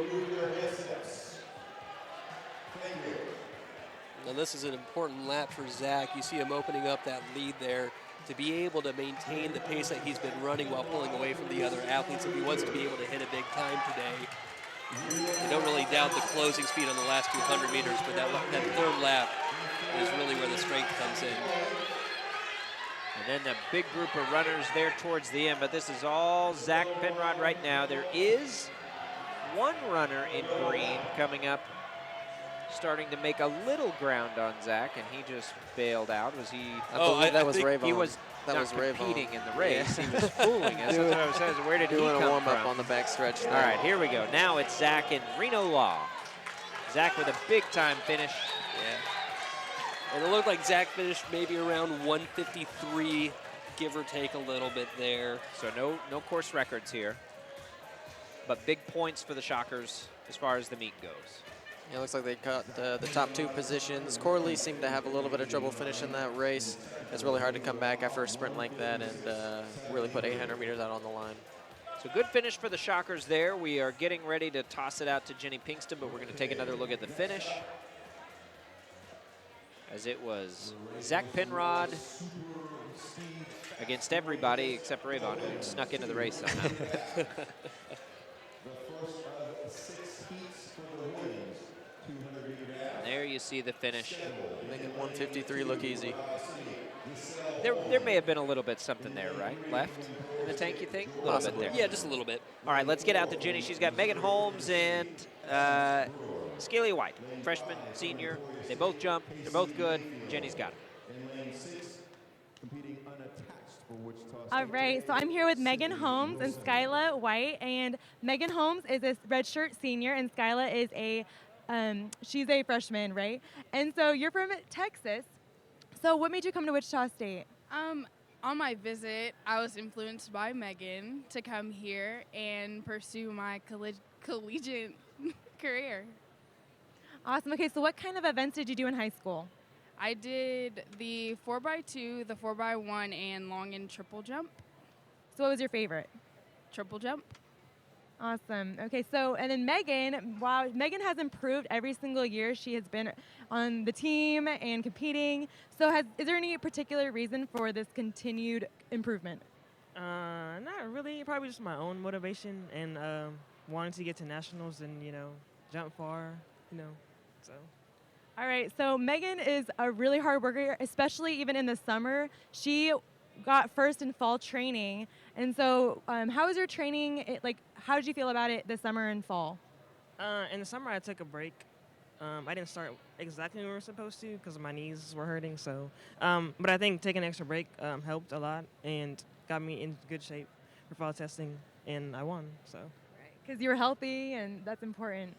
Now this is an important lap for Zach. You see him opening up that lead there to be able to maintain the pace that he's been running while pulling away from the other athletes if he wants to be able to hit a big time today. I don't really doubt the closing speed on the last 200 meters, but that 3rd lap is really where the strength comes in. And then the big group of runners there towards the end, but this is all Zach Penrod right now. There is one runner in green coming up, starting to make a little ground on Zach, and he just bailed out. Was he? I believe that was Rayvon. He was that not was competing Rayvon. in the race. Yeah. He was fooling us. That's what I was saying. So where did he doing come a warm up from? on the back stretch there. All right, here we go. Now it's Zach and Reno Law. Zach with a big time finish. Yeah. And it looked like Zach finished maybe around 153, give or take a little bit there. So no course records here, but big points for the Shockers as far as the meet goes. Yeah, it looks like they cut the top 2 positions. Corley seemed to have a little bit of trouble finishing that race. It's really hard to come back after a sprint like that and really put 800 meters out on the line. So good finish for the Shockers there. We are getting ready to toss it out to Jenny Pinkston, but we're going to take another look at the finish. as it was Zach Penrod against everybody except Rayvon, who snuck into the race somehow. And there you see the finish. Making 153 look easy. There may have been a little bit something there, right? Left in the tank, you think? A little Possibly. bit there. Yeah, just a little bit. All right, let's get out to Jenny. She's got Megan Holmes and Scalia White, freshman, senior. They both jump. They're both good. Jenny's got it. All right, so I'm here with Megan Holmes and Skyla White, and Megan Holmes is a redshirt senior, and Skyla is she's a freshman, right? And so you're from Texas. So what made you come to Wichita State? On my visit, I was influenced by Megan to come here and pursue my collegiate career. Awesome. Okay, so what kind of events did you do in high school? I did the 4x2, the 4x1, and long and triple jump. So what was your favorite? Triple jump. Awesome. Okay, so and then Megan, wow, Megan has improved every single year she has been on the team and competing. So is there any particular reason for this continued improvement? Not really. Probably just my own motivation and wanting to get to nationals and, jump far, so. All right, so Megan is a really hard worker, especially even in the summer. She got first in fall training. And so how was your training? How did you feel about it this summer and fall? In the summer, I took a break. I didn't start exactly when we were supposed to because my knees were hurting. So, but I think taking an extra break helped a lot and got me in good shape for fall testing, and I won. So, because you were healthy, and that's important.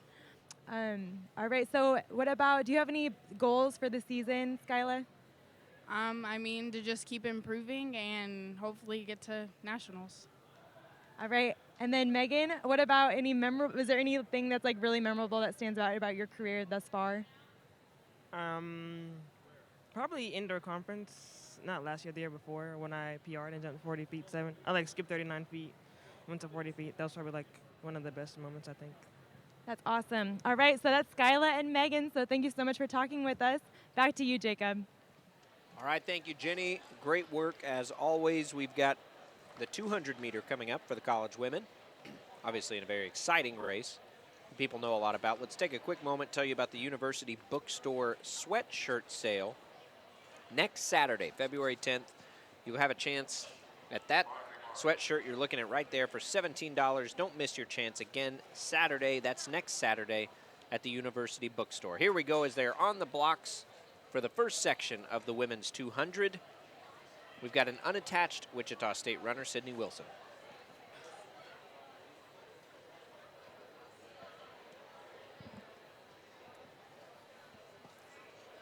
All right. So, do you have any goals for the season, Skyla? To just keep improving and hopefully get to nationals. All right. And then Megan, what about is there anything that's really memorable that stands out about your career thus far? Probably indoor conference, not last year, the year before, when I PR'd and jumped 40 feet 7. I skipped 39 feet, went to 40 feet. That was probably one of the best moments, I think. That's awesome. All right, so that's Skyla and Megan. So thank you so much for talking with us. Back to you, Jacob. All right, thank you, Jenny. Great work as always. We've got the 200-meter coming up for the college women. Obviously in a very exciting race. People know a lot about. Let's take a quick moment to tell you about the University Bookstore sweatshirt sale. Next Saturday, February 10th, you'll have a chance at that sweatshirt you're looking at right there for $17. Don't miss your chance. Again, Saturday, that's next Saturday at the University Bookstore. Here we go as they're on the blocks for the first section of the women's 200. We've got an unattached Wichita State runner, Sydney Wilson.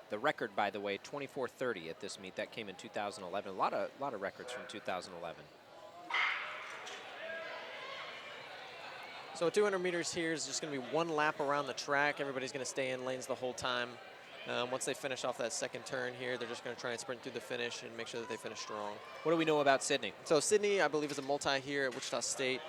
The record, by the way, 24:30 at this meet. That came in 2011. A lot of records from 2011. So 200 meters here is just going to be one lap around the track. Everybody's going to stay in lanes the whole time. Once they finish off that second turn here, they're just going to try and sprint through the finish and make sure that they finish strong. What do we know about Sydney? So Sydney, I believe, is a multi here at Wichita State.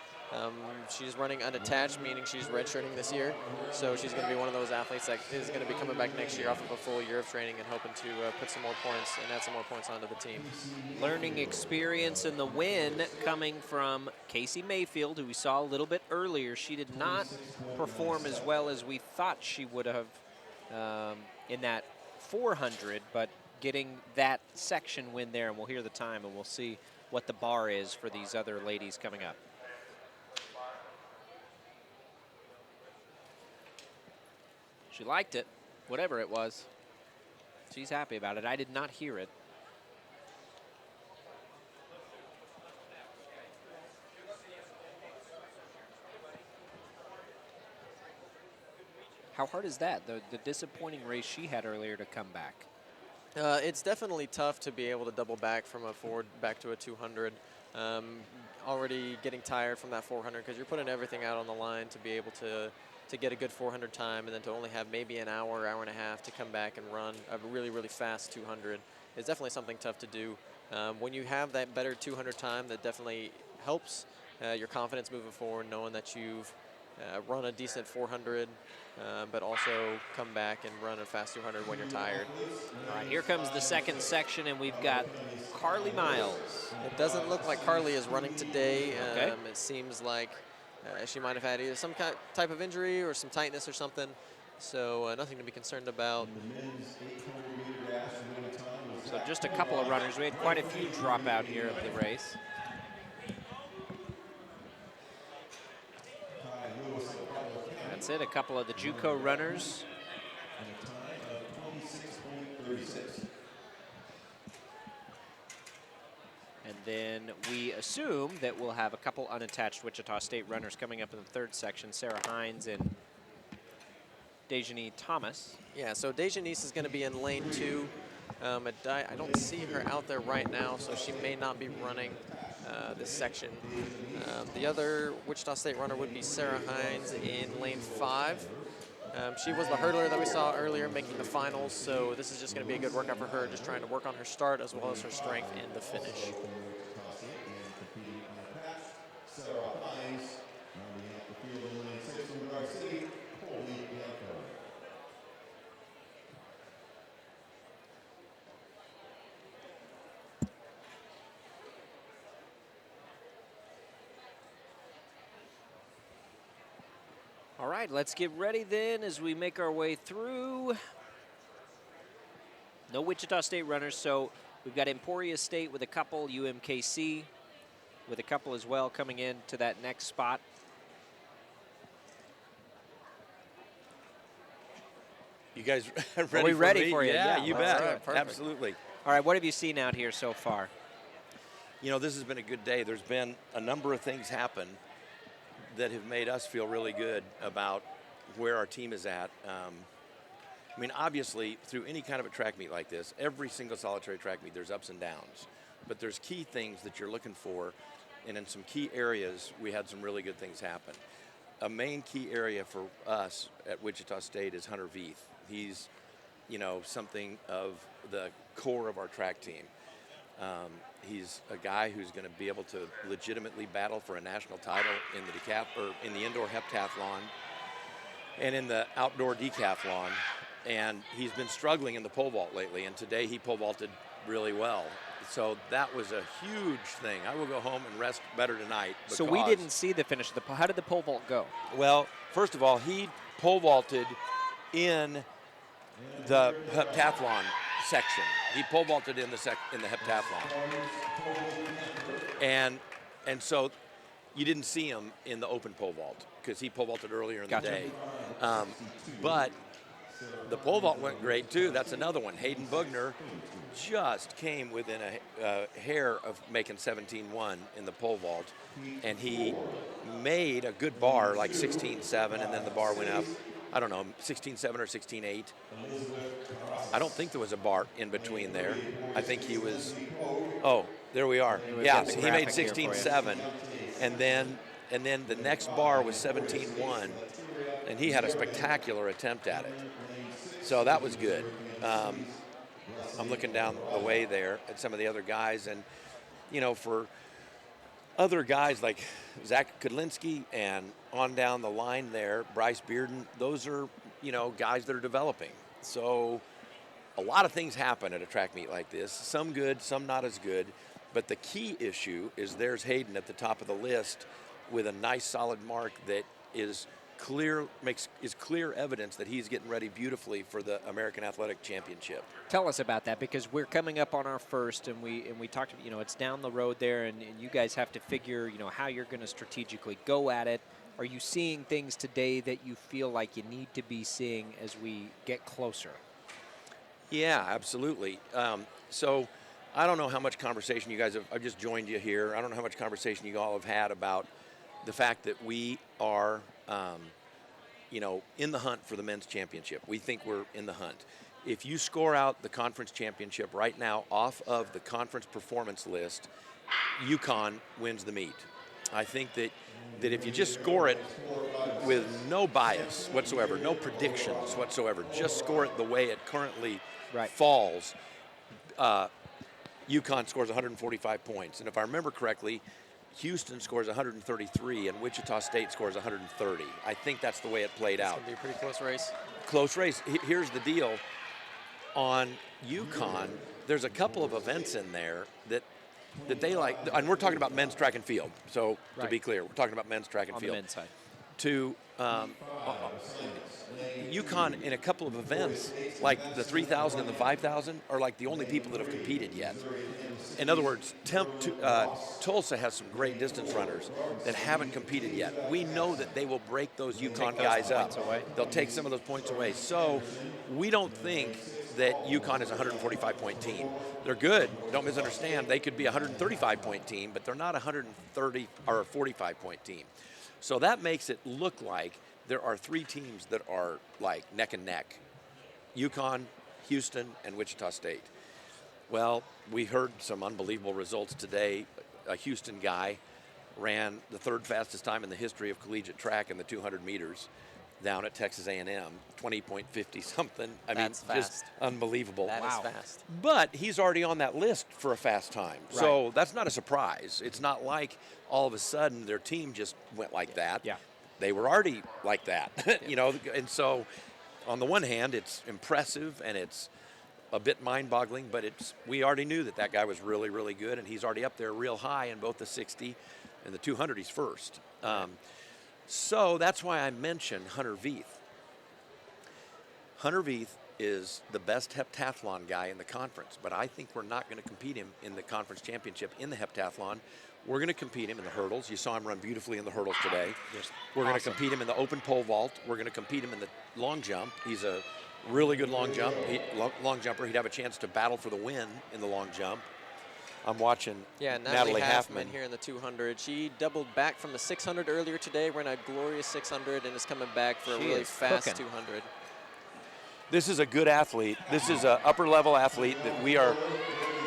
She's running unattached, meaning she's redshirting this year. So she's going to be one of those athletes that is going to be coming back next year off of a full year of training and hoping to put some more points and add some more points onto the team. Learning experience in the win coming from Casey Mayfield, who we saw a little bit earlier. She did not perform as well as we thought she would have in that 400, but getting that section win there, and we'll hear the time and we'll see what the bar is for these other ladies coming up. She liked it, whatever it was. She's happy about it. I did not hear it. How hard is that, the disappointing race she had earlier to come back? It's definitely tough to be able to double back from a 4 back to a 200. Already getting tired from that 400 because you're putting everything out on the line to be able to get a good 400 time, and then to only have maybe an hour, hour and a half to come back and run a really, really fast 200 is definitely something tough to do. When you have that better 200 time, that definitely helps your confidence moving forward, knowing that you've run a decent 400, but also come back and run a fast 200 when you're tired. All right, here comes the second section, and we've got Carly Miles. It doesn't look like Carly is running today. Okay. It seems like she might have had either some type of injury or some tightness or something. So nothing to be concerned about. So just a couple of runners. We had quite a few drop out here of the race. That's it, a couple of the JUCO runners. And then we assume that we'll have a couple unattached Wichita State runners coming up in the third section, Sarah Hines and Dejani Thomas. Yeah, so Dejanice is going to be in lane 2. I don't see her out there right now, so she may not be running this section. The other Wichita State runner would be Sarah Hines in lane 5. She was the hurdler that we saw earlier making the finals, so this is just going to be a good workout for her, just trying to work on her start as well as her strength in the finish. All right, let's get ready then as we make our way through. No Wichita State runners, so we've got Emporia State with a couple, UMKC with a couple as well coming in to that next spot. You guys ready Are we ready me? for you? Yeah, you bet. Right, Absolutely. All right, what have you seen out here so far? You know, this has been a good day. There's been a number of things happen that have made us feel really good about where our team is at. I mean, obviously, through any kind of a track meet like this, every single solitary track meet, there's ups and downs. But there's key things that you're looking for, and in some key areas, we had some really good things happen. A main key area for us at Wichita State is Hunter Veith. He's, you know, something of the core of our track team. He's a guy who's going to be able to legitimately battle for a national title in the in the indoor heptathlon and in the outdoor decathlon. And he's been struggling in the pole vault lately, and today he pole vaulted really well. So that was a huge thing. I will go home and rest better tonight. So we didn't see the finish of the pole. How did the pole vault go? Well, first of all, he pole vaulted in the heptathlon section. He pole vaulted in the heptathlon. And so you didn't see him in the open pole vault because he pole vaulted earlier in the day. But the pole vault went great too. That's another one. Hayden Bugner just came within a hair of making 17.1 in the pole vault, and he made a good bar, like 16.7, and then the bar went up, I don't know, 16.7 or 16.8. I don't think there was a bar in between there. I think he was, oh, there we are. Yeah, so he made 16.7, and then the next bar was 17.1, and he had a spectacular attempt at it. So that was good. I'm looking down the way there at some of the other guys, and, you know, for other guys like Zach Kudlinski and on down the line there, Bryce Bearden, those are, you know, guys that are developing. So a lot of things happen at a track meet like this, some good, some not as good, but the key issue is there's Hayden at the top of the list with a nice solid mark that is clear evidence that he's getting ready beautifully for the American Athletic Championship. Tell us about that, because we're coming up on our first, and we talked, you know, it's down the road there, and you guys have to figure, you know, how you're going to strategically go at it. Are you seeing things today that you feel like you need to be seeing as we get closer? Yeah, absolutely. So I don't know how much conversation you guys have, I've just joined you here. I don't know how much conversation you all have had about the fact that we are, you know, in the hunt for the men's championship. We think we're in the hunt. If you score out the conference championship right now off of the conference performance list, UConn wins the meet. I think that if you just score it with no bias whatsoever, no predictions whatsoever, just score it the way it currently falls, UConn scores 145 points. And if I remember correctly, Houston scores 133 and Wichita State scores 130. I think that's the way it played out. It's going to be a pretty close race. Close race. Here's the deal. On UConn, there's a couple of events in there that they like, and we're talking about men's track and field. So to be clear, we're talking about men's track and field. On the men's side. To UConn in a couple of events, like the 3,000 and the 5,000, are like the only people that have competed yet. In other words, Tulsa has some great distance runners that haven't competed yet. We know that they will break those UConn guys up. They'll take some of those points away. So we don't think that UConn is a 145-point team. They're good. Don't misunderstand. They could be a 135-point team, but they're not a 130 or a 45-point team. So that makes it look like there are 3 teams that are like neck and neck: UConn, Houston, and Wichita State. Well, we heard some unbelievable results today. A Houston guy ran the 3rd fastest time in the history of collegiate track in the 200 meters down at Texas A&M, 20.50 something. That's mean, just unbelievable. That is fast. But he's already on that list for a fast time. Right. So that's not a surprise. It's not like all of a sudden their team just went like that. Yeah. They were already like that, you know. And so on the one hand, it's impressive and it's a bit mind-boggling, but we already knew that guy was really, really good, and he's already up there real high in both the 60 and the 200. He's first. So that's why I mentioned Hunter Veith. Hunter Veith is the best heptathlon guy in the conference, but I think we're not going to compete him in the conference championship in the heptathlon. We're going to compete him in the hurdles. You saw him run beautifully in the hurdles today. We're going to compete him in the open pole vault. We're going to compete him in the long jump. He's a really good long jumper. He'd have a chance to battle for the win in the long jump. I'm watching Natalie Halfman here in the 200. She doubled back from the 600 earlier today, ran a glorious 600, and is coming back for a really fast 200. This is a good athlete. This is an upper-level athlete that we are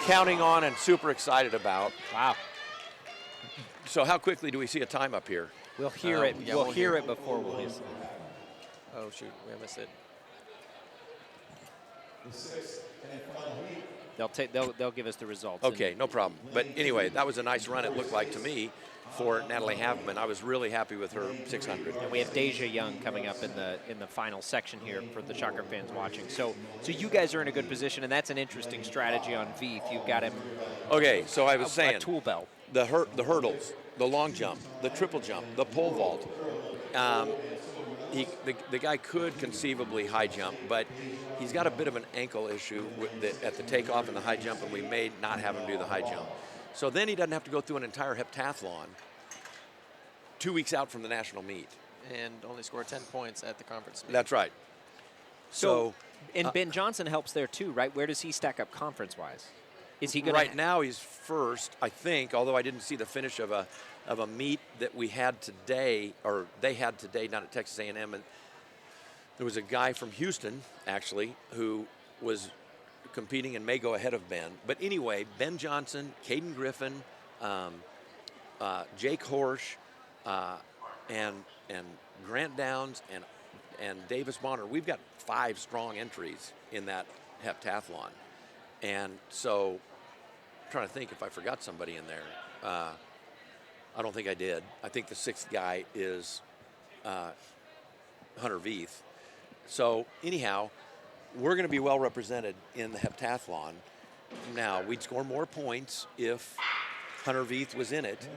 counting on and super excited about. Wow. So how quickly do we see a time up here? We'll hear it. Yeah, we'll hear it before we'll miss it. Oh, shoot. We missed it. They'll give us the results. Okay, no problem. But anyway, that was a nice run, it looked like to me, for Natalie Halfman. I was really happy with her 600. And we have Deja Young coming up in the final section here for the Shocker fans watching. So you guys are in a good position, and that's an interesting strategy on Veith. You've got him. Okay, so I was saying a tool belt. The hurdles, the long jump, the triple jump, the pole vault. The guy could conceivably high jump, but he's got a bit of an ankle issue at the takeoff and the high jump, and we may not have him do the high jump. So then he doesn't have to go through an entire heptathlon 2 weeks out from the national meet. And only scored 10 points at the conference meet. That's right. So and Ben Johnson helps there too, right? Where does he stack up conference-wise? Is he going right now he's first, I think, although I didn't see the finish of a meet that we had today, or they had today down at Texas A&M, and there was a guy from Houston, actually, who was competing and may go ahead of Ben. But anyway, Ben Johnson, Caden Griffin, Jake Horsch, and Grant Downs, and Davis Bonner. We've got 5 strong entries in that heptathlon. And so I'm trying to think if I forgot somebody in there. I don't think I did. I think the 6th guy is Hunter Veith. So anyhow, we're going to be well represented in the heptathlon. Now, we'd score more points if Hunter Veith was in it.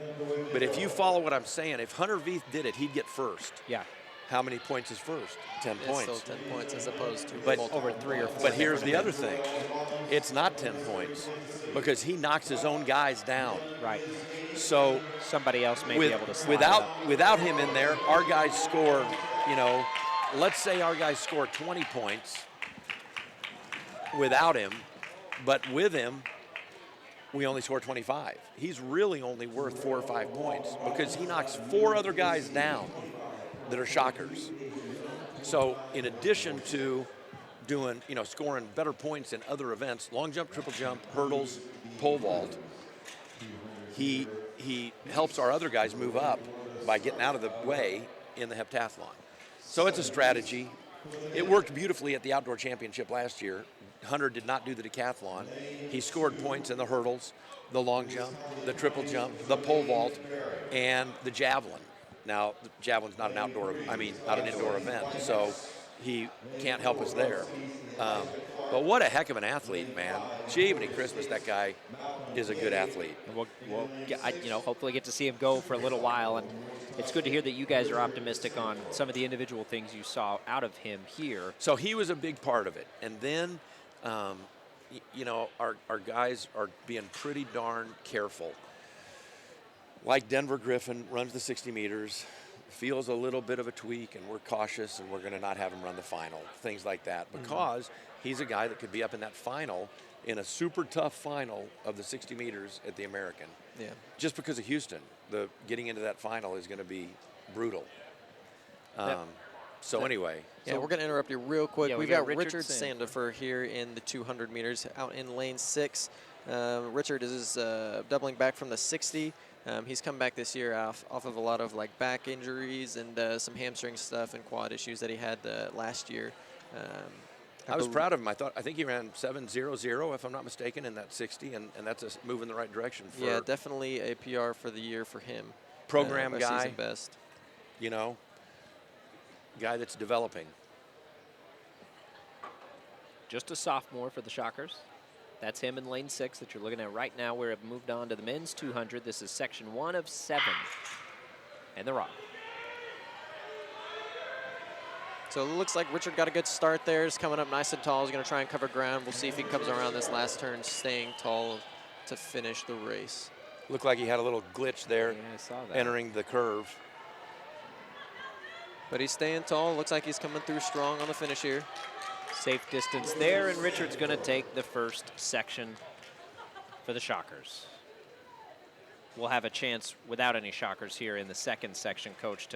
But if you follow what I'm saying, if Hunter Veith did it, he'd get first. Yeah. How many points is first? 10 It's points. still 10 points as opposed to over 3 or 4. But here's the other thing. It's not 10 points because he knocks his own guys down. Right. So somebody else may be able to slide without him in there, our guys score, let's say our guys score 20 points without him, but with him, we only score 25. He's really only worth 4 or 5 points because he knocks 4 other guys down that are shockers. So in addition to doing, scoring better points in other events, long jump, triple jump, hurdles, pole vault, he helps our other guys move up by getting out of the way in the heptathlon. So it's a strategy. it worked beautifully at the outdoor championship last year. Hunter did not do the decathlon. He scored points in the hurdles, the long jump, the triple jump, the pole vault, and the javelin. Now, the javelin's not an not an indoor event, so he can't help us there. But what a heck of an athlete, man. Jiminy Christmas, that guy is a good athlete. We'll hopefully get to see him go for a little while, and it's good to hear that you guys are optimistic on some of the individual things you saw out of him here. So he was a big part of it. And then, our guys are being pretty darn careful. Like Denver Griffin runs the 60 meters, feels a little bit of a tweak, and we're cautious, and we're going to not have him run the final, things like that, because he's a guy that could be up in that final, in a super tough final of the 60 meters at the American. Yeah. Just because of Houston, getting into that final is going to be brutal. Anyway. Yeah, we're going to interrupt you real quick. Yeah, We've got Richard Sandifer here in the 200 meters out in lane 6. Richard is doubling back from the 60. He's come back this year off of a lot of back injuries and some hamstring stuff and quad issues that he had last year. I was proud of him. I think he ran 7.00 if I'm not mistaken in that 60, and that's a move in the right direction. Yeah, definitely a PR for the year for him. Program guy, season best. Guy that's developing. Just a sophomore for the Shockers. That's him in lane 6 that you're looking at right now. We have moved on to the men's 200. This is section 1 of 7. And they're off. So it looks like Richard got a good start there. He's coming up nice and tall. He's going to try and cover ground. We'll see if he comes around this last turn, staying tall to finish the race. Looked like he had a little glitch there, Yeah, I saw that. entering the curve. But he's staying tall. Looks like he's coming through strong on the finish here. Safe distance there, and Richard's going to take the first section for the Shockers. We'll have a chance without any Shockers here in the second section, Coach,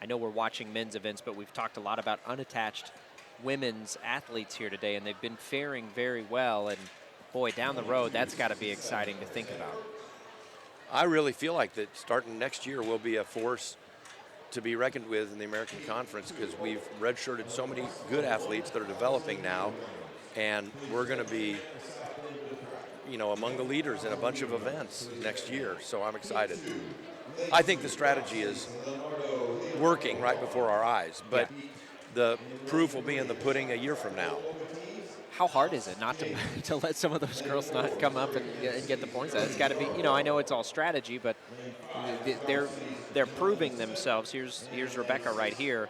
I know we're watching men's events, but we've talked a lot about unattached women's athletes here today, and they've been faring very well. And, boy, down the road, that's got to be exciting to think about. I really feel like that starting next year will be a force to be reckoned with in the American Conference, because we've redshirted so many good athletes that are developing now, and we're going to be, among the leaders in a bunch of events next year. So I'm excited. I think the strategy is working right before our eyes, but the proof will be in the pudding a year from now. How hard is it not to let some of those girls not come up and get the points? It's got to be, I know it's all strategy, but they're proving themselves. Here's Rebecca right here.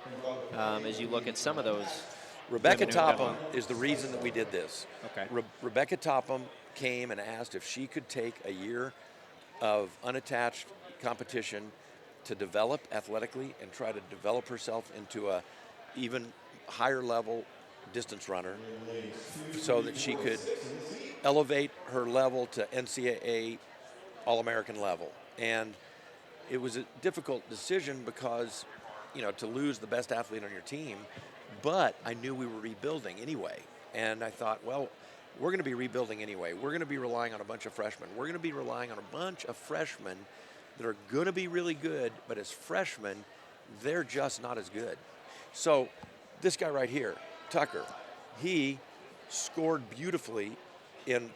As you look at some of those, Rebecca Topham is the reason that we did this. Okay. Rebecca Topham came and asked if she could take a year of unattached competition to develop athletically and try to develop herself into a even higher level distance runner, so that she could elevate her level to NCAA All-American level. And it was a difficult decision because, to lose the best athlete on your team, but I knew we were rebuilding anyway. And I thought, well, we're going to be rebuilding anyway. We're going to be relying on a bunch of freshmen. We're going to be relying on a bunch of freshmen that are going to be really good, but as freshmen, they're just not as good. So this guy right here, Tucker, he scored beautifully in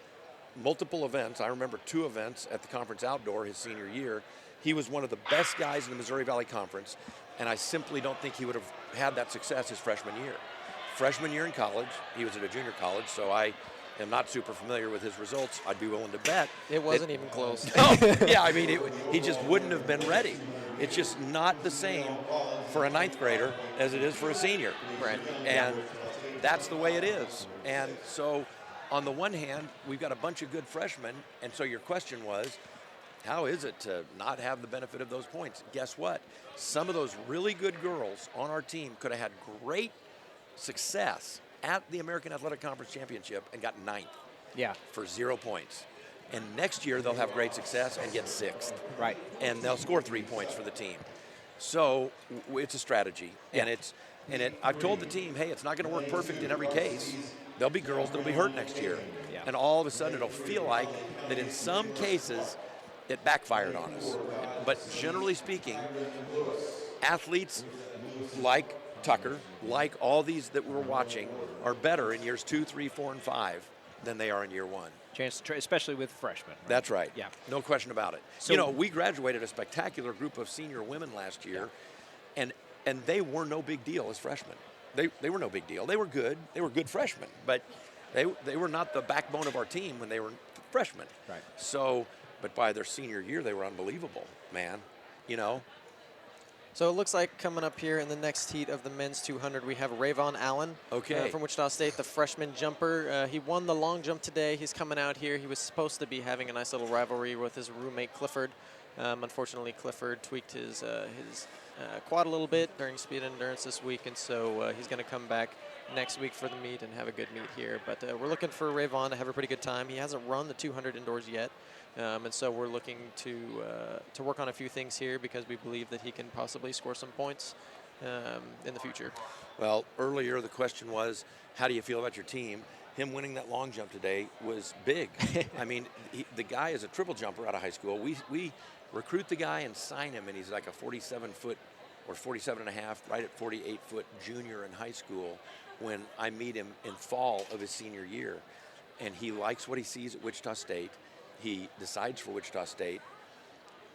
multiple events. I remember 2 events at the conference outdoor his senior year. He was one of the best guys in the Missouri Valley Conference, and I simply don't think he would have had that success his freshman year. Freshman year in college, he was at a junior college, so I am not super familiar with his results. I'd be willing to bet. It wasn't even close. No, yeah, he just wouldn't have been ready. It's just not the same for a 9th grader as it is for a senior. Right. And that's the way it is. And so on the one hand, we've got a bunch of good freshmen, and so your question was, how is it to not have the benefit of those points? Guess what? Some of those really good girls on our team could have had great success at the American Athletic Conference Championship and got 9th. Yeah. For 0 points. And next year they'll have great success and get 6th. Right. And they'll score 3 points for the team. So it's a strategy. Yeah. And I've told the team, hey, it's not going to work perfect in every case. There'll be girls that'll be hurt next year. Yeah. And all of a sudden it'll feel like that in some cases it backfired on us. But generally speaking, athletes like Tucker, like all these that we're watching, are better in years 2, 3, 4, and 5 than they are in year 1. Chance to especially with freshmen. Right? That's right. Yeah. No question about it. So, we graduated a spectacular group of senior women last year, and they were no big deal as freshmen. They were no big deal. They were good. They were good freshmen, but they were not the backbone of our team when they were freshmen. Right. So, but by their senior year, they were unbelievable, man. So it looks like coming up here in the next heat of the men's 200, we have Rayvon Allen from Wichita State, the freshman jumper. He won the long jump today. He's coming out here. He was supposed to be having a nice little rivalry with his roommate Clifford. Unfortunately, Clifford tweaked his quad a little bit during speed and endurance this week, and so he's going to come back next week for the meet and have a good meet here. But we're looking for Rayvon to have a pretty good time. He hasn't run the 200 indoors yet. And so we're looking to work on a few things here because we believe that he can possibly score some points in the future. Well, earlier the question was, how do you feel about your team? Him winning that long jump today was big. I mean, the guy is a triple jumper out of high school. We recruit the guy and sign him, and he's like a 47-foot or 47 and a half, right at 48-foot junior in high school when I meet him in fall of his senior year. And he likes what he sees at Wichita State. He decides for Wichita State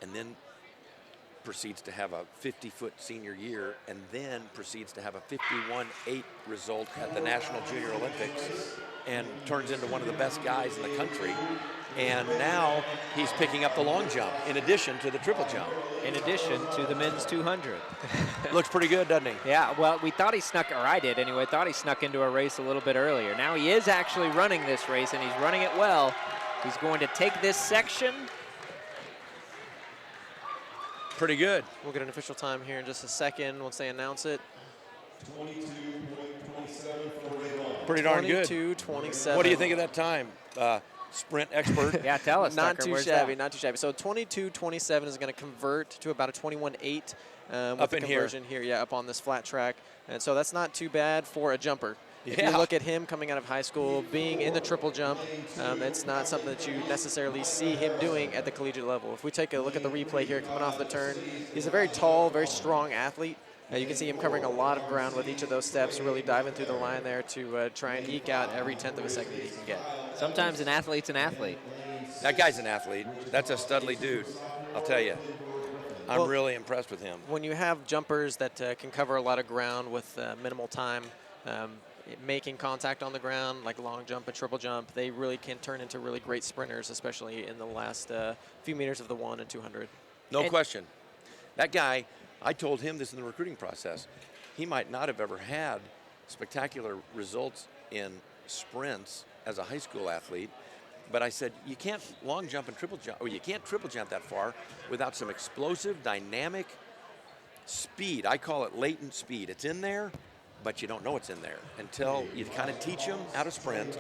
and then proceeds to have a 50-foot senior year and then proceeds to have a 51.8 result at the National Junior Olympics and turns into one of the best guys in the country. And now he's picking up the long jump in addition to the triple jump. In addition to the men's 200. Looks pretty good, doesn't he? Yeah, well, we thought he snuck, or I did anyway, thought he snuck into a race a little bit earlier. Now he is actually running this race, and he's running it well. He's going to take this section. Pretty good. We'll get an official time here in just a second once they announce it. 22.27 Pretty darn good. 22.27. What do you think of that time, sprint expert? Yeah, tell us, Not Tucker, too where's shabby, that? not too shabby. So 22.27 is going to convert to about a 21.8 with Up the in here. conversion here, yeah, up on this flat track. And so that's not too bad for a jumper. If Yeah. you look at him coming out of high school, being in the triple jump, it's not something that you necessarily see him doing at the collegiate level. If we take a look at the replay here coming off the turn, he's a very tall, very strong athlete. You can see him covering a lot of ground with each of those steps, really diving through the line there to try and eke out every tenth of a second that he can get. Sometimes an athlete's an athlete. That guy's an athlete. That's a studly dude, I'll tell you. I'm really impressed with him. When you have jumpers that can cover a lot of ground with minimal time, making contact on the ground, like long jump and triple jump, they really can turn into really great sprinters, especially in the last few meters of the 1 and 200. No question. That guy, I told him this in the recruiting process. He might not have ever had spectacular results in sprints as a high school athlete, but I said, you can't long jump and triple jump, or you can't triple jump that far without some explosive, dynamic speed. I call it latent speed. It's in there, but you don't know it's in there until you kind of teach them how to sprint.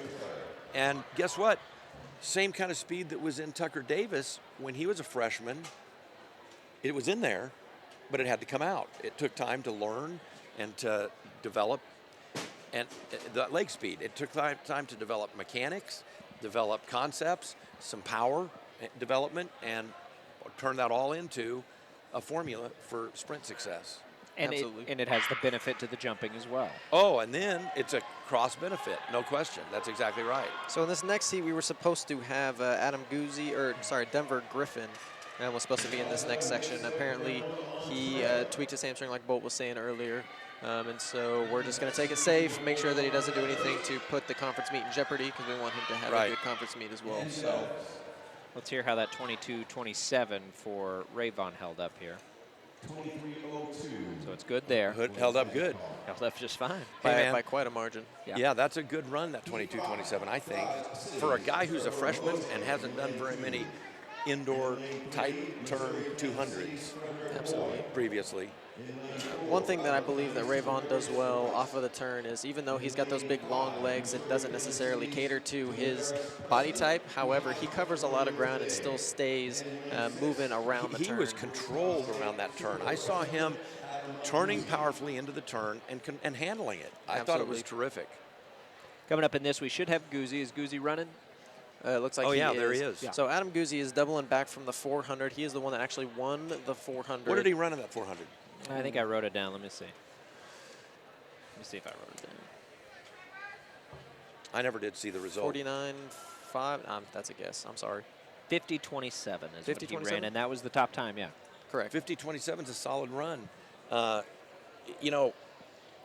And guess what? Same kind of speed that was in Tucker Davis when he was a freshman. It was in there, but it had to come out. It took time to learn and to develop and the leg speed. It took time to develop mechanics, develop concepts, some power development, and turn that all into a formula for sprint success. And it has the benefit to the jumping as well. Oh, and then it's a cross benefit, no question. That's exactly right. So in this next heat, we were supposed to have Denver Griffin was supposed to be in this next section. Apparently, he tweaked his hamstring like Bolt was saying earlier. And so we're just going to take it safe, make sure that he doesn't do anything to put the conference meet in jeopardy because we want him to have a good conference meet as well. So let's hear how that 22.27 for Rayvon held up here. 23.02. So it's good there. Held up good. Held up just fine. By quite a margin. Yeah, that's a good run, that 22.27, I think. For a guy who's a freshman and hasn't done very many indoor tight turn 200s previously. One thing that I believe that Rayvon does well off of the turn is even though he's got those big long legs, it doesn't necessarily cater to his body type. However, he covers a lot of ground and still stays moving around the turn. He was controlled around that turn. I saw him turning powerfully into the turn and handling it. I thought it was terrific. Coming up in this, we should have Guzzi. Is Guzzi running? It looks like there he is. Yeah. So Adam Guzzi is doubling back from the 400. He is the one that actually won the 400. What did he run in that 400? I think I wrote it down. Let me see. me see if I wrote it down. I never did see the result. 49.5. That's a guess. I'm sorry. 50:27 is what he 50:27? ran, and that was the top time, yeah. Correct. 50:27 is a solid run.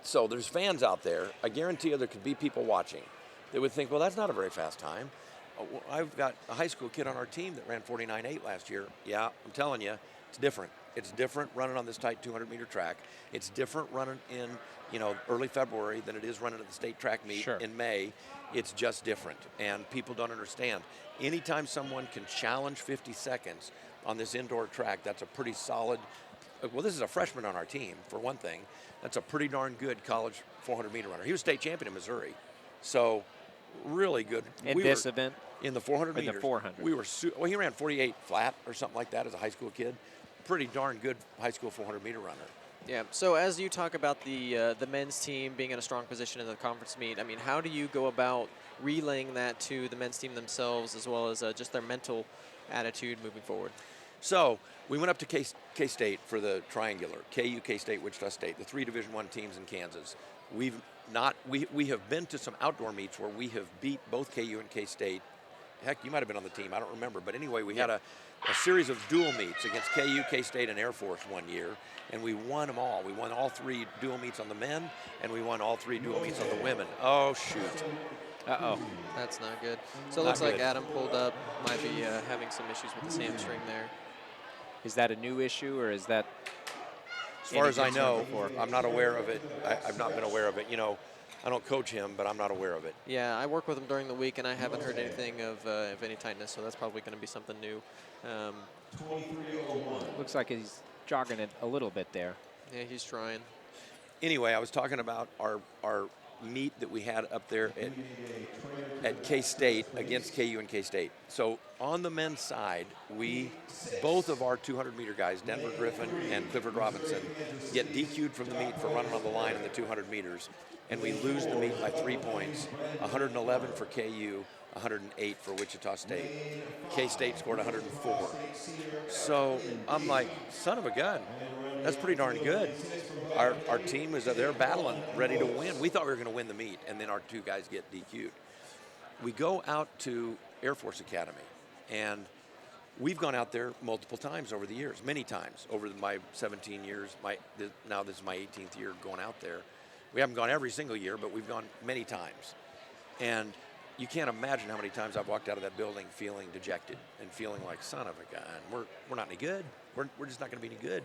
So there's fans out there. I guarantee you there could be people watching that would think, well, that's not a very fast time. I've got a high school kid on our team that ran 49.8 last year. Yeah, I'm telling you, it's different. It's different running on this tight 200-meter track. It's different running in, early February than it is running at the state track meet in May. It's just different, and people don't understand. Anytime someone can challenge 50 seconds on this indoor track, that's a pretty solid. Well, this is a freshman on our team, for one thing. That's a pretty darn good college 400-meter runner. He was state champion in Missouri, so really good. In this event? In the 400 meters. In the 400. We were, he ran 48 flat or something like that as a high school kid. Pretty darn good high school 400-meter runner. Yeah, so as you talk about the men's team being in a strong position in the conference meet, I mean, how do you go about relaying that to the men's team themselves as well as just their mental attitude moving forward? So we went up to K-State for the triangular, KU, K-State, Wichita State, the 3 Division I teams in Kansas. We have been to some outdoor meets where we have beat both KU and K-State. Heck, you might have been on the team, I don't remember. But anyway, we had a series of dual meets against KU, K-State, and Air Force one year, and we won them all. We won all 3 dual meets on the men, and we won all 3 dual meets on the women. Oh, shoot. Uh-oh. That's not good. So it looks like Adam pulled up, might be having some issues with his hamstring there. Is that a new issue, or is that? As far as I know, I'm not aware of it. I've not been aware of it. I don't coach him, but I'm not aware of it. Yeah, I work with him during the week, and I haven't heard anything of any tightness, so that's probably going to be something new. Looks like he's jogging it a little bit there. Yeah, he's trying. Anyway, I was talking about our meet that we had up there at K-State against KU and K-State. So on the men's side, both of our 200-meter guys, Denver Griffin and Clifford Robinson, get DQ'd from the meet for running on the line in the 200 meters, and we lose the meet by 3 points, 111 for KU, 108 for Wichita State. K-State scored 104. So I'm like, son of a gun. That's pretty darn good. Our team is there battling, ready to win. We thought we were going to win the meet, and then our 2 guys get DQ'd. We go out to Air Force Academy, and we've gone out there multiple times over the years, many times over my 17 years. Now this is my 18th year going out there. We haven't gone every single year, but we've gone many times. And you can't imagine how many times I've walked out of that building feeling dejected and feeling like, son of a gun, we're not any good. We're just not going to be any good.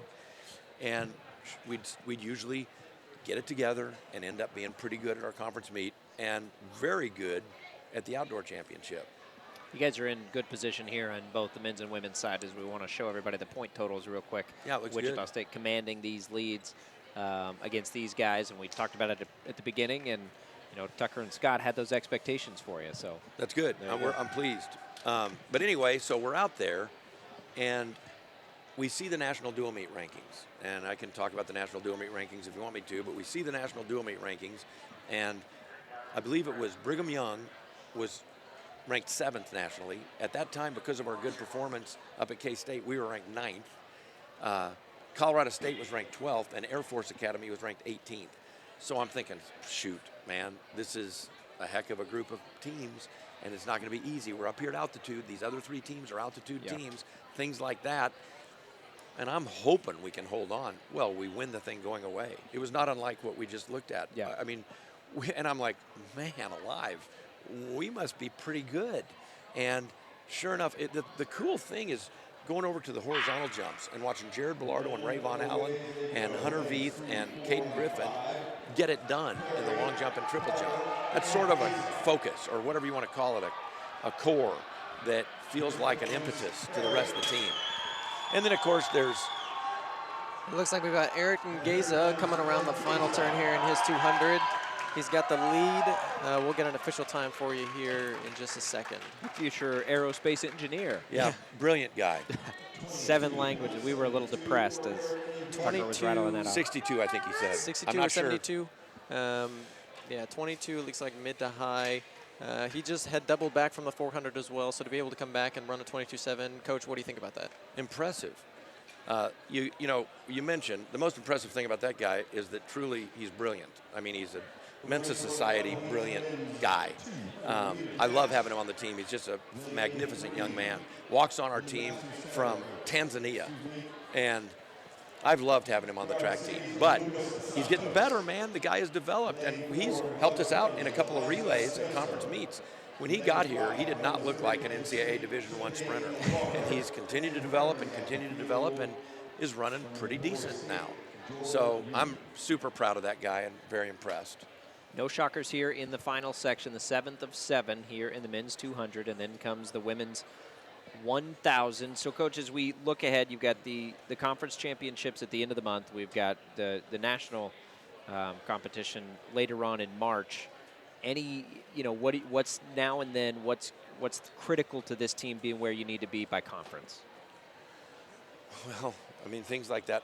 And we'd usually get it together and end up being pretty good at our conference meet and very good at the outdoor championship. You guys are in good position here on both the men's and women's side as we want to show everybody the point totals real quick. Yeah, it looks Wichita good. State commanding these leads against these guys, and we talked about it at the beginning, and Tucker and Scott had those expectations for you. So that's good. I'm pleased. But anyway, so we're out there, and we see the national dual meet rankings, and I can talk about the national dual meet rankings if you want me to, but we see the national dual meet rankings, and I believe it was Brigham Young was ranked 7th nationally. At that time, because of our good performance up at K-State, we were ranked 9th. Colorado State was ranked 12th, and Air Force Academy was ranked 18th. So I'm thinking, shoot, man, this is a heck of a group of teams, and it's not going to be easy. We're up here at altitude. These other 3 teams are altitude teams, things like that. And I'm hoping we can hold on. Well, we win the thing going away. It was not unlike what we just looked at. Yeah. I mean, and I'm like, man alive, we must be pretty good. And sure enough, the cool thing is going over to the horizontal jumps and watching Jared Bellardo and Ray Von Allen and Hunter Veith and Caden Griffin get it done in the long jump and triple jump. That's sort of a focus, or whatever you want to call it, a core that feels like an impetus to the rest of the team. And then, of course, It looks like we've got Eric Ngeza coming around the final turn here in his 200. He's got the lead. We'll get an official time for you here in just a second. Future aerospace engineer. Yeah, brilliant guy. 7 languages. We were a little depressed as Tucker was rattling that off. 62, I think he said. 62 or 72. Sure. Yeah, 22 looks like mid to high. He just had doubled back from the 400 as well, so to be able to come back and run a 22.7, Coach, what do you think about that? Impressive. You mentioned the most impressive thing about that guy is that truly he's brilliant. I mean, he's a Mensa Society brilliant guy. I love having him on the team. He's just a magnificent young man. Walks on our team from Tanzania, and I've loved having him on the track team. But he's getting better, man. The guy has developed, and he's helped us out in a couple of relays and conference meets. When he got here, he did not look like an NCAA Division I sprinter, and he's continued to develop and is running pretty decent now. So I'm super proud of that guy and very impressed. No shockers here in the final section, the 7th of 7 here in the men's 200, and then comes the women's 1,000. So, Coach, as we look ahead, you've got the conference championships at the end of the month. We've got the national competition later on in March. What's now and then? What's critical to this team being where you need to be by conference? Well, I mean, things like that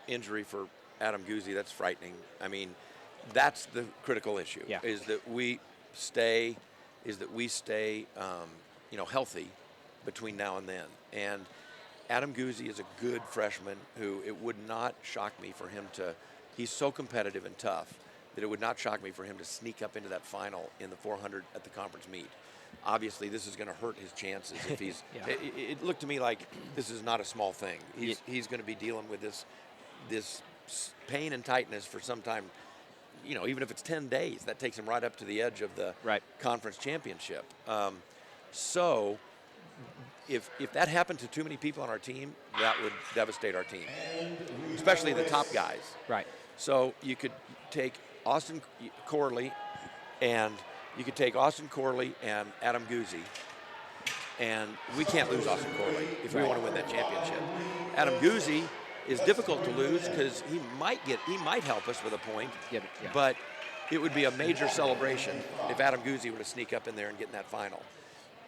injury for Adam Guzzi, that's frightening. I mean, that's the critical issue. Yeah. Is that we stay healthy between now and then. And Adam Guzzi is a good freshman who it would not shock me for him to. He's so competitive and tough that it would not shock me for him to sneak up into that final in the 400 at the conference meet. Obviously, this is going to hurt his chances if he's. Yeah. It looked to me like this is not a small thing. He's going to be dealing with this pain and tightness for some time. Even if it's 10 days, that takes him right up to the edge of the conference championship. So, if that happened to too many people on our team, that would devastate our team, especially the top guys. Right. So you could take Austin Corley and Adam Guzzi, and we can't lose Austin Corley if we want to win that championship. Adam Guzzi is difficult to lose because he might help us with a point, but it would be a major celebration if Adam Guzzi were to sneak up in there and get in that final.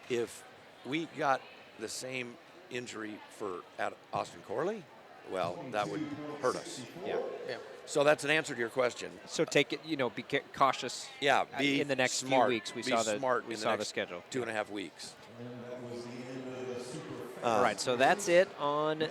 If we got the same injury for Austin Corley, well, that would hurt us. Yeah. So that's an answer to your question. So take it, be cautious. Yeah, in the next smart. few weeks. We be saw smart the schedule. 2.5 weeks. All right, so that's it on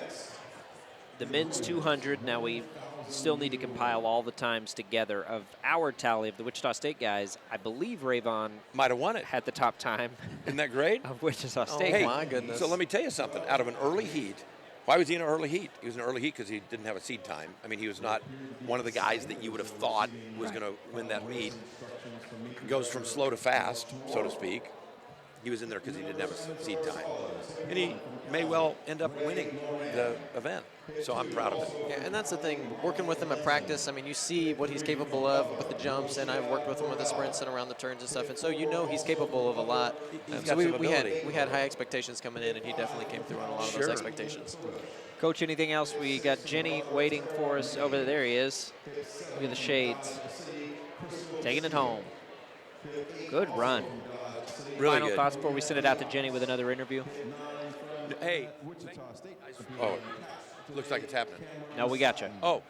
the men's 200. Now we still need to compile all the times together of our tally of the Wichita State guys. I believe Rayvon might have won it. Had the top time. Isn't that great? Of Wichita State. Hey, my goodness. So let me tell you something. Out of an early heat, why was he in an early heat? He was in an early heat because he didn't have a seed time. I mean, he was not one of the guys that you would have thought was going to win that meet. Goes from slow to fast, so to speak. He was in there because he didn't have a seed time. And he may well end up winning the event. So I'm proud of it. Yeah, and that's the thing. Working with him at practice, I mean, you see what he's capable of with the jumps, and I've worked with him with the sprints and around the turns and stuff, and so he's capable of a lot. So we had high expectations coming in, and he definitely came through on a lot of those expectations. Coach, anything else? We got Jenny waiting for us over there. There he is. Look at the shades. Taking it home. Good run. Really Final good. thoughts before we send it out to Jenny with another interview? Hey. Oh, looks like it's happening. No, we got you. Oh.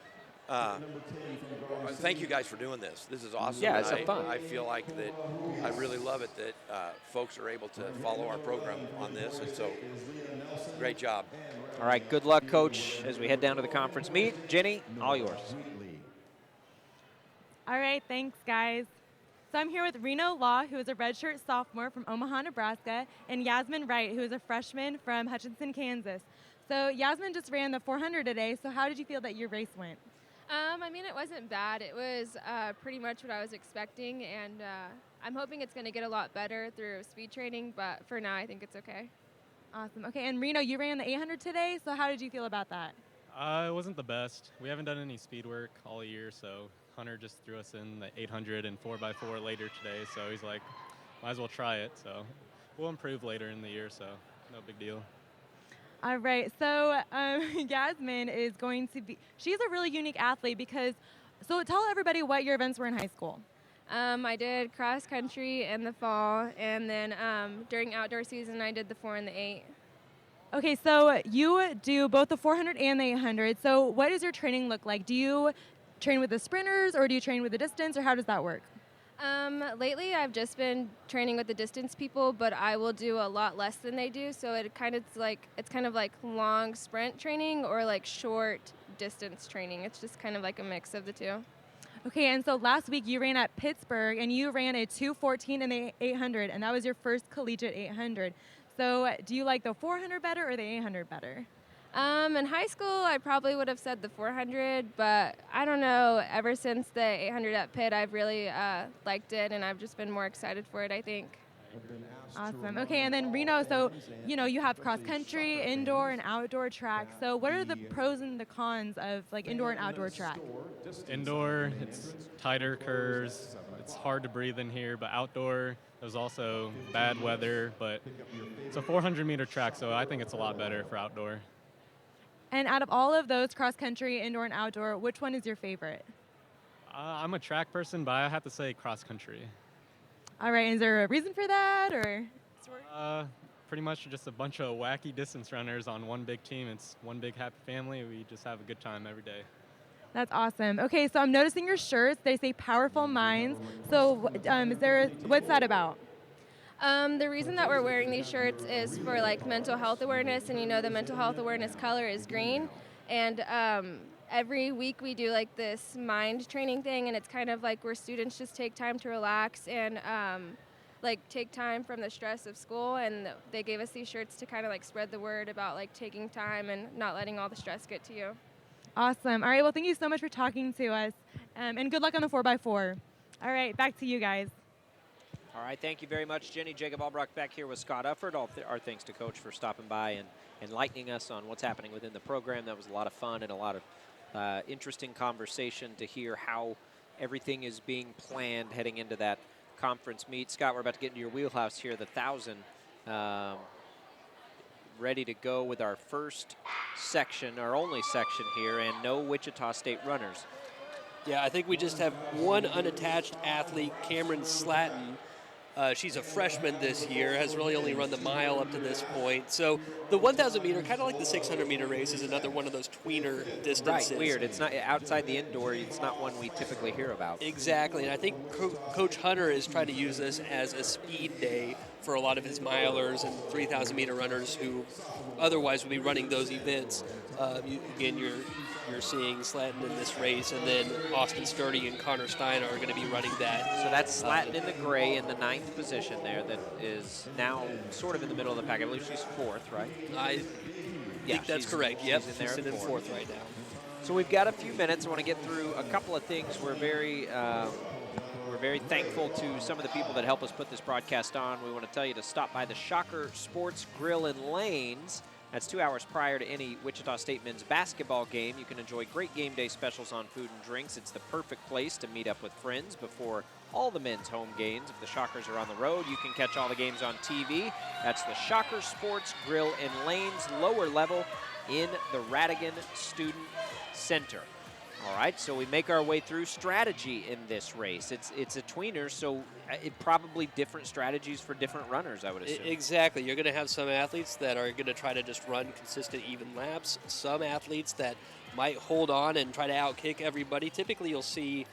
Thank you guys for doing this. This is awesome. Yeah, it's fun. I feel like that I really love it that folks are able to follow our program on this. And so, great job. All right, good luck, Coach, as we head down to the conference meet. Jenny, all yours. All right, thanks, guys. So I'm here with Reno Law, who is a redshirt sophomore from Omaha, Nebraska, and Yasmin Wright, who is a freshman from Hutchinson, Kansas. So Yasmin just ran the 400 today, so how did you feel that your race went? It wasn't bad. It was pretty much what I was expecting, and I'm hoping it's going to get a lot better through speed training, but for now I think it's okay. Awesome. Okay, and Reno, you ran the 800 today, so how did you feel about that? It wasn't the best. We haven't done any speed work all year, so Hunter just threw us in the 800 and 4x4 later today, so he's like, might as well try it. So we'll improve later in the year, so no big deal. All right, so Yasmin is going to be, she's a really unique athlete because, so tell everybody what your events were in high school. I did cross country in the fall, and then during outdoor season I did the 4 and the 8. Okay, so you do both the 400 and the 800. So what does your training look like? Do you train with the sprinters, or do you train with the distance, or how does that work? Lately, I've just been training with the distance people, but I will do a lot less than they do. So it's kind of like long sprint training or like short distance training. It's just kind of like a mix of the two. Okay, and so last week you ran at Pittsburgh and you ran a 2:14 in the 800, and that was your first collegiate 800. So do you like the 400 better or the 800 better? In high school, I probably would have said the 400, but I don't know. Ever since the 800 at Pitt, I've really liked it, and I've just been more excited for it, I think. Awesome. Okay, and then Reno, so, you have cross country, indoor, and outdoor track. So what are the pros and the cons of, like, indoor and outdoor track? Indoor, it's tighter curves. It's hard to breathe in here, but outdoor, there's also bad weather, but it's a 400-meter track, so I think it's a lot better for outdoor. And out of all of those, cross country, indoor, and outdoor, which one is your favorite? I'm a track person, but I have to say cross country. All right, is there a reason for that, or? Pretty much just a bunch of wacky distance runners on one big team. It's one big happy family. We just have a good time every day. That's awesome. Okay, so I'm noticing your shirts. They say Powerful Minds. So what's that about? The reason that we're wearing these shirts is for like mental health awareness, and the mental health awareness color is green. And every week we do like this mind training thing, and it's kind of like where students just take time to relax and like take time from the stress of school, and they gave us these shirts to kind of like spread the word about like taking time and not letting all the stress get to you. Awesome. All right, well, thank you so much for talking to us, and good luck on the 4x4. All right, back to you guys. All right, thank you very much, Jenny. Jacob Albrock back here with Scott Ufford. Our thanks to Coach for stopping by and enlightening us on what's happening within the program. That was a lot of fun and a lot of interesting conversation to hear how everything is being planned heading into that conference meet. Scott, we're about to get into your wheelhouse here, the 1,000. Ready to go with our first section, our only section here, and no Wichita State runners. Yeah, I think we just have one unattached athlete, Cameron Slatton. She's a freshman this year, has really only run the mile up to this point. So the 1,000 meter, kind of like the 600 meter race, is another one of those tweener distances. Right, weird. It's not outside the indoor. It's not one we typically hear about. Exactly, and I think Coach Hunter is trying to use this as a speed day for a lot of his milers and 3,000 meter runners who otherwise would be running those events. You're seeing Slatton in this race, and then Austin Sturdy and Connor Stein are going to be running that. So that's Slatton in the gray in the 9th position there that is now sort of in the middle of the pack. I believe she's 4th, right? I think that's correct. Yep, she's in 4th right now. So we've got a few minutes. I want to get through a couple of things. We're very thankful to some of the people that help us put this broadcast on. We want to tell you to stop by the Shocker Sports Grill and Lanes. That's 2 hours prior to any Wichita State men's basketball game. You can enjoy great game day specials on food and drinks. It's the perfect place to meet up with friends before all the men's home games. If the Shockers are on the road, you can catch all the games on TV. That's the Shocker Sports Grill and Lanes, lower level in the Radigan Student Center. All right, so we make our way through strategy in this race. It's a tweener, so it probably different strategies for different runners, I would assume. Exactly. You're going to have some athletes that are going to try to just run consistent, even laps. Some athletes that might hold on and try to outkick everybody. Typically, you'll see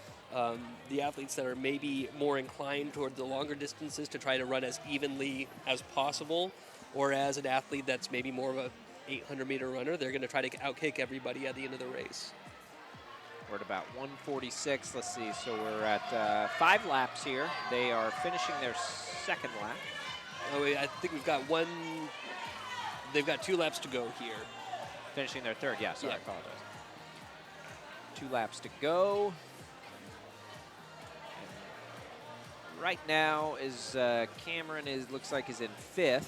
the athletes that are maybe more inclined toward the longer distances to try to run as evenly as possible, or as an athlete that's maybe more of a 800-meter runner, they're going to try to outkick everybody at the end of the race. We're at about 146. Let's see. So we're at 5 laps here. They are finishing their 2nd lap. Oh, I think we've got one. They've got 2 laps to go here. Finishing their 3rd. Yeah, sorry, I apologize. 2 laps to go. And right now is Cameron looks like is in 5th.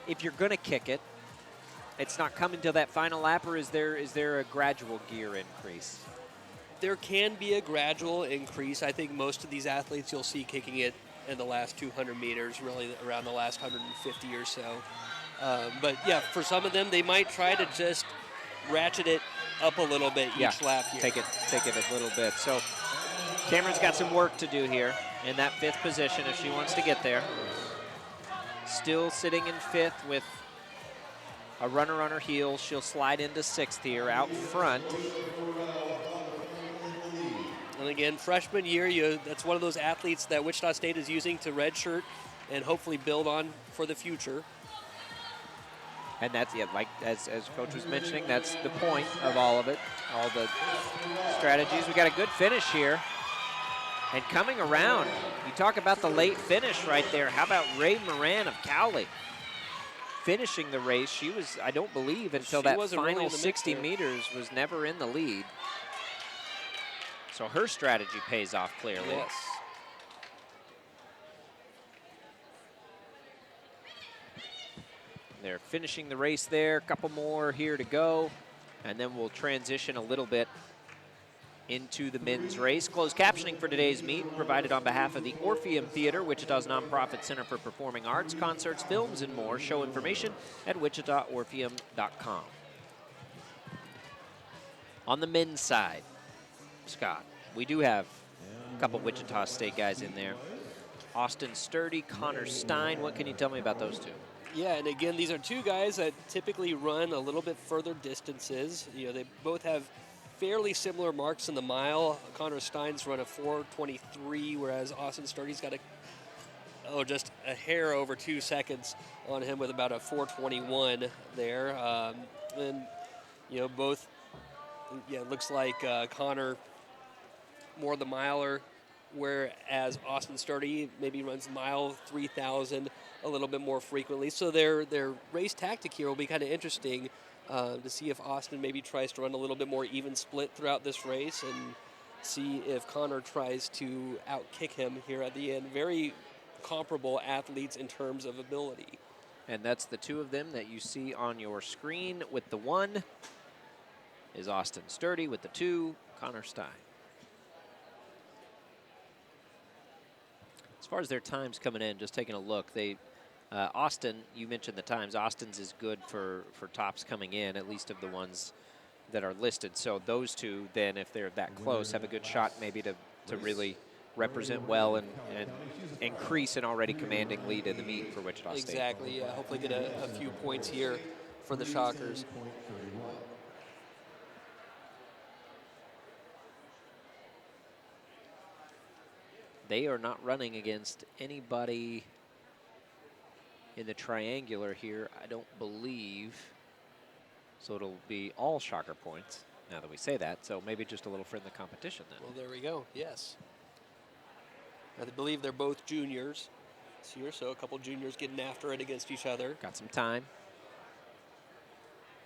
If you're going to kick it, it's not coming to that final lap, or is there a gradual gear increase? There can be a gradual increase. I think most of these athletes you'll see kicking it in the last 200 meters, really around the last 150 or so. But yeah, for some of them, they might try to just ratchet it up a little bit each lap here. Take it a little bit. So Cameron's got some work to do here in that 5th position if she wants to get there. Still sitting in 5th with a runner on her heels. She'll slide into 6th here out front. And again, freshman year, that's one of those athletes that Wichita State is using to redshirt and hopefully build on for the future. And that's, yeah, like as Coach was mentioning, that's the point of all of it, all the strategies. We got a good finish here. And coming around, you talk about the late finish right there. How about Ray Moran of Cowley finishing the race? She was, I don't believe, until that final 60 meters was never in the lead. So her strategy pays off clearly. Yes. They're finishing the race there. A couple more here to go. And then we'll transition a little bit into the men's race. Closed captioning for today's meet provided on behalf of the Orpheum Theater, Wichita's nonprofit center for performing arts, concerts, films, and more. Show information at wichitaorpheum.com. On the men's side, Scott, we do have a couple Wichita State guys in there. Austin Sturdy, Connor Stein. What can you tell me about those two? Yeah, and again, these are two guys that typically run a little bit further distances. You know, they both have fairly similar marks in the mile. Connor Stein's run a 4:23, whereas Austin Sturdy's got just a hair over 2 seconds on him with about a 4:21 there. And, you know, both, yeah, it looks like Connor more the miler, whereas Austin Sturdy maybe runs mile 3,000 a little bit more frequently. So their race tactic here will be kind of interesting to see if Austin maybe tries to run a little bit more even split throughout this race and see if Connor tries to outkick him here at the end. Very comparable athletes in terms of ability. And that's the two of them that you see on your screen. With the 1 is Austin Sturdy. With the 2, Connor Stein. As far as their times coming in, just taking a look, Austin, you mentioned the times. Austin's is good for tops coming in, at least of the ones that are listed. So those two, then, if they're that close, have a good shot maybe to really represent well and increase an already commanding lead in the meet for Wichita State. Exactly, yeah. Hopefully get a few points here for the Shockers. They are not running against anybody in the triangular here, I don't believe. So it'll be all Shocker points now that we say that. So maybe just a little friendly competition then. Well, there we go, yes. I believe they're both juniors this year, so a couple juniors getting after it against each other. Got some time.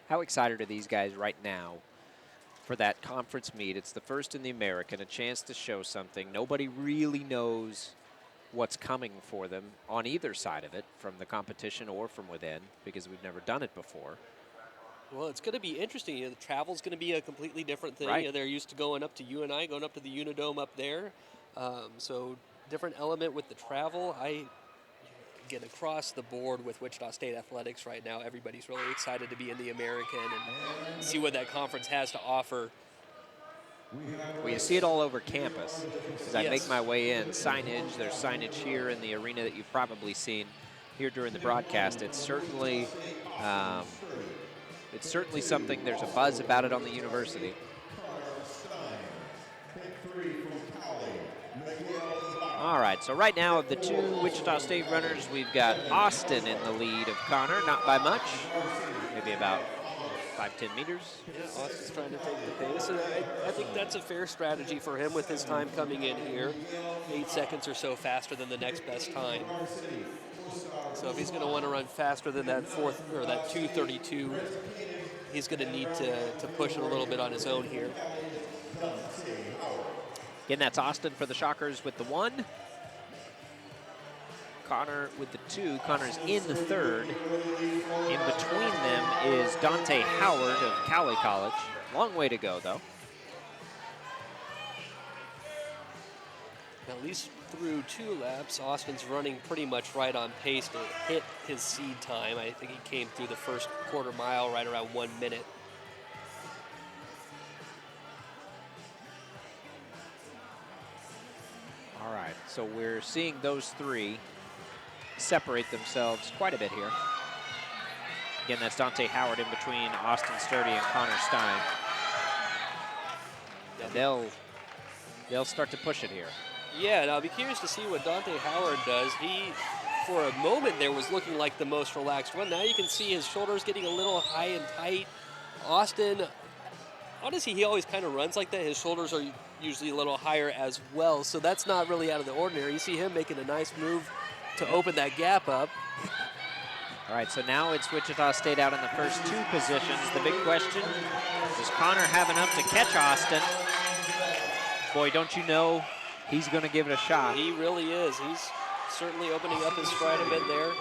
How excited are these guys right now for that conference meet? It's the first in the American, a chance to show something. Nobody really knows what's coming for them on either side of it, from the competition or from within, because we've never done it before. Well, it's going to be interesting. You know, the travel's going to be a completely different thing. Right. You know, they're used to going up to UNI, going up to the Unidome up there. So different element with the travel. I get across the board with Wichita State athletics right now. Everybody's really excited to be in the American and see what that conference has to offer. Well, you see it all over campus. As I Yes. make my way in, signage, there's signage here in the arena that you've probably seen here during the broadcast. It's certainly something, there's a buzz about it on the university. All right, so right now of the two Wichita State runners, we've got Austin in the lead of Connor, not by much, maybe about 5-10 meters. Yeah, Austin's trying to take the pace, and I think that's a fair strategy for him with his time coming in here. 8 seconds or so faster than the next best time. So if he's going to want to run faster than that 2:32, he's going to need to push it a little bit on his own here. Again, that's Austin for the Shockers with the 1. Connor with the 2. Connor's in the 3rd. In between them is Dante Howard of Cowley College. Long way to go, though. At least through 2 laps, Austin's running pretty much right on pace to hit his seed time. I think he came through the first quarter mile right around 1 minute. All right, so we're seeing those 3 separate themselves quite a bit here. Again, that's Dante Howard in between Austin Sturdy and Connor Stein. And they'll start to push it here. Yeah, and I'll be curious to see what Dante Howard does. He, for a moment there, was looking like the most relaxed one. Now you can see his shoulders getting a little high and tight. Austin, honestly, he always kind of runs like that. His shoulders are usually a little higher as well, so that's not really out of the ordinary. You see him making a nice move to open that gap up. All right, so now it's Wichita State out in the first 2 positions. The big question, does Connor have enough to catch Austin? Boy, don't you know he's going to give it a shot. He really is. He's certainly opening up his stride a bit there.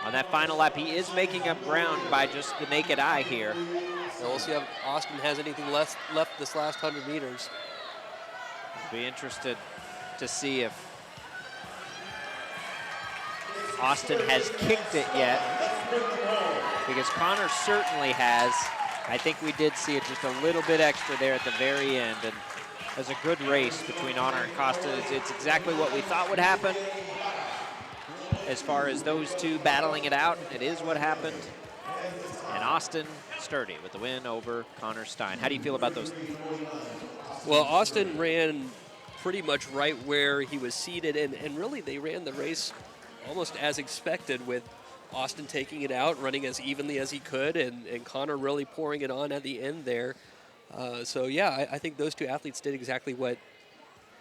On that final lap, he is making up ground by just the naked eye here. And we'll see if Austin has anything left this last 100 meters. I'll be interested to see if Austin has kicked it yet, because Connor certainly has. I think we did see it just a little bit extra there at the very end, and it was a good race between Honor and Costa. It's exactly what we thought would happen. As far as those two battling it out, it is what happened. And Austin sturdy with the win over Connor Stein. How do you feel about those? Well, Austin ran pretty much right where he was seated, and really they ran the race almost as expected, with Austin taking it out, running as evenly as he could, and Connor really pouring it on at the end there. So yeah, I think those two athletes did exactly what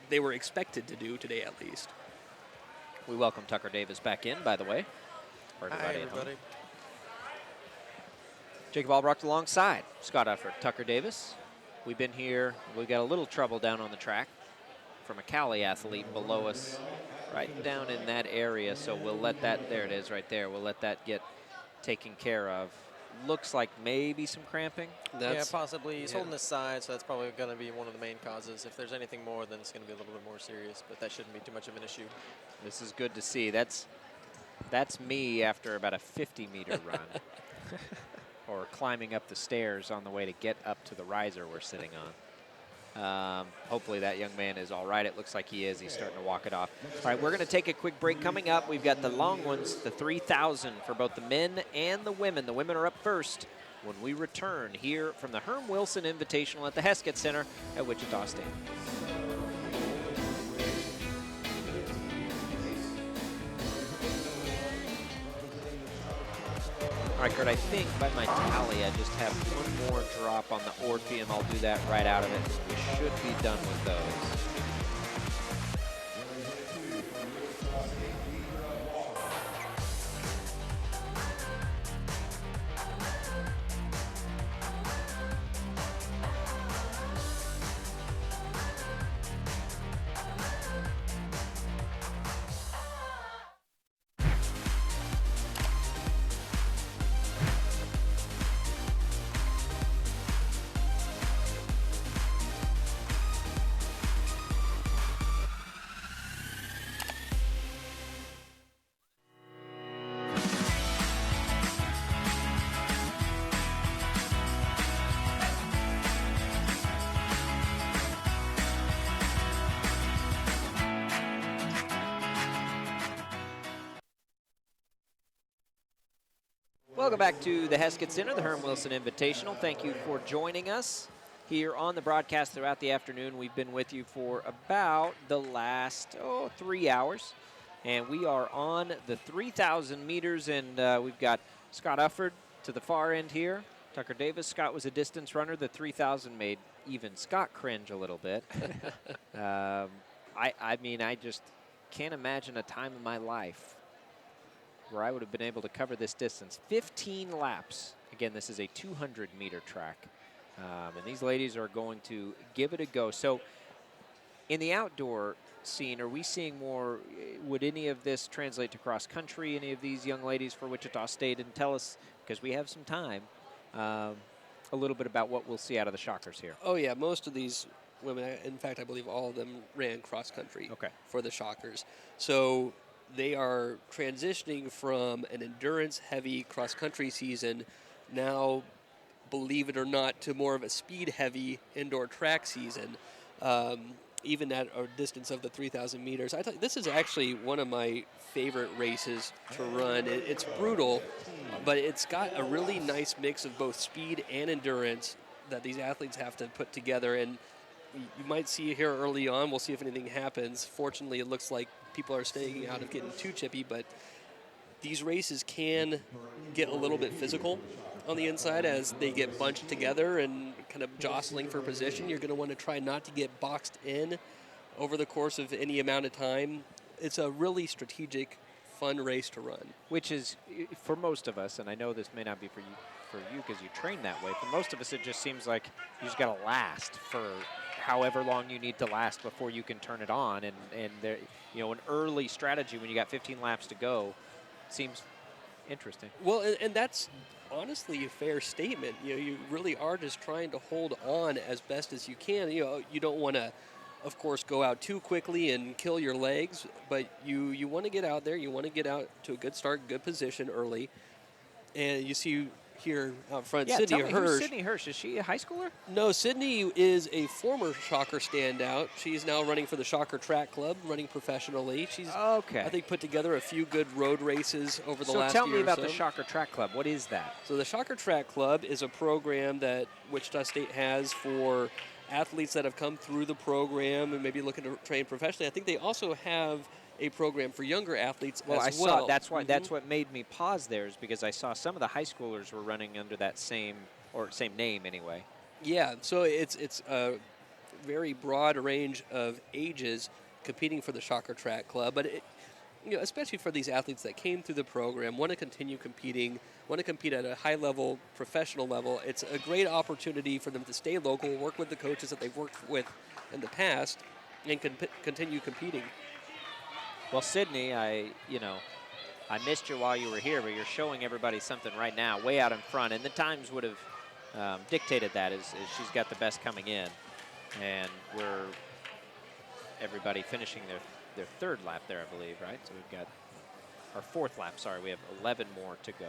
they were expected to do today, at least. We welcome Tucker Davis back in, by the way. For everybody Hi, at home. everybody. Jacob Albrecht alongside Scott Ufford, Tucker Davis. We've been here, we got a little trouble down on the track from a Cali athlete below us, right down in that area, so we'll let that, there it is right there, we'll let that get taken care of. Looks like maybe some cramping. Yeah, possibly. He's holding his side, so that's probably going to be one of the main causes. If there's anything more, then it's going to be a little bit more serious, but that shouldn't be too much of an issue. This is good to see. That's me after about a 50-meter run. Or climbing up the stairs on the way to get up to the riser we're sitting on. Hopefully that young man is all right. It looks like he is. He's starting to walk it off. All right, we're going to take a quick break. Coming up, we've got the long ones, the 3,000 for both the men and the women. The women are up first when we return here from the Herm Wilson Invitational at the Heskett Center at Wichita State. All right, Kurt, I think by my tally, I just have one more drop on the Orpheum. I'll do that right out of it. We should be done with those. Welcome back to the Heskett Center, the Herm Wilson Invitational. Thank you for joining us here on the broadcast throughout the afternoon. We've been with you for about the last 3 hours, and we are on the 3,000 meters, and we've got Scott Ufford to the far end here. Tucker Davis. Scott was a distance runner. The 3,000 made even Scott cringe a little bit. I mean, I just can't imagine a time in my life where I would have been able to cover this distance. 15 laps. Again, this is a 200-meter track. And these ladies are going to give it a go. So in the outdoor scene, are we seeing more, would any of this translate to cross country, any of these young ladies for Wichita State? And tell us, because we have some time, a little bit about what we'll see out of the Shockers here. Oh yeah, most of these women, in fact, I believe all of them ran cross country for the Shockers. So they are transitioning from an endurance-heavy cross-country season now, believe it or not, to more of a speed-heavy indoor track season, even at a distance of the 3,000 meters. I thought this is actually one of my favorite races to run. It's brutal, but it's got a really nice mix of both speed and endurance that these athletes have to put together. And you might see here early on. We'll see if anything happens. Fortunately, it looks like people are staying out of getting too chippy, but these races can get a little bit physical on the inside as they get bunched together and kind of jostling for position. You're going to want to try not to get boxed in over the course of any amount of time. It's a really strategic, fun race to run. Which is, for most of us, and I know this may not be for you because you train that way, for most of us it just seems like you just got to last for however long you need to last before you can turn it on. And there, an early strategy when you got 15 laps to go seems interesting. Well, and that's honestly a fair statement. You really are just trying to hold on as best as you can. You don't want to, of course, go out too quickly and kill your legs, but you want to get out there. You want to get out to a good start, good position early. And you see here out front, Sydney Hirsch. Who's Sydney Hirsch? Is she a high schooler? No, Sydney is a former Shocker standout. She's now running for the Shocker Track Club, running professionally. She's, I think, put together a few good road races over the last year or so. So tell me about the Shocker Track Club. What is that? So the Shocker Track Club is a program that Wichita State has for athletes that have come through the program and maybe looking to train professionally. I think they also have a program for younger athletes as well. Saw that's why that's what made me pause there, is because I saw some of the high schoolers were running under that same name anyway. Yeah, so it's a very broad range of ages competing for the Shocker Track Club, but especially for these athletes that came through the program, want to continue competing, want to compete at a high level, professional level. It's a great opportunity for them to stay local, work with the coaches that they've worked with in the past, and continue competing. Well, Sydney, I missed you while you were here, but you're showing everybody something right now, way out in front, and the times would have dictated that as she's got the best coming in, and everybody finishing their third lap there, I believe, right? So we've got our fourth lap. Sorry, we have 11 more to go.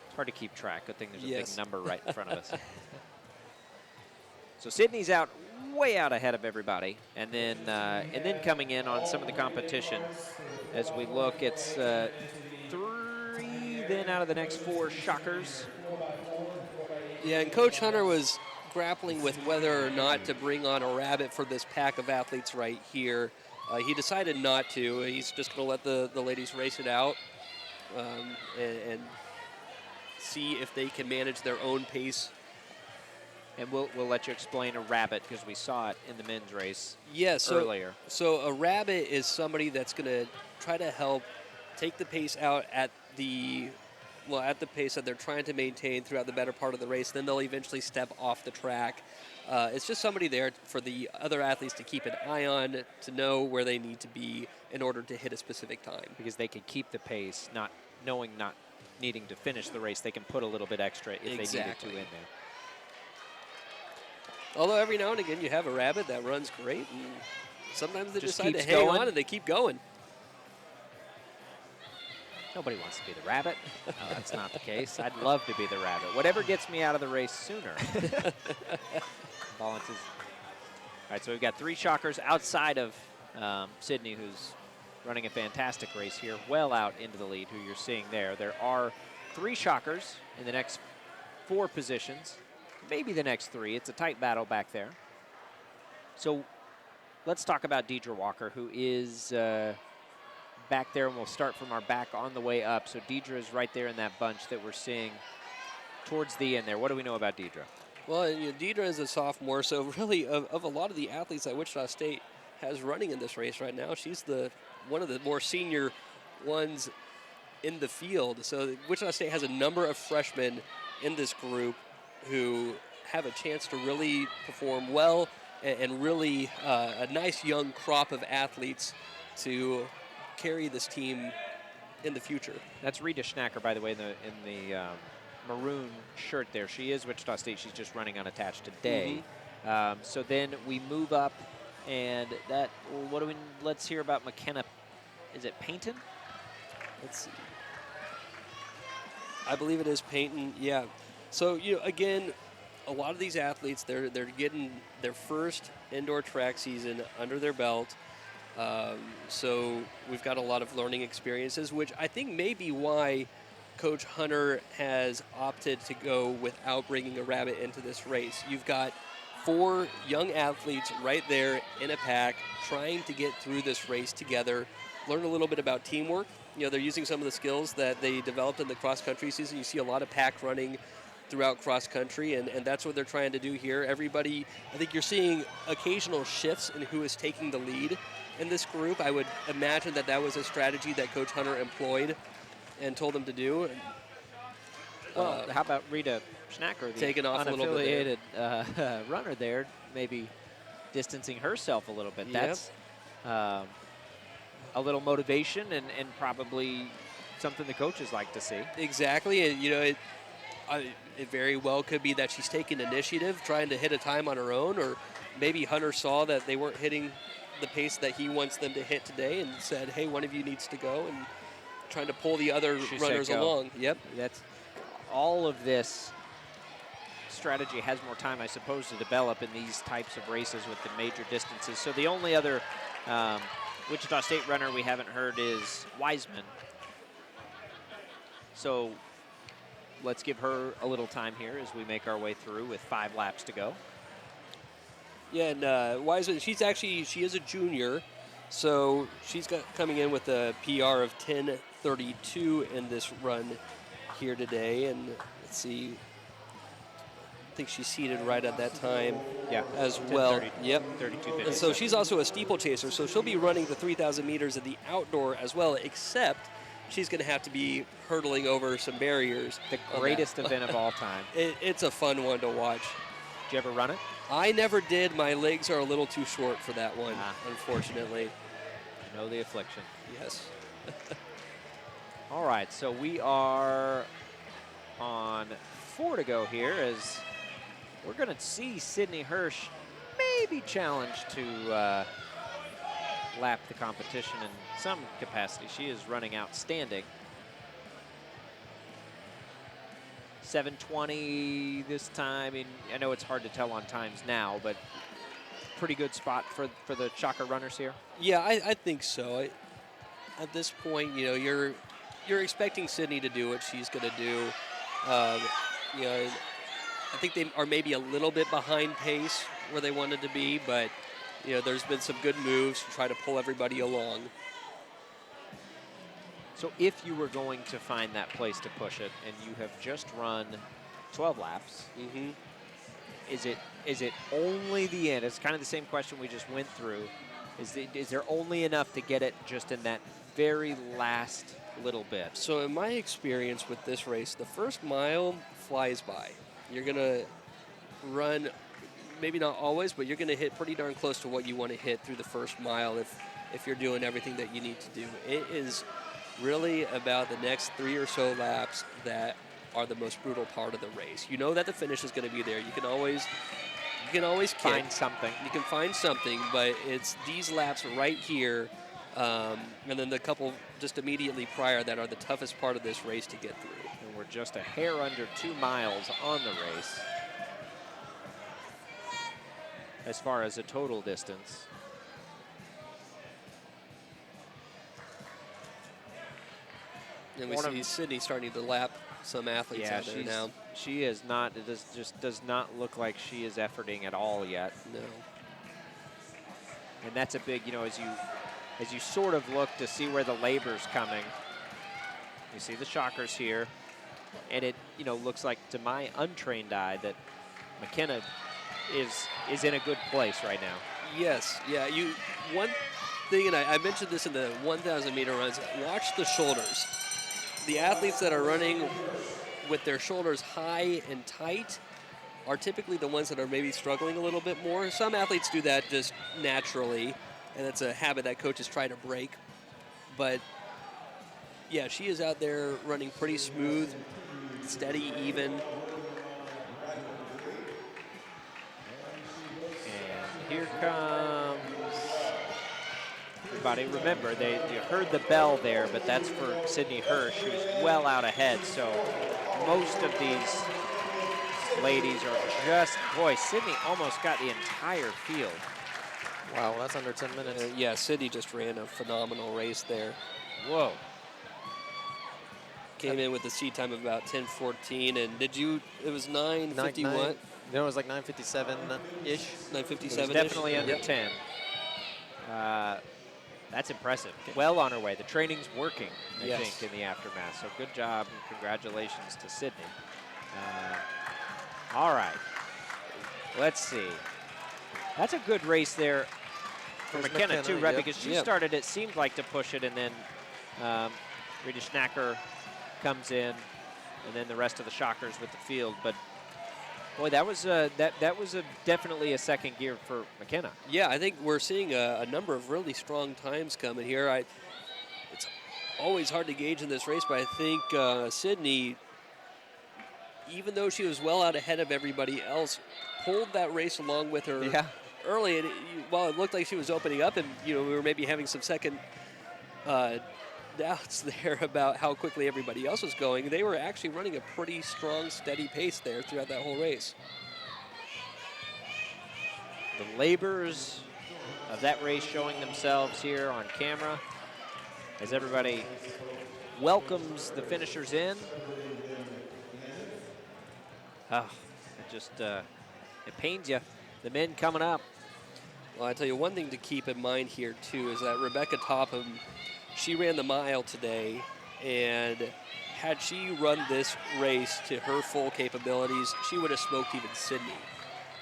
It's hard to keep track. Good thing there's a big number right in front of us. So Sydney's out, way out ahead of everybody, and then coming in on some of the competition. As we look, it's 3 then out of the next 4 Shockers. Yeah, and Coach Hunter was grappling with whether or not to bring on a rabbit for this pack of athletes right here. He decided not to. He's just going to let the ladies race it out and see if they can manage their own pace. And we'll let you explain a rabbit, because we saw it in the men's race earlier. So a rabbit is somebody that's going to try to help take the pace out at the pace that they're trying to maintain throughout the better part of the race. Then they'll eventually step off the track. It's just somebody there for the other athletes to keep an eye on, to know where they need to be in order to hit a specific time. Because they can keep the pace, not needing to finish the race. They can put a little bit extra if they needed to in there. Although every now and again you have a rabbit that runs great, and sometimes they decide to hang going on and they keep going. Nobody wants to be the rabbit. No, that's not the case. I'd love to be the rabbit. Whatever gets me out of the race sooner. All right, so we've got 3 Shockers outside of Sydney, who's running a fantastic race here, well out into the lead, who you're seeing there. There are 3 Shockers in the next 4 positions. Maybe the next 3. It's a tight battle back there. So let's talk about Deidre Walker, who is back there, and we'll start from our back on the way up. So Deidre is right there in that bunch that we're seeing towards the end there. What do we know about Deidre? Well, Deidre is a sophomore, so really of a lot of the athletes that Wichita State has running in this race right now, she's one of the more senior ones in the field. So Wichita State has a number of freshmen in this group who have a chance to really perform well, and really a nice young crop of athletes to carry this team in the future. That's Rita Schnacker, by the way, in the maroon shirt there. She is Wichita State. She's just running unattached today. Mm-hmm. So then we move up, and let's hear about McKenna. Is it Payton? Let's see. I believe it is Payton, yeah. So, again, a lot of these athletes, they're getting their first indoor track season under their belt. So we've got a lot of learning experiences, which I think may be why Coach Hunter has opted to go without bringing a rabbit into this race. You've got 4 young athletes right there in a pack trying to get through this race together, learn a little bit about teamwork. You know, they're using some of the skills that they developed in the cross-country season. You see a lot of pack running throughout cross-country, and that's what they're trying to do here. Everybody, I think you're seeing occasional shifts in who is taking the lead in this group. I would imagine that was a strategy that Coach Hunter employed and told them to do. Well, how about Rita Schnacker, the taking off a little bit unaffiliated runner there, maybe distancing herself a little bit. Yep. That's a little motivation and probably something the coaches like to see. Exactly, and you know, it very well could be that she's taking initiative, trying to hit a time on her own, or maybe Hunter saw that they weren't hitting the pace that he wants them to hit today and said, hey, one of you needs to go, and trying to pull the other runners along. Yep. That's all of this strategy has more time, I suppose, to develop in these types of races with the major distances. So the only other Wichita State runner we haven't heard is Wiseman. So let's give her a little time here as we make our way through with 5 laps to go. Yeah, and Wiseman, she is a junior, so she's coming in with a PR of 10:32 in this run here today. And let's see, I think she's seated right at that time as well. Yep. 32.50. And so she's also a steeplechaser, so she'll be running the 3,000 meters in the outdoor as well, except she's going to have to be hurdling over some barriers. The greatest event of all time. It's a fun one to watch. Did you ever run it? I never did. My legs are a little too short for that one, unfortunately. I know the affliction. Yes. All right, so we are on 4 to go here as we're going to see Sydney Hirsch maybe challenged to lap the competition in some capacity. She is running outstanding. 7:20 this time. I know it's hard to tell on times now, but pretty good spot for the Shocker runners here. Yeah, I think so. At this point, you know, you're expecting Sydney to do what she's going to do. You know, I think they are maybe a little bit behind pace where they wanted to be, but you know, there's been some good moves to try to pull everybody along. So if you were going to find that place to push it, and you have just run 12 laps, is it only the end? It's kind of the same question we just went through. Is there only enough to get it just in that very last little bit? So in my experience with this race, the first mile flies by. You're going to run, maybe not always, but you're going to hit pretty darn close to what you want to hit through the first mile if you're doing everything that you need to do. It is really about the next 3 or so laps that are the most brutal part of the race. You know that the finish is going to be there. You can always find something. You can find something, but it's these laps right here, and then the couple just immediately prior that are the toughest part of this race to get through. And we're just a hair under 2 miles on the race as far as a total distance. And we see Sydney starting to lap some athletes out there now. She is not. It just does not look like she is efforting at all yet. No. And that's a big, you know, as you sort of look to see where the labor's coming. You see the Shockers here, and it, you know, looks like to my untrained eye that McKenna is in a good place right now. Yes. Yeah. One thing, and I mentioned this in the 1,000 meter runs. Watch the shoulders. The athletes that are running with their shoulders high and tight are typically the ones that are maybe struggling a little bit more. Some athletes do that just naturally, and it's a habit that coaches try to break. But yeah, she is out there running pretty smooth, steady, even. And here comes everybody. Remember, you heard the bell there, but that's for Sydney Hirsch, who's well out ahead. So most of these ladies are just, boy, Sydney almost got the entire field. Wow, that's under 10 minutes. Yeah, Sydney just ran a phenomenal race there. Whoa. Came in with a seat time of about 10:14, and it was 9:51. You know, it was like 9:57-ish. 9:57. Definitely under 10. That's impressive. Well on her way. The training's working, I Yes. think, in the aftermath. So good job and congratulations to Sydney. All right. Let's see. That's a good race there for There's McKenna, too, right? yep. Because she Yep. started, it seemed like, to push it, and then Rita Schnacker comes in, and then the rest of the Shockers with the field. But boy, that was definitely a second gear for McKenna. Yeah, I think we're seeing a number of really strong times coming here. It's always hard to gauge in this race, but I think Sydney, even though she was well out ahead of everybody else, pulled that race along with her early. And while it looked like she was opening up, and we were maybe having some second doubts there about how quickly everybody else was going, they were actually running a pretty strong, steady pace there throughout that whole race. The labors of that race showing themselves here on camera as everybody welcomes the finishers in. Oh, it just, it pains you. The men coming up. Well, I tell you, one thing to keep in mind here, too, is that Rebecca Topham, she ran the mile today, and had she run this race to her full capabilities, she would have smoked even Sydney.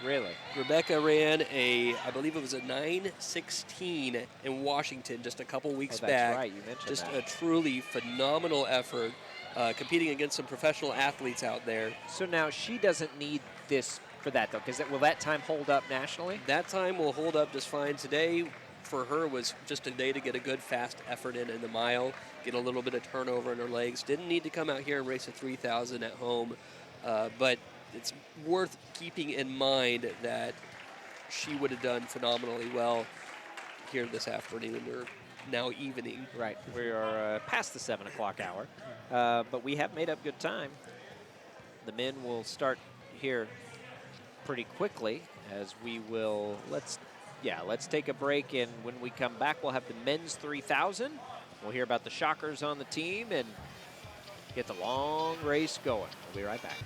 Really? Rebecca ran I believe it was a 9:16 in Washington just a couple weeks that's back. right, you mentioned just that. a truly phenomenal effort, competing against some professional athletes out there. So now she doesn't need this for that, though, because will that time hold up nationally? That time will hold up just fine. Today, for her, was just a day to get a good, fast effort in the mile, get a little bit of turnover in her legs. Didn't need to come out here and race a 3,000 at home, but it's worth keeping in mind that she would have done phenomenally well here this afternoon or now evening. Right. We are past the 7 o'clock hour, but we have made up good time. The men will start here pretty quickly as we will, let's take a break, and when we come back, we'll have the men's 3,000. We'll hear about the Shockers on the team and get the long race going. We'll be right back.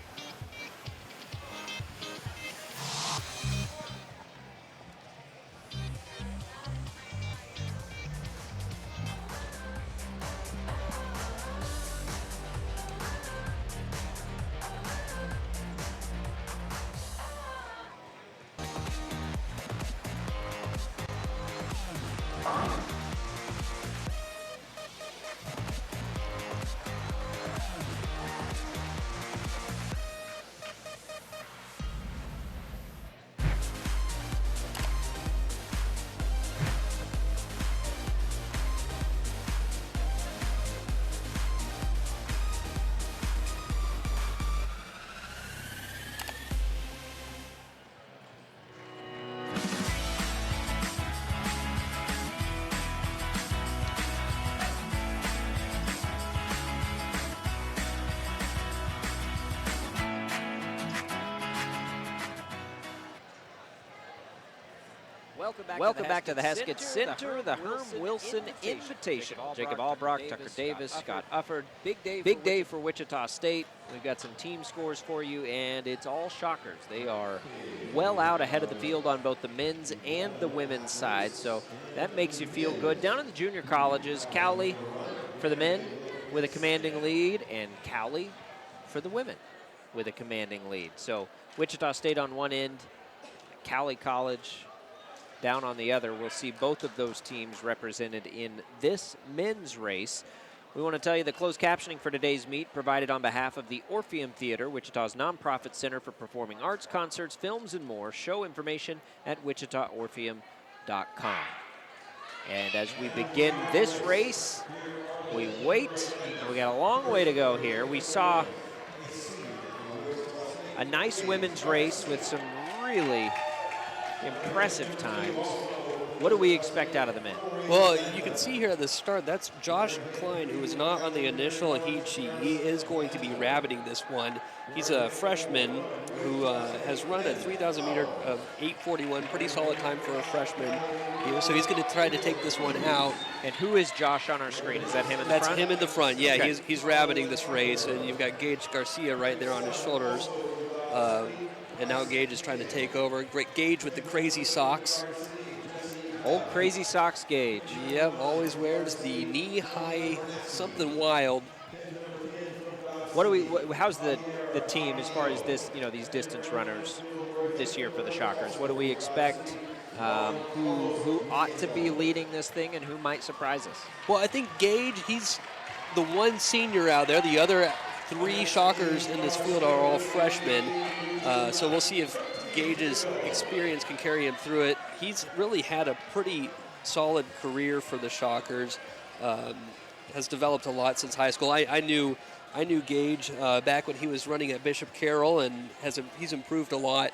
Welcome back to the Heskett Center, the Herm Wilson Invitational. Jacob Albrock, Tucker Davis, Scott Ufford. Big day for Wichita State. We've got some team scores for you, and it's all Shockers. They are well out ahead of the field on both the men's and the women's side, so that makes you feel good. Down in the junior colleges, Cowley for the men with a commanding lead, and Cowley for the women with a commanding lead. So Wichita State on one end, Cowley College down on the other. We'll see both of those teams represented in this men's race. We want to tell you the closed captioning for today's meet provided on behalf of the Orpheum Theater, Wichita's nonprofit center for performing arts, concerts, films, and more. Show information at wichitaorpheum.com. And as we begin this race, we wait. We got a long way to go here. We saw a nice women's race with some really impressive times. What do we expect out of the men? Well, you can see here at the start, that's Josh Klein, who was not on the initial heat sheet. He is going to be rabbiting this one. He's a freshman who has run a 3,000 meter of 8:41, pretty solid time for a freshman. So he's going to try to take this one out. And who is Josh on our screen? Is that him in the That's front? him in the front, yeah. Okay. He's rabbiting this race, and you've got Gage Garcia right there on his shoulders. and now Gage is trying to take over. Great Gage with the crazy socks. Old crazy socks Gage. Yep, always wears the knee-high something wild. How's the team as far as this, these distance runners this year for the Shockers? What do we expect? Who ought to be leading this thing and who might surprise us? Well, I think Gage, he's the one senior out there. The other 3 Shockers in this field are all freshmen. So we'll see if Gage's experience can carry him through it. He's really had a pretty solid career for the Shockers. Has developed a lot since high school. I knew Gage back when he was running at Bishop Carroll, and he's improved a lot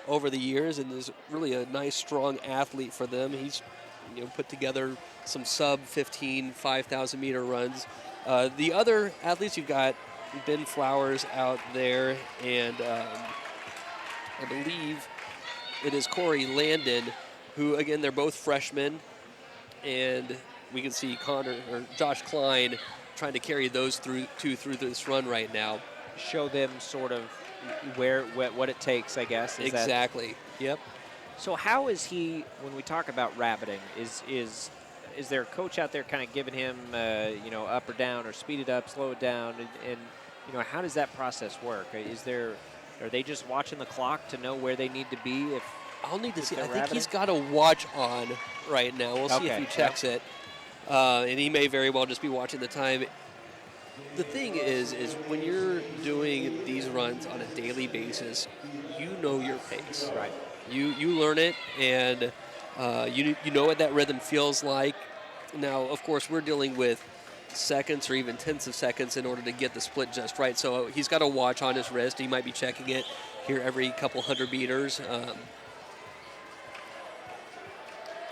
over the years, and is really a nice, strong athlete for them. He's put together some sub-15 5,000-meter runs. The other athletes, you've got Ben Flowers out there, and I believe it is Corey Landon, who, again, they're both freshmen, and we can see Josh Klein trying to carry those two through this run right now. Show them sort of what it takes, I guess. Exactly. Yep. So how is he, when we talk about rabbiting, is there a coach out there kind of giving him, up or down, or speed it up, slow it down, and how does that process work? Are they just watching the clock to know where they need to be? I'll need to see. I think he's got a watch on right now. We'll see if he checks it. And he may very well just be watching the time. The thing is when you're doing these runs on a daily basis, you know your pace. Right. You learn it, and you know what that rhythm feels like. Now, of course, we're dealing with seconds or even tenths of seconds in order to get the split just right. So he's got a watch on his wrist. He might be checking it here every couple hundred meters.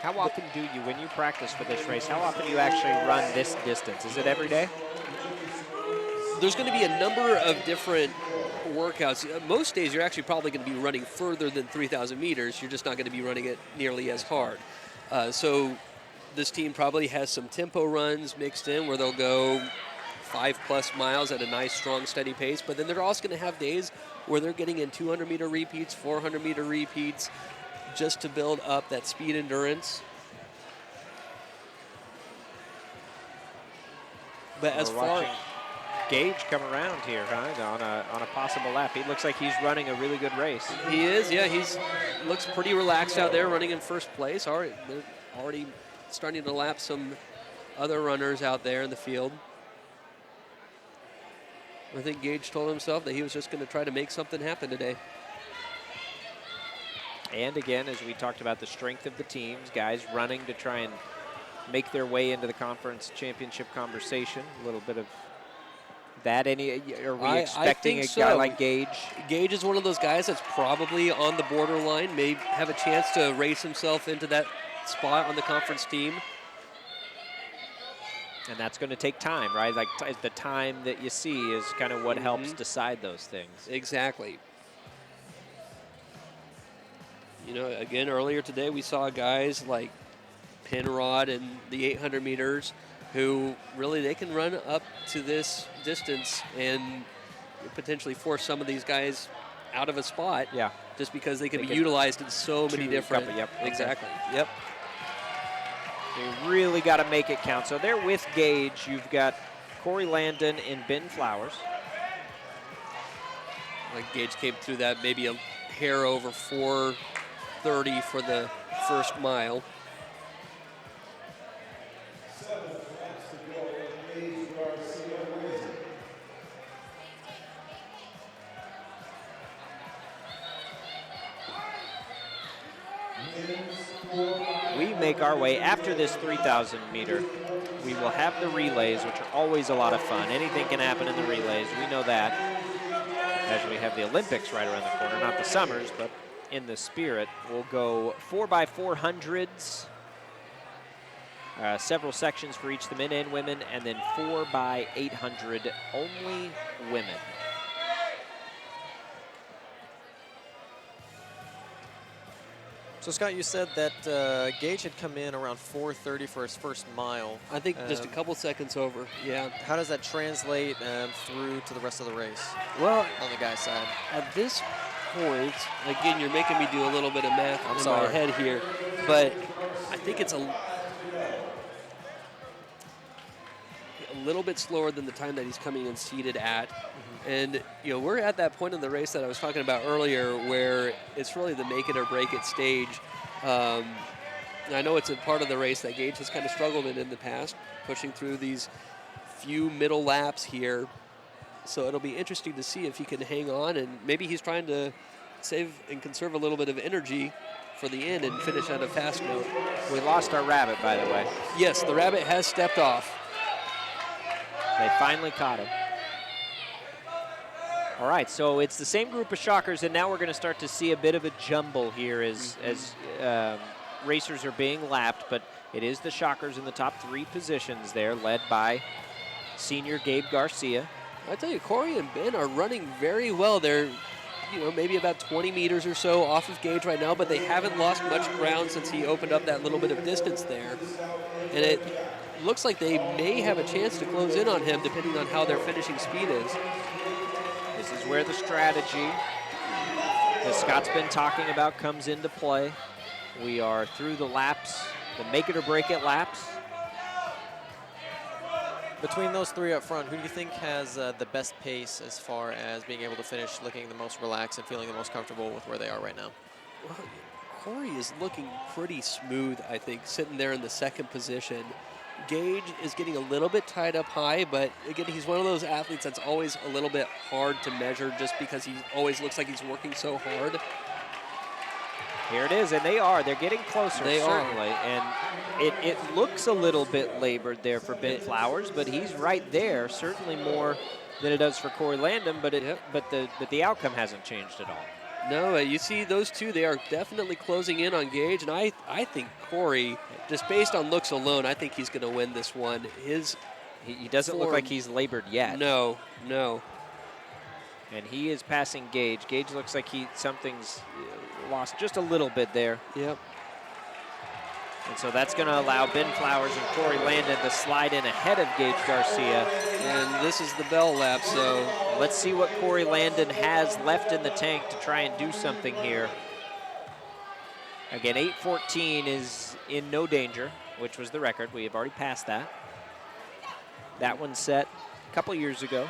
How often when you practice for this race, how often do you actually run this distance? Is it every day? There's going to be a number of different workouts. Most days you're actually probably going to be running further than 3,000 meters. You're just not going to be running it nearly as hard. So this team probably has some tempo runs mixed in where they'll go 5+ miles at a nice, strong, steady pace. But then they're also going to have days where they're getting in 200-meter repeats, 400-meter repeats, just to build up that speed endurance. But as far Gage come around here, huh? On a possible lap. He looks like he's running a really good race. He is, yeah. Looks pretty relaxed out there, running in first place. They're already starting to lap some other runners out there in the field. I think Gage told himself that he was just going to try to make something happen today. And again, as we talked about the strength of the teams, guys running to try and make their way into the conference championship conversation. A little bit of that. Are we expecting a guy like Gage? Gage is one of those guys that's probably on the borderline, may have a chance to race himself into that spot on the conference team. And that's going to take time, right? Like the time that you see is kind of what helps decide those things. Exactly. Again, earlier today we saw guys like Penrod and the 800 meters who really, they can run up to this distance and potentially force some of these guys out of a spot. Yeah. Just because they can be utilized in so many different. Yep. Exactly. Yep. You really got to make it count. So there with Gage, you've got Corey Landon and Ben Flowers. Like Gage came through that maybe a hair over 4:30 for the first mile. We make our way after this 3,000 meter. We will have the relays, which are always a lot of fun. Anything can happen in the relays. We know that. As we have the Olympics right around the corner, not the Summers, but in the spirit. We'll go 4x400s, several sections for each the men and women, and then 4x800 only women. So, Scott, you said that Gage had come in around 4:30 for his first mile. I think just a couple seconds over, yeah. How does that translate through to the rest of the race? Well, on the guy's side. At this points. Again, you're making me do a little bit of math in sorry. my head here, but I think it's a little bit slower than the time that he's coming in seated at. And, you know, we're at that point in the race that I was talking about earlier where it's really the make it or break it stage. I know it's a part of the race that Gage has kind of struggled in the past, pushing through these few middle laps here. So it'll be interesting to see if he can hang on, and maybe he's trying to save and conserve a little bit of energy for the end and finish on a fast note. We lost our rabbit, by the way. Yes, the rabbit has stepped off. They finally caught him. All right, so it's the same group of Shockers, and now we're going to start to see a bit of a jumble here as racers are being lapped, but it is the Shockers in the top 3 positions there, led by senior Gabe Garcia. I tell you, Corey and Ben are running very well. They're, you know, maybe about 20 meters or so off of Gage right now, but they haven't lost much ground since he opened up that little bit of distance there. And it looks like they may have a chance to close in on him depending on how their finishing speed is. This is where the strategy that Scott's been talking about comes into play. We are through the laps, the make it or break it laps. Between those 3 up front, who do you think has the best pace as far as being able to finish looking the most relaxed and feeling the most comfortable with where they are right now? Well, Corey is looking pretty smooth, I think, sitting there in the 2nd position. Gage is getting a little bit tied up high, but again, he's one of those athletes that's always a little bit hard to measure just because he always looks like he's working so hard. Here it is, and they are. They're getting closer, They are. certainly. And it looks a little bit labored there for Ben Flowers, but he's right there, certainly more than it does for Corey Landon, but the outcome hasn't changed at all. No, you see those two, they are definitely closing in on Gage, and I think Corey, just based on looks alone, I think he's going to win this one. He doesn't look like he's labored yet. No. And he is passing Gage. Gage looks like something's lost just a little bit there. Yep. And so that's going to allow Ben Flowers and Corey Landon to slide in ahead of Gage Garcia. And this is the bell lap, so let's see what Corey Landon has left in the tank to try and do something here. Again, 8:14 is in no danger, which was the record. We have already passed that. That one set a couple years ago.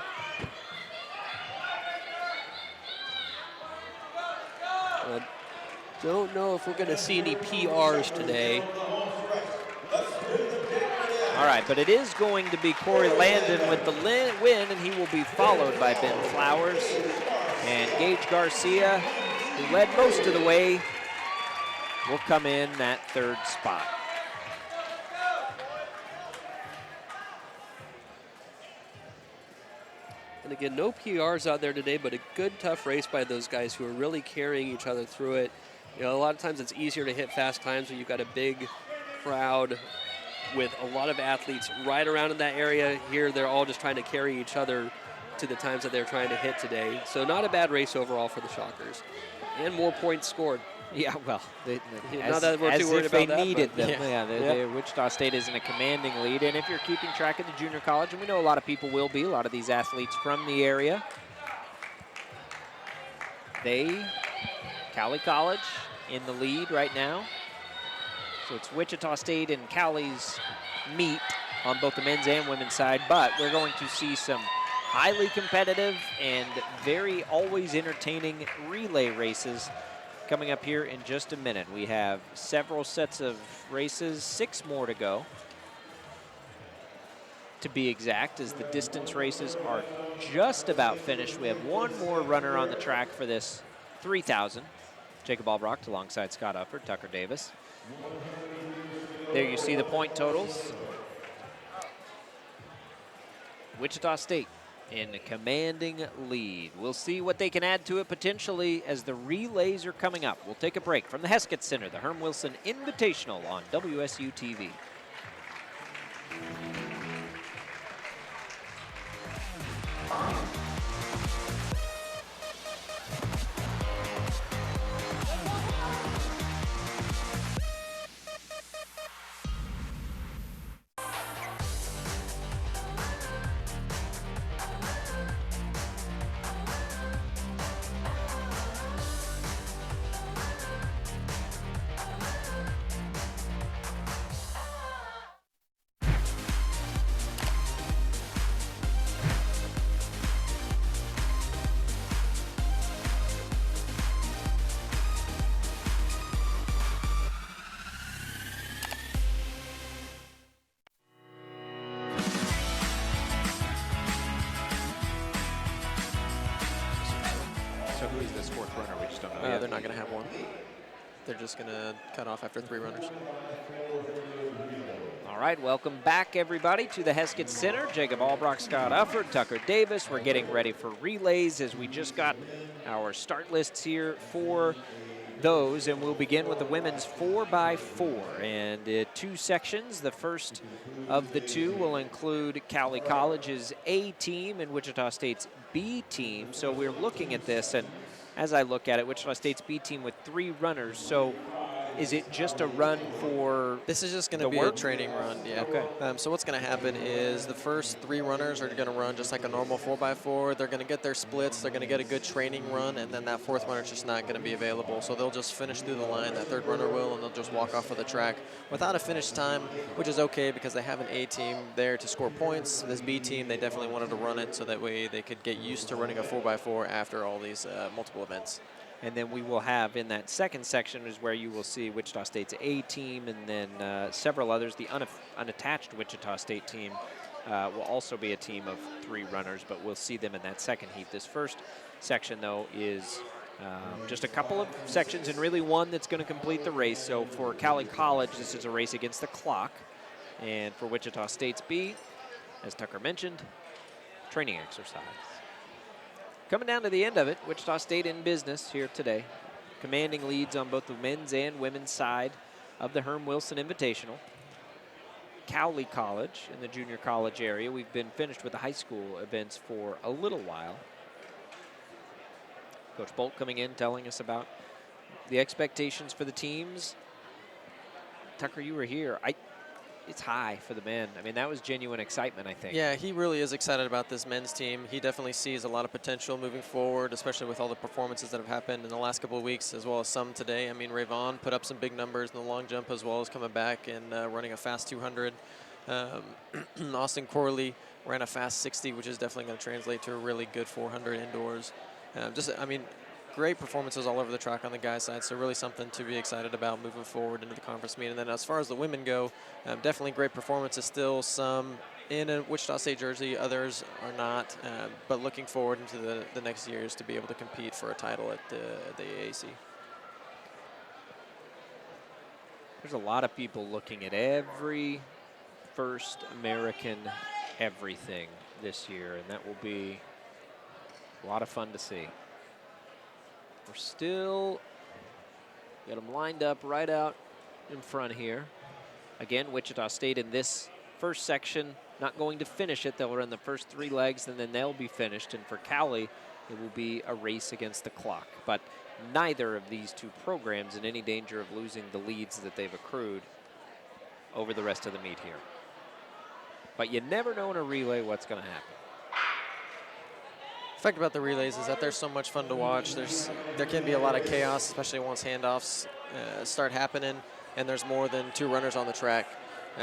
I don't know if we're going to see any PRs today. All right, but it is going to be Corey Landon with the win, and he will be followed by Ben Flowers. And Gage Garcia, who led most of the way, will come in that 3rd spot. And again, no PRs out there today, but a good, tough race by those guys who are really carrying each other through it. You know, a lot of times it's easier to hit fast times when you've got a big crowd with a lot of athletes right around in that area. Here, they're all just trying to carry each other to the times that they're trying to hit today. So not a bad race overall for the Shockers. And more points scored. Yeah, well, not that we're too worried if they about that, needed but them. Wichita State is in a commanding lead, and if you're keeping track of the junior college, and we know a lot of people will be, a lot of these athletes from the area, Cowley College in the lead right now. So it's Wichita State and Cowley's meet on both the men's and women's side, but we're going to see some highly competitive and very always entertaining relay races coming up here in just a minute. We have several sets of races, 6 more to go, to be exact, as the distance races are just about finished. We have one more runner on the track for this 3,000. Jacob Albrecht alongside Scott Ufford, Tucker Davis. There you see the point totals. Wichita State in a commanding lead. We'll see what they can add to it potentially as the relays are coming up. We'll take a break from the Heskett Center, the Herm Wilson Invitational on WSU TV. Yeah. They're not going to have one. They're just going to cut off after 3 runners. All right, welcome back, everybody, to the Heskett Center. Jacob Albrock, Scott Ufford, Tucker Davis. We're getting ready for relays as we just got our start lists here for those, and we'll begin with the women's 4x4. And 2 sections. The first of the 2 will include Cowley College's A team and Wichita State's B team. So we're looking at this, and as I look at it, Wichita State's B team with 3 runners. So is it just a run for This is just going to be work? a training run, yeah. Okay. So what's going to happen is the first 3 runners are going to run just like a normal 4x4. They're going to get their splits. They're going to get a good training run, and then that 4th runner is just not going to be available. So they'll just finish through the line. That 3rd runner will, and they'll just walk off of the track without a finish time, which is okay because they have an A team there to score points. This B team, they definitely wanted to run it so that way they could get used to running a 4x4 after all these multiple events. And then we will have in that second section is where you will see Wichita State's A team and then several others. The unattached Wichita State team will also be a team of 3 runners, but we'll see them in that second heat. This first section, though, is just a couple of sections and really one that's going to complete the race. So for Cowley College, this is a race against the clock. And for Wichita State's B, as Tucker mentioned, training exercise. Coming down to the end of it, Wichita State in business here today. Commanding leads on both the men's and women's side of the Herm Wilson Invitational. Cowley College in the junior college area. We've been finished with the high school events for a little while. Coach Bolt coming in telling us about the expectations for the teams. Tucker, you were here. It's high for the men. I mean, that was genuine excitement, I think. Yeah, he really is excited about this men's team. He definitely sees a lot of potential moving forward, especially with all the performances that have happened in the last couple of weeks, as well as some today. I mean, Ray Vaughn put up some big numbers in the long jump, as well as coming back and running a fast 200. Austin Corley ran a fast 60, which is definitely going to translate to a really good 400 indoors. Great performances all over the track on the guys' side, so really something to be excited about moving forward into the conference meet. And then as far as the women go, definitely great performances still, some in a Wichita State jersey, others are not, but looking forward into the next years to be able to compete for a title at the AAC. There's a lot of people looking at every first American everything this year, and that will be a lot of fun to see. We're still got them lined up right out in front here. Again, Wichita State in this first section, not going to finish it. They'll run the first 3 legs, and then they'll be finished. And for Cowley, it will be a race against the clock. But neither of these 2 programs in any danger of losing the leads that they've accrued over the rest of the meet here. But you never know in a relay what's going to happen. The fact about the relays is that they're so much fun to watch. There can be a lot of chaos, especially once handoffs start happening and there's more than 2 runners on the track.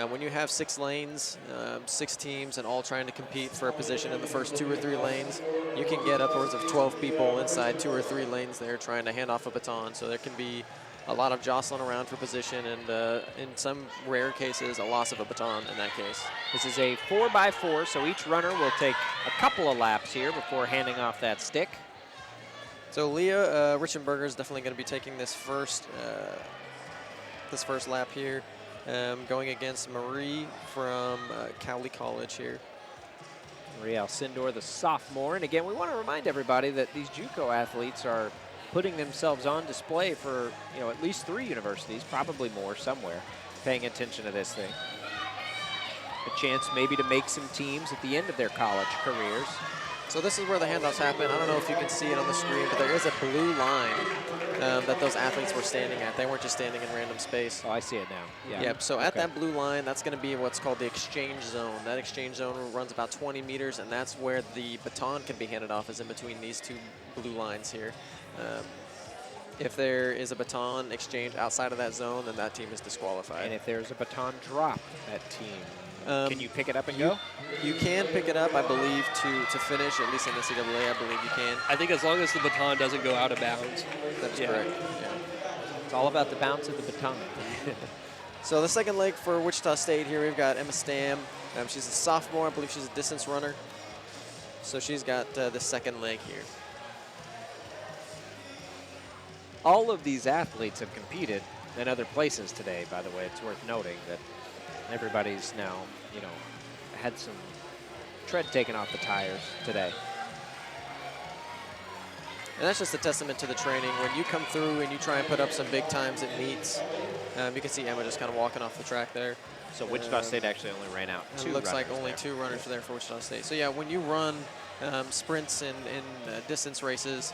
When you have 6 lanes, 6 teams, and all trying to compete for a position in the first 2 or 3 lanes, you can get upwards of 12 people inside 2 or 3 lanes there trying to hand off a baton. So there can be a lot of jostling around for position, and in some rare cases, a loss of a baton in that case. This is a 4x4, so each runner will take a couple of laps here before handing off that stick. So Leah Richenberger is definitely going to be taking this first lap here, going against Marie from Cowley College here. Marie Alcindor, the sophomore. And again, we want to remind everybody that these JUCO athletes are putting themselves on display for, at least 3 universities, probably more somewhere, paying attention to this thing. A chance maybe to make some teams at the end of their college careers. So this is where the handoffs happen. I don't know if you can see it on the screen, but there is a blue line that those athletes were standing at. They weren't just standing in random space. Oh, I see it now. Yeah. Yep, so at that blue line, that's going to be what's called the exchange zone. That exchange zone runs about 20 meters, and that's where the baton can be handed off, is in between these 2 blue lines here. If there is a baton exchange outside of that zone, then that team is disqualified. And if there's a baton drop, that team, can you pick it up and go? You can pick it up, I believe, to finish, at least in NCAA, I believe you can. I think as long as the baton doesn't go out of bounds. That's correct, yeah. It's all about the bounce of the baton. So the second leg for Wichita State here, we've got Emma Stam. She's a sophomore, I believe she's a distance runner. So she's got the second leg here. all of these athletes have competed in other places today, by the way. It's worth noting that everybody's now, had some tread taken off the tires today. And that's just a testament to the training. When you come through and you try and put up some big times at meets, you can see Emma just kind of walking off the track there. So Wichita State actually only ran out two. It looks like runners only there. 2 runners there for Wichita State. So yeah, when you run sprints and distance races,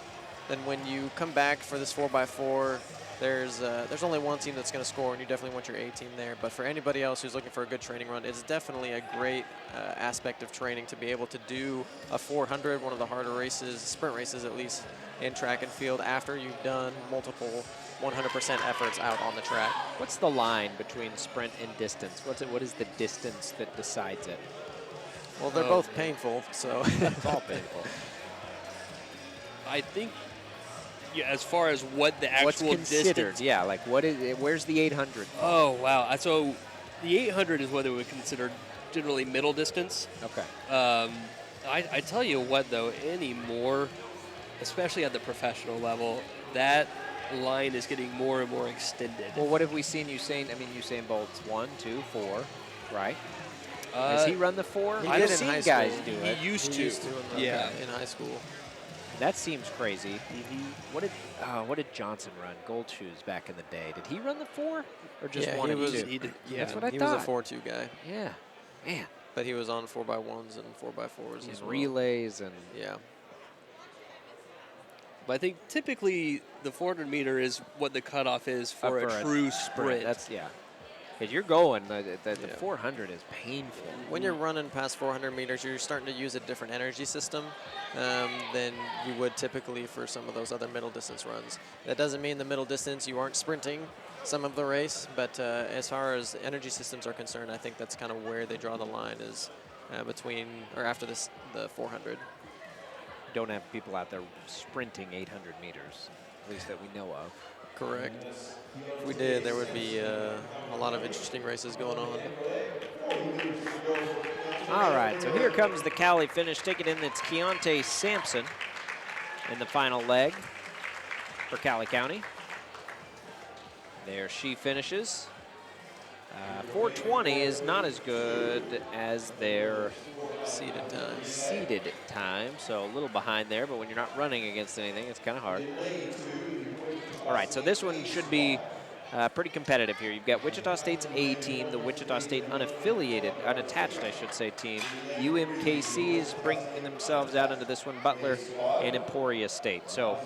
then when you come back for this 4x4, there's only one team that's going to score, and you definitely want your A team there. But for anybody else who's looking for a good training run, it's definitely a great aspect of training to be able to do a 400, one of the harder races, sprint races at least, in track and field after you've done multiple 100% efforts out on the track. What's the line between sprint and distance? What is the distance that decides it? Well, they're both painful, so. It's all painful. I think, yeah, as far as what the actual What's considered? distance. Yeah, like what is? Where's the 800? Oh, wow. So the 800 is what they would consider generally middle distance. Okay. I tell you what, though, anymore, especially at the professional level, that line is getting more and more extended. Well, what have we seen Usain Bolt's 1, 2, 4, right? Has he run the 4? I've seen guys do it. He used to. In high school. That seems crazy. What did Johnson run? Gold shoes back in the day. Did he run the 4 or just 1 and 2? He did, That's what I he thought. was a 4-2 guy. Yeah, man. But he was on 4x1s and 4x4s as well. Relays and yeah. But I think typically the 400 meter is what the cutoff is for a true sprint. That's Because you're going, the 400 is painful. When you're running past 400 meters, you're starting to use a different energy system than you would typically for some of those other middle distance runs. That doesn't mean the middle distance you aren't sprinting some of the race, but as far as energy systems are concerned, I think that's kind of where they draw the line is between or after the 400. Don't have people out there sprinting 800 meters, at least that we know of. Correct. If we did, there would be a lot of interesting races going on. All right, so here comes the Cali finish. Take it in, it's Keontae Sampson in the final leg for Cali County. There she finishes. 420 is not as good as their seeded time, so a little behind there, but when you're not running against anything, it's kind of hard. All right, so this one should be pretty competitive here. You've got Wichita State's A team, the Wichita State unattached, I should say, team. UMKC is bringing themselves out into this one, Butler and Emporia State. So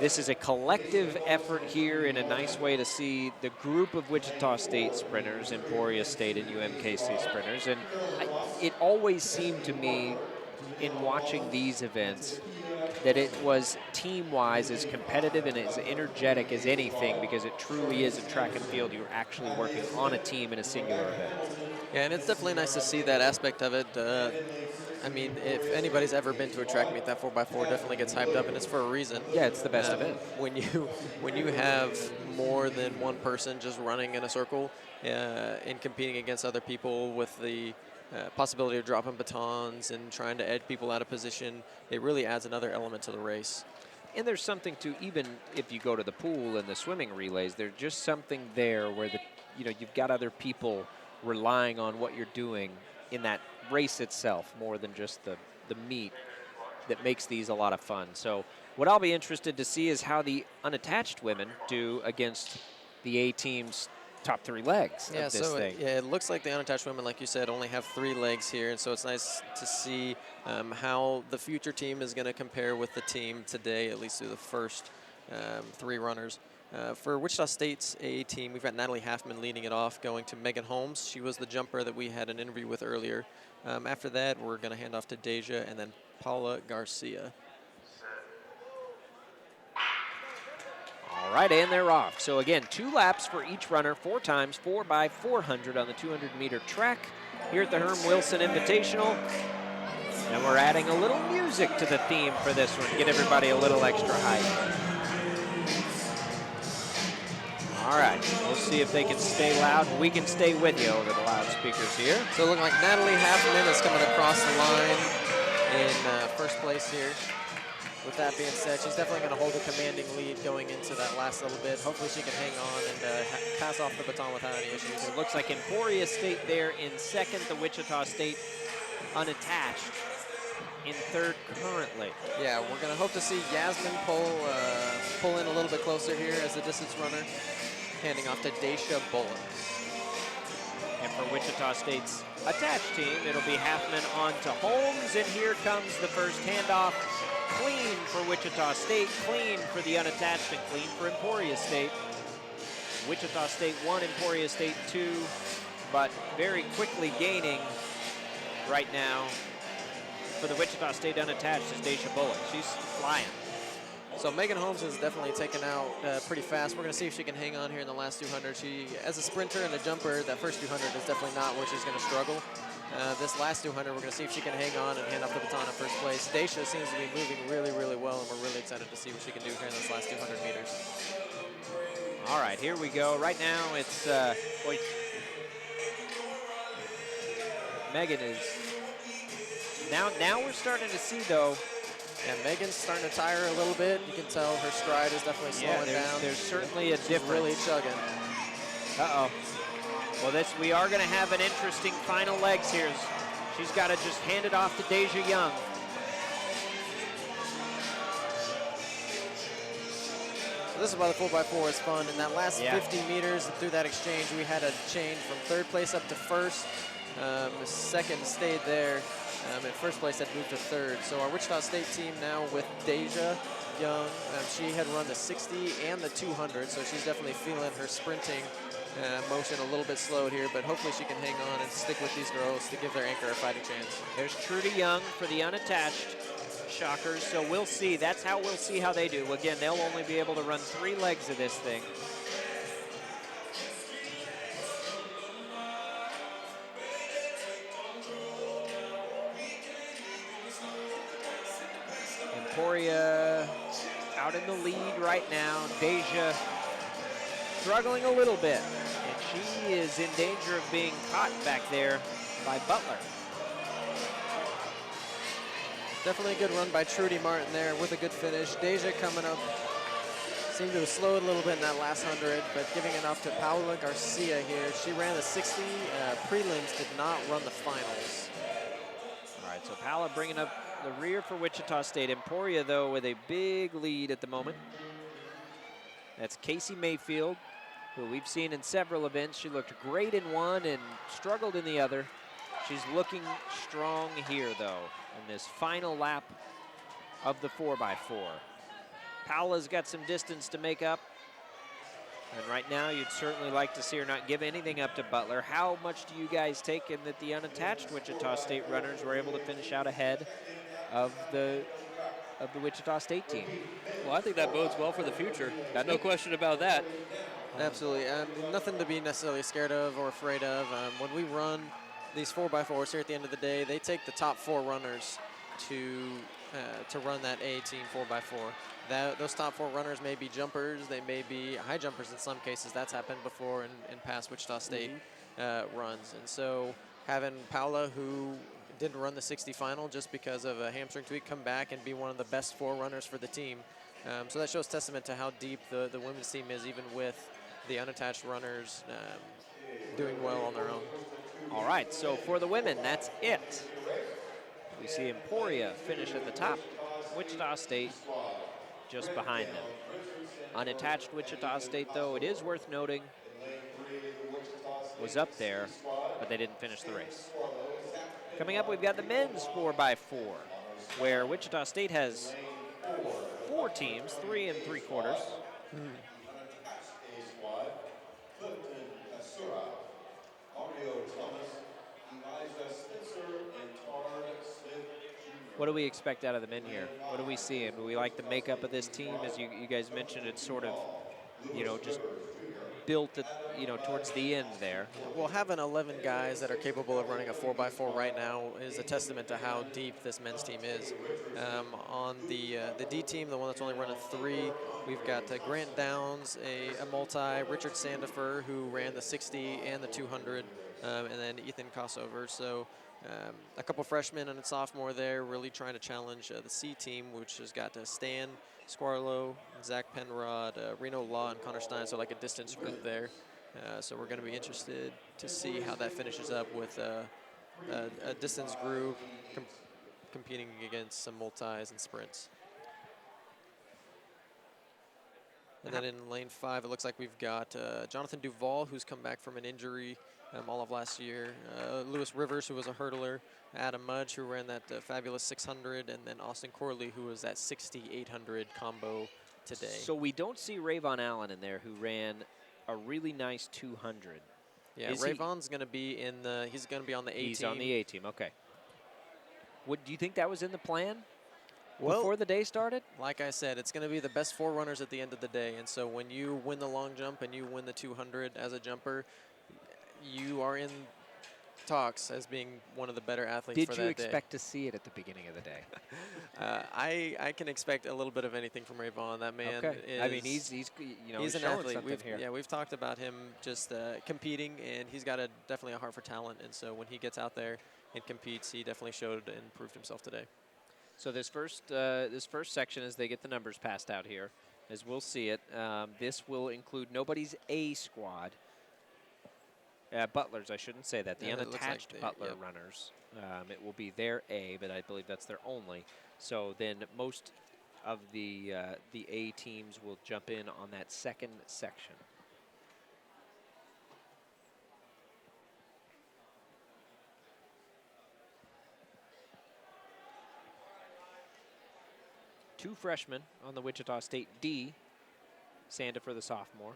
this is a collective effort here in a nice way to see the group of Wichita State sprinters, Emporia State and UMKC sprinters. And it always seemed to me in watching these events that it was team-wise as competitive and as energetic as anything, because it truly is a track and field. You're actually working on a team in a singular event. Yeah, and it's definitely nice to see that aspect of it. I mean, if anybody's ever been to a track meet, that 4x4 definitely gets hyped up, and it's for a reason. Yeah, it's the best event. When you have more than one person just running in a circle and competing against other people with the possibility of dropping batons and trying to edge people out of position, it really adds another element to the race. And there's something to, even if you go to the pool and the swimming relays, there's just something there where you've got other people relying on what you're doing in that race itself more than just the meet that makes these a lot of fun. So what I'll be interested to see is how the unattached women do against the A team's top 3 legs of this thing. It looks like the unattached women, like you said, only have 3 legs here, and so it's nice to see how the future team is going to compare with the team today, at least through the first 3 runners. For Wichita State's A team, we've got Natalie Halfman leading it off, going to Megan Holmes. She was the jumper that we had an interview with earlier. After that, we're going to hand off to Deja and then Paula Garcia. All right, and they're off. So again, 2 laps for each runner, 4 times, 4x400 on the 200-meter track here at the Herm Wilson Invitational. And we're adding a little music to the theme for this one, get everybody a little extra hype. All right, we'll see if they can stay loud. We can stay with you over the loudspeakers here. So looking like Natalie Halfman is coming across the line in first place here. with that being said, she's definitely going to hold a commanding lead going into that last little bit. Hopefully she can hang on and pass off the baton without any issues. It looks like Emporia State there in second, the Wichita State unattached in third currently. Yeah, we're going to hope to see Yasmin pull in a little bit closer here as the distance runner, handing off to Daisha Bullocks. And for Wichita State's attached team, it'll be Halfman on to Holmes, and here comes the first handoff. Clean for Wichita State, clean for the unattached, and clean for Emporia State. Wichita State 1, Emporia State 2, but very quickly gaining right now for the Wichita State unattached is Daisha Bullock. She's flying. So Megan Holmes is definitely taken out pretty fast. We're going to see if she can hang on here in the last 200. She, as a sprinter and a jumper, that first 200 is definitely not where she's going to struggle. This last 200, we're going to see if she can hang on and hand off the baton in first place. Daisha seems to be moving really, really well, and we're really excited to see what she can do here in this last 200 meters. All right, here we go. Right now, it's Megan is now we're starting to see though. And Megan's starting to tire a little bit. You can tell her stride is definitely slowing down. There's certainly a She's difference. really chugging. Uh-oh. Well, we are going to have an interesting final legs here. She's got to just hand it off to Deja Young. So this is why the 4x4 is fun. In that last 50 meters through that exchange, we had a change from third place up to first. The second stayed there. In first place had moved to third. So our Wichita State team now with Deja Young. She had run the 60 and the 200, so she's definitely feeling her sprinting motion a little bit slowed here, but hopefully she can hang on and stick with these girls to give their anchor a fighting chance. There's Trudy Young for the unattached Shockers, so we'll see. That's how we'll see how they do. Again, they'll only be able to run 3 legs of this thing. Emporia out in the lead right now. Deja struggling a little bit, and she is in danger of being caught back there by Butler. Definitely a good run by Trudy Martin there with a good finish. Deja coming up. Seemed to have slowed a little bit in that last 100, but giving enough to Paula Garcia here. She ran the 60. Prelims did not run the finals. All right, so Paula bringing up the rear for Wichita State. Emporia, though, with a big lead at the moment. That's Casey Mayfield, who we've seen in several events. She looked great in one and struggled in the other. She's looking strong here, though, in this final lap of the 4x4. Paula's got some distance to make up. And right now, you'd certainly like to see her not give anything up to Butler. How much do you guys take in that the unattached Wichita State runners were able to finish out ahead of the Wichita State team? Well, I think that bodes well for the future. No question about that. Absolutely. Nothing to be necessarily scared of or afraid of. When we run these 4x4s here at the end of the day, they take the top 4 runners to run that A team 4x4. Those top 4 runners may be jumpers, they may be high jumpers in some cases. That's happened before in past Wichita State runs. And so having Paula, who didn't run the 60 final just because of a hamstring tweak, come back and be one of the best 4 runners for the team. So that shows testament to how deep the women's team is, even with the unattached runners doing well on their own. All right, so for the women, that's it. We see Emporia finish at the top. Wichita State just behind them. Unattached Wichita State, though, it is worth noting, was up there, but they didn't finish the race. Coming up, we've got the men's 4x4, where Wichita State has 4 teams, 3 3/4. What do we expect out of the men here? What do we see? And do we like the makeup of this team? As you guys mentioned, it's sort of, just built at, towards the end there. Well, having 11 guys that are capable of running a 4x4 right now is a testament to how deep this men's team is. On the D team, the one that's only running 3, we've got Grant Downs, a multi, Richard Sandifer, who ran the 60 and the 200. and then Ethan Kossover. So a couple freshmen and a sophomore there really trying to challenge the C team, which has got Stan Squarlow, Zach Penrod, Reno Law, and Connor Stein, so like a distance group there. So we're going to be interested to see how that finishes up with a distance group competing against some multis and sprints. And then in lane 5, it looks like we've got Jonathan Duvall, who's come back from an injury all of last year. Lewis Rivers, who was a hurdler. Adam Mudge, who ran that fabulous 600. And then Austin Corley, who was that 60-800 combo today. So we don't see Rayvon Allen in there, who ran a really nice 200. Yeah, Rayvon's going to be in the, he's going to be on the A team. He's on the A team, okay. Do you think that was in the plan? Well, before the day started? Like I said, it's going to be the best 4 runners at the end of the day. And so when you win the long jump and you win the 200 as a jumper, you are in talks as being one of the better athletes for that day. Did you expect to see it at the beginning of the day? I can expect a little bit of anything from Rayvon. That man is, I mean, he's an athlete. We've talked about him just competing, and he's got definitely a heart for talent. And so when he gets out there and competes, he definitely showed and proved himself today. So this first section, as they get the numbers passed out here, as we'll see it, this will include nobody's A squad. Butlers, I shouldn't say that. The unattached Butler runners. It will be their A, but I believe that's their only. So then most of the A teams will jump in on that second section. Two freshmen on the Wichita State D, Sanda for the sophomore.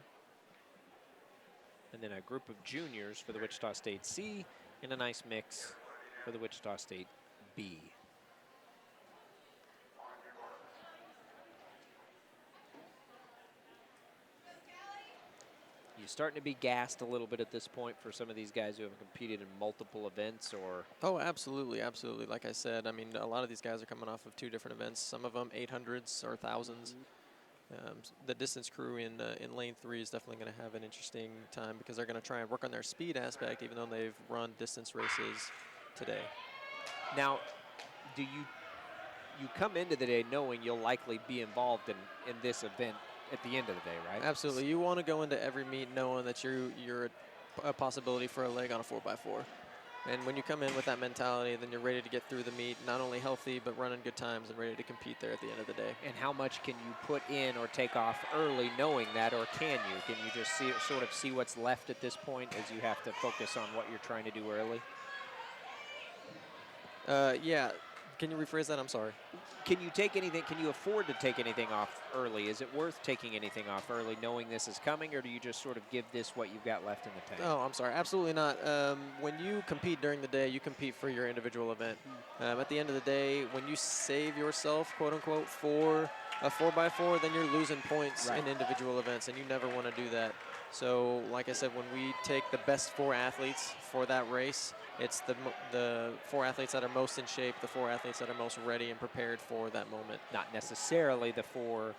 And then a group of juniors for the Wichita State C, and a nice mix for the Wichita State B. You starting to be gassed a little bit at this point for some of these guys who have competed in multiple events, or? Oh, absolutely, absolutely. Like I said, I mean, a lot of these guys are coming off of 2 different events. Some of them 800s or 1000s. The distance crew in lane 3 is definitely going to have an interesting time because they're going to try and work on their speed aspect, even though they've run distance races today. Now, do you come into the day knowing you'll likely be involved in this event at the end of the day, right? Absolutely. You want to go into every meet knowing that you're a possibility for a leg on a 4x4. And when you come in with that mentality, then you're ready to get through the meet, not only healthy, but running good times and ready to compete there at the end of the day. And how much can you put in or take off early knowing that, or can you? Can you just sort of see what's left at this point as you have to focus on what you're trying to do early? Yeah. Can you rephrase that? I'm sorry. Can you take anything? Can you afford to take anything off early? Is it worth taking anything off early, knowing this is coming, or do you just sort of give this what you've got left in the tank? Oh, I'm sorry. Absolutely not. When you compete during the day, you compete for your individual event. At the end of the day, when you save yourself, quote unquote, for a 4x4, then you're losing points in individual events, and you never want to do that. So, like I said, when we take the best 4 athletes for that race, it's the 4 athletes that are most in shape, the 4 athletes that are most ready and prepared for that moment. Not necessarily the 4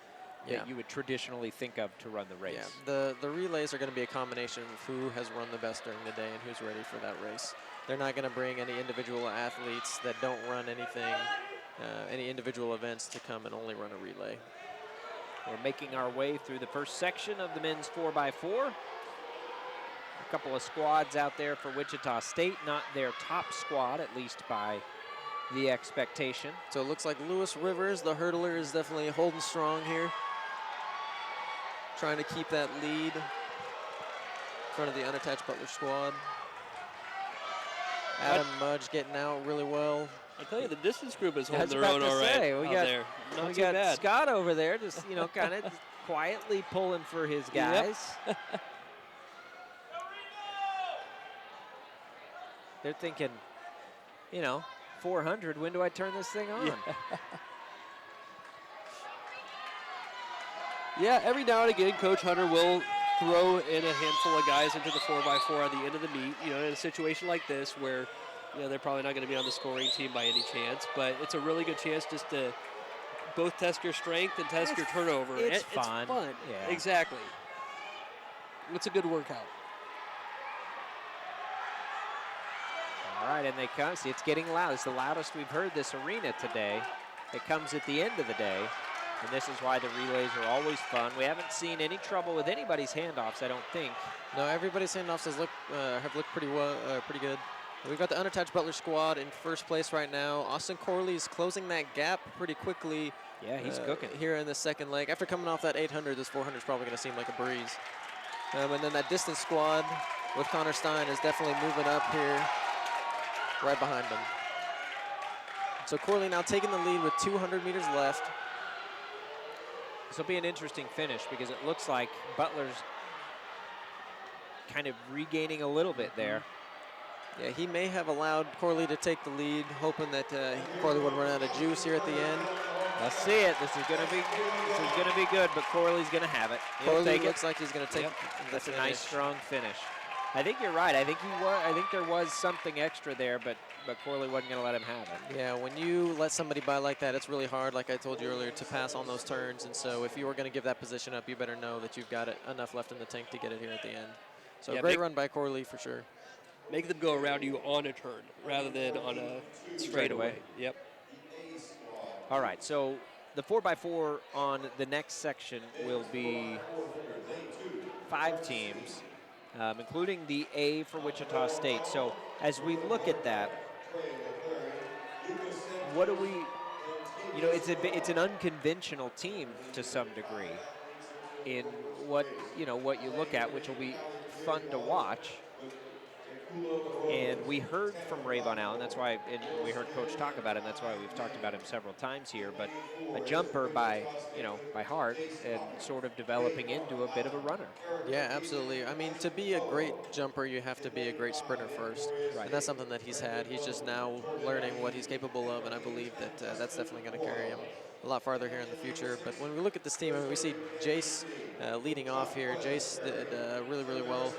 that you would traditionally think of to run the race. Yeah, the relays are going to be a combination of who has run the best during the day and who's ready for that race. They're not going to bring any individual athletes that don't run anything, any individual events to come and only run a relay. We're making our way through the first section of the men's 4x4. A couple of squads out there for Wichita State, not their top squad, at least by the expectation. So it looks like Lewis Rivers, the hurdler, is definitely holding strong here. Trying to keep that lead in front of the unattached Butler squad. Adam Mudge getting out really well. I tell you, the distance group is holding their own all right out there. Not too bad. Scott over there just, kind of quietly pulling for his guys. Yep. They're thinking, 400, when do I turn this thing on? Yeah, every now and again, Coach Hunter will throw in a handful of guys into the 4x4 at the end of the meet, in a situation like this where, they're probably not going to be on the scoring team by any chance, but it's a really good chance just to both test your strength and test your turnover. It's fun. It's fun. Yeah. Exactly. It's a good workout. right, and they come. See, it's getting loud. It's the loudest we've heard this arena today. It comes at the end of the day, and this is why the relays are always fun. We haven't seen any trouble with anybody's handoffs, I don't think. No, everybody's handoffs have looked pretty good. We've got the unattached Butler squad in first place right now. Austin Corley is closing that gap pretty quickly. Yeah, he's cooking. Here in the second leg. After coming off that 800, this 400 is probably going to seem like a breeze. And then that distance squad with Connor Stein is definitely moving up here right behind him. So Corley now taking the lead with 200 meters left. This will be an interesting finish because it looks like Butler's kind of regaining a little bit there. Yeah, he may have allowed Corley to take the lead, hoping that Corley would run out of juice here at the end. Let's see it. This is going to be good, but Corley's going to have it. Corley looks like he's going to take Yep. the That's finish. a nice, strong finish. I think you're right. I think there was something extra there, but Corley wasn't going to let him have it. Yeah, when you let somebody by like that, it's really hard, like I told you earlier, to pass on those turns. And so if you are going to give that position up, you better know that you've got enough left in the tank to get it here at the end. So Yeah, great run by Corley for sure. Make them go around you on a turn rather than on a straightaway. Yep. All right, so the 4x4 on the next section will be 5 teams, including the A for Wichita State. So as we look at that, what do we, it's an unconventional team to some degree in what you look at, which will be fun to watch. And we heard from Rayvon Allen, that's why, and we heard Coach talk about him, that's why we've talked about him several times here, but a jumper by heart and sort of developing into a bit of a runner. Yeah, absolutely. I mean, to be a great jumper, you have to be a great sprinter first. Right. And that's something that he's had. He's just now learning what he's capable of, and I believe that that's definitely going to carry him a lot farther here in the future. But when we look at this team, I mean, we see Jace leading off here. Jace did really, really well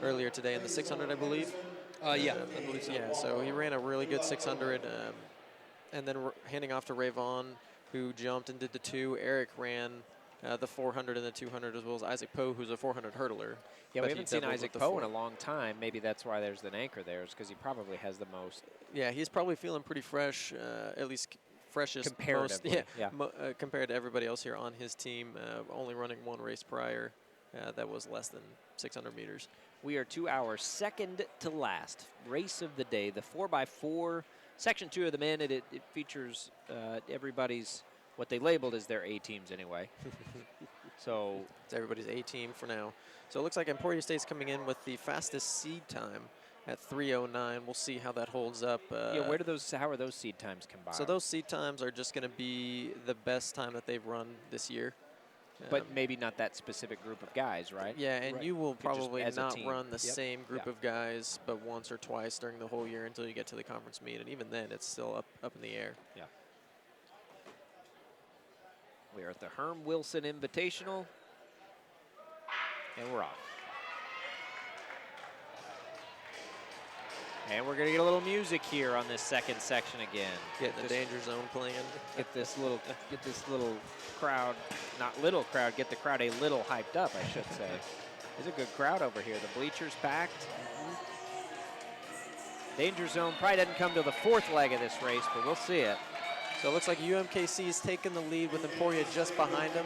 earlier today in the 600, I believe. Yeah, I believe so. Yeah, so he ran a really good 600, and then handing off to Rayvon, who jumped and did the 2. Eric ran the 400 and the 200, as well as Isaac Poe, who's a 400 hurdler. Yeah, But we he haven't seen doubled Isaac with the Poe in 4. a long time. Maybe that's why there's an anchor there, is because he probably has the most. Yeah, he's probably feeling pretty fresh, at least freshest. Comparatively, yeah. Compared to everybody else here on his team, only running 1 race prior that was less than 600 meters. We are 2 hours, second to last race of the day, the 4x4, section 2 of the men. It features everybody's, what they labeled as their A teams anyway. So it's everybody's A team for now. So it looks like Emporia State's coming in with the fastest seed time at 3:09. We'll see how that holds up. yeah, how are those seed times combined? So those seed times are just going to be the best time that they've run this year. But maybe not that specific group of guys, right? Yeah, and you will Could just probably as a not team. run the Yep. same group Yeah. of guys but once or twice during the whole year until you get to the conference meet, and even then it's still up in the air. Yeah. We are at the Herm Wilson Invitational, and we're off. And we're gonna get a little music here on this second section again. Get the danger zone playing. Get this little crowd, not little crowd, get the crowd a little hyped up, I should say. There's a good crowd over here. The bleachers packed. Danger zone probably doesn't come till the 4th leg of this race, but we'll see it. So it looks like UMKC is taking the lead with Emporia just behind him.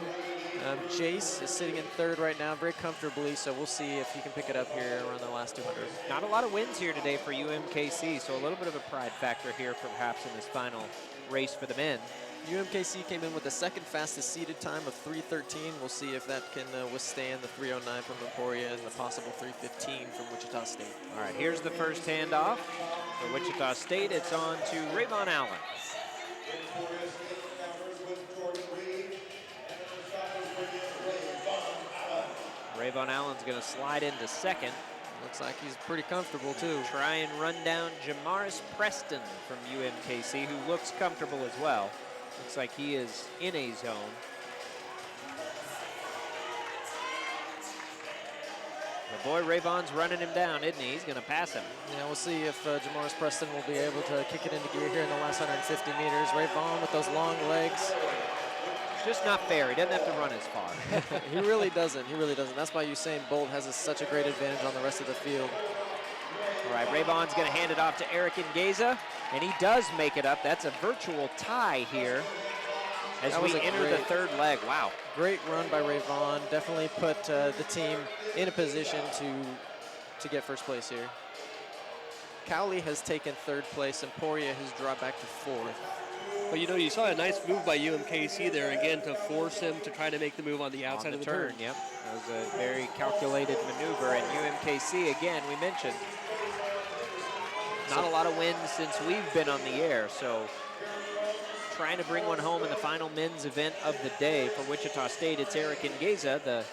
Jace is sitting in 3rd right now very comfortably, so we'll see if he can pick it up here around the last 200. Not a lot of wins here today for UMKC, so a little bit of a pride factor here perhaps in this final race for the men. UMKC came in with the 2nd fastest seeded time of 3:13. We'll see if that can withstand the 3:09 from Emporia and the possible 3:15 from Wichita State. All right, here's the first handoff for Wichita State. It's on to Rayvon Allen. Rayvon Allen's going to slide into 2nd. Looks like he's pretty comfortable too. Try and run down Jamaris Preston from UMKC, who looks comfortable as well. Looks like he is in a zone. The boy Rayvon's running him down, isn't he? He's going to pass him. Yeah, we'll see if Jamaris Preston will be able to kick it into gear here in the last 150 meters. Rayvon with those long legs. It's just not fair. He doesn't have to run as far. He really doesn't. He really doesn't. That's why Usain Bolt has such a great advantage on the rest of the field. All right, Rayvon's going to hand it off to Eric Ngeza, and he does make it up. That's a virtual tie here as That we was a enter the great- third leg. Wow. Great run by Rayvon. Definitely put the team in a position to get first place here. Cowley has taken third place, and Poria has dropped back to fourth. But you saw a nice move by UMKC there again to force him to try to make the move on the outside of the turn. Yep, that was a very calculated maneuver. And UMKC, again, we mentioned, not a lot of wins since we've been on the air. So trying to bring one home in the final men's event of the day for Wichita State. It's Eric Ngeza, the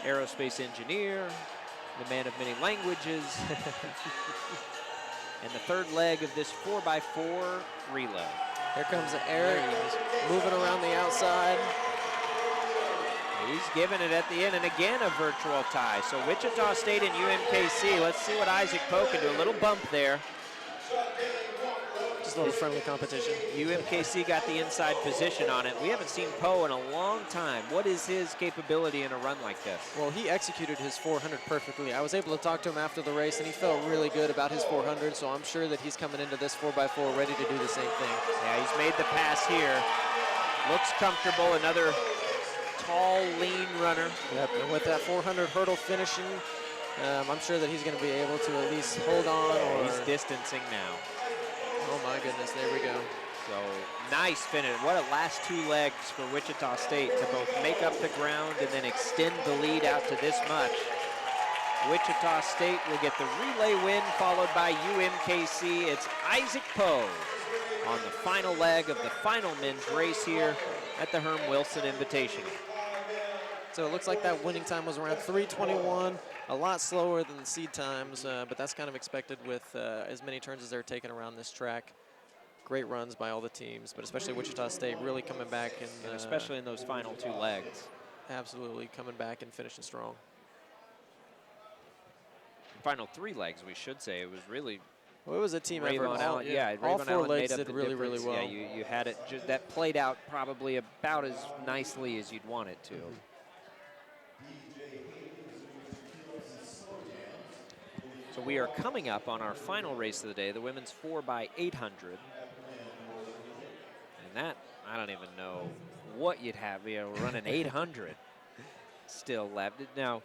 aerospace engineer, the man of many languages. And the third leg of this 4x4 relay. Here comes Eric, moving around the outside. He's giving it at the end, and again a virtual tie. So Wichita State and UMKC, let's see what Isaac Poe can do. A little bump there. Just a little friendly competition. UMKC got the inside position on it. We haven't seen Poe in a long time. What is his capability in a run like this? Well, he executed his 400 perfectly. I was able to talk to him after the race, and he felt really good about his 400, so I'm sure that he's coming into this 4x4 ready to do the same thing. Yeah, he's made the pass here. Looks comfortable. Another tall, lean runner. Yep, and with that 400 hurdle finishing, I'm sure that he's going to be able to at least hold on. Or He's distancing now. Oh my goodness, there we go. So nice finish. What a last two legs for Wichita State to both make up the ground and then extend the lead out to this much. Wichita State will get the relay win, followed by UMKC. It's Isaac Poe on the final leg of the final men's race here at the Herm Wilson Invitational. So it looks like that winning time was around 3:21, a lot slower than the seed times, but that's kind of expected with as many turns as they're taking around this track. Great runs by all the teams, but especially Wichita State really coming back. And especially in those final two legs. Absolutely, coming back and finishing strong. Final three legs, we should say. It was really... Well, it was a team effort. Ravon Allen, yeah, all Ravon four Allen legs made up did the really, really difference. well. Yeah, you had it, that played out probably about as nicely as you'd want it to. So we are coming up on our final race of the day, the women's 4x800. And that, I don't even know what you'd have, run an 800 still left. Now,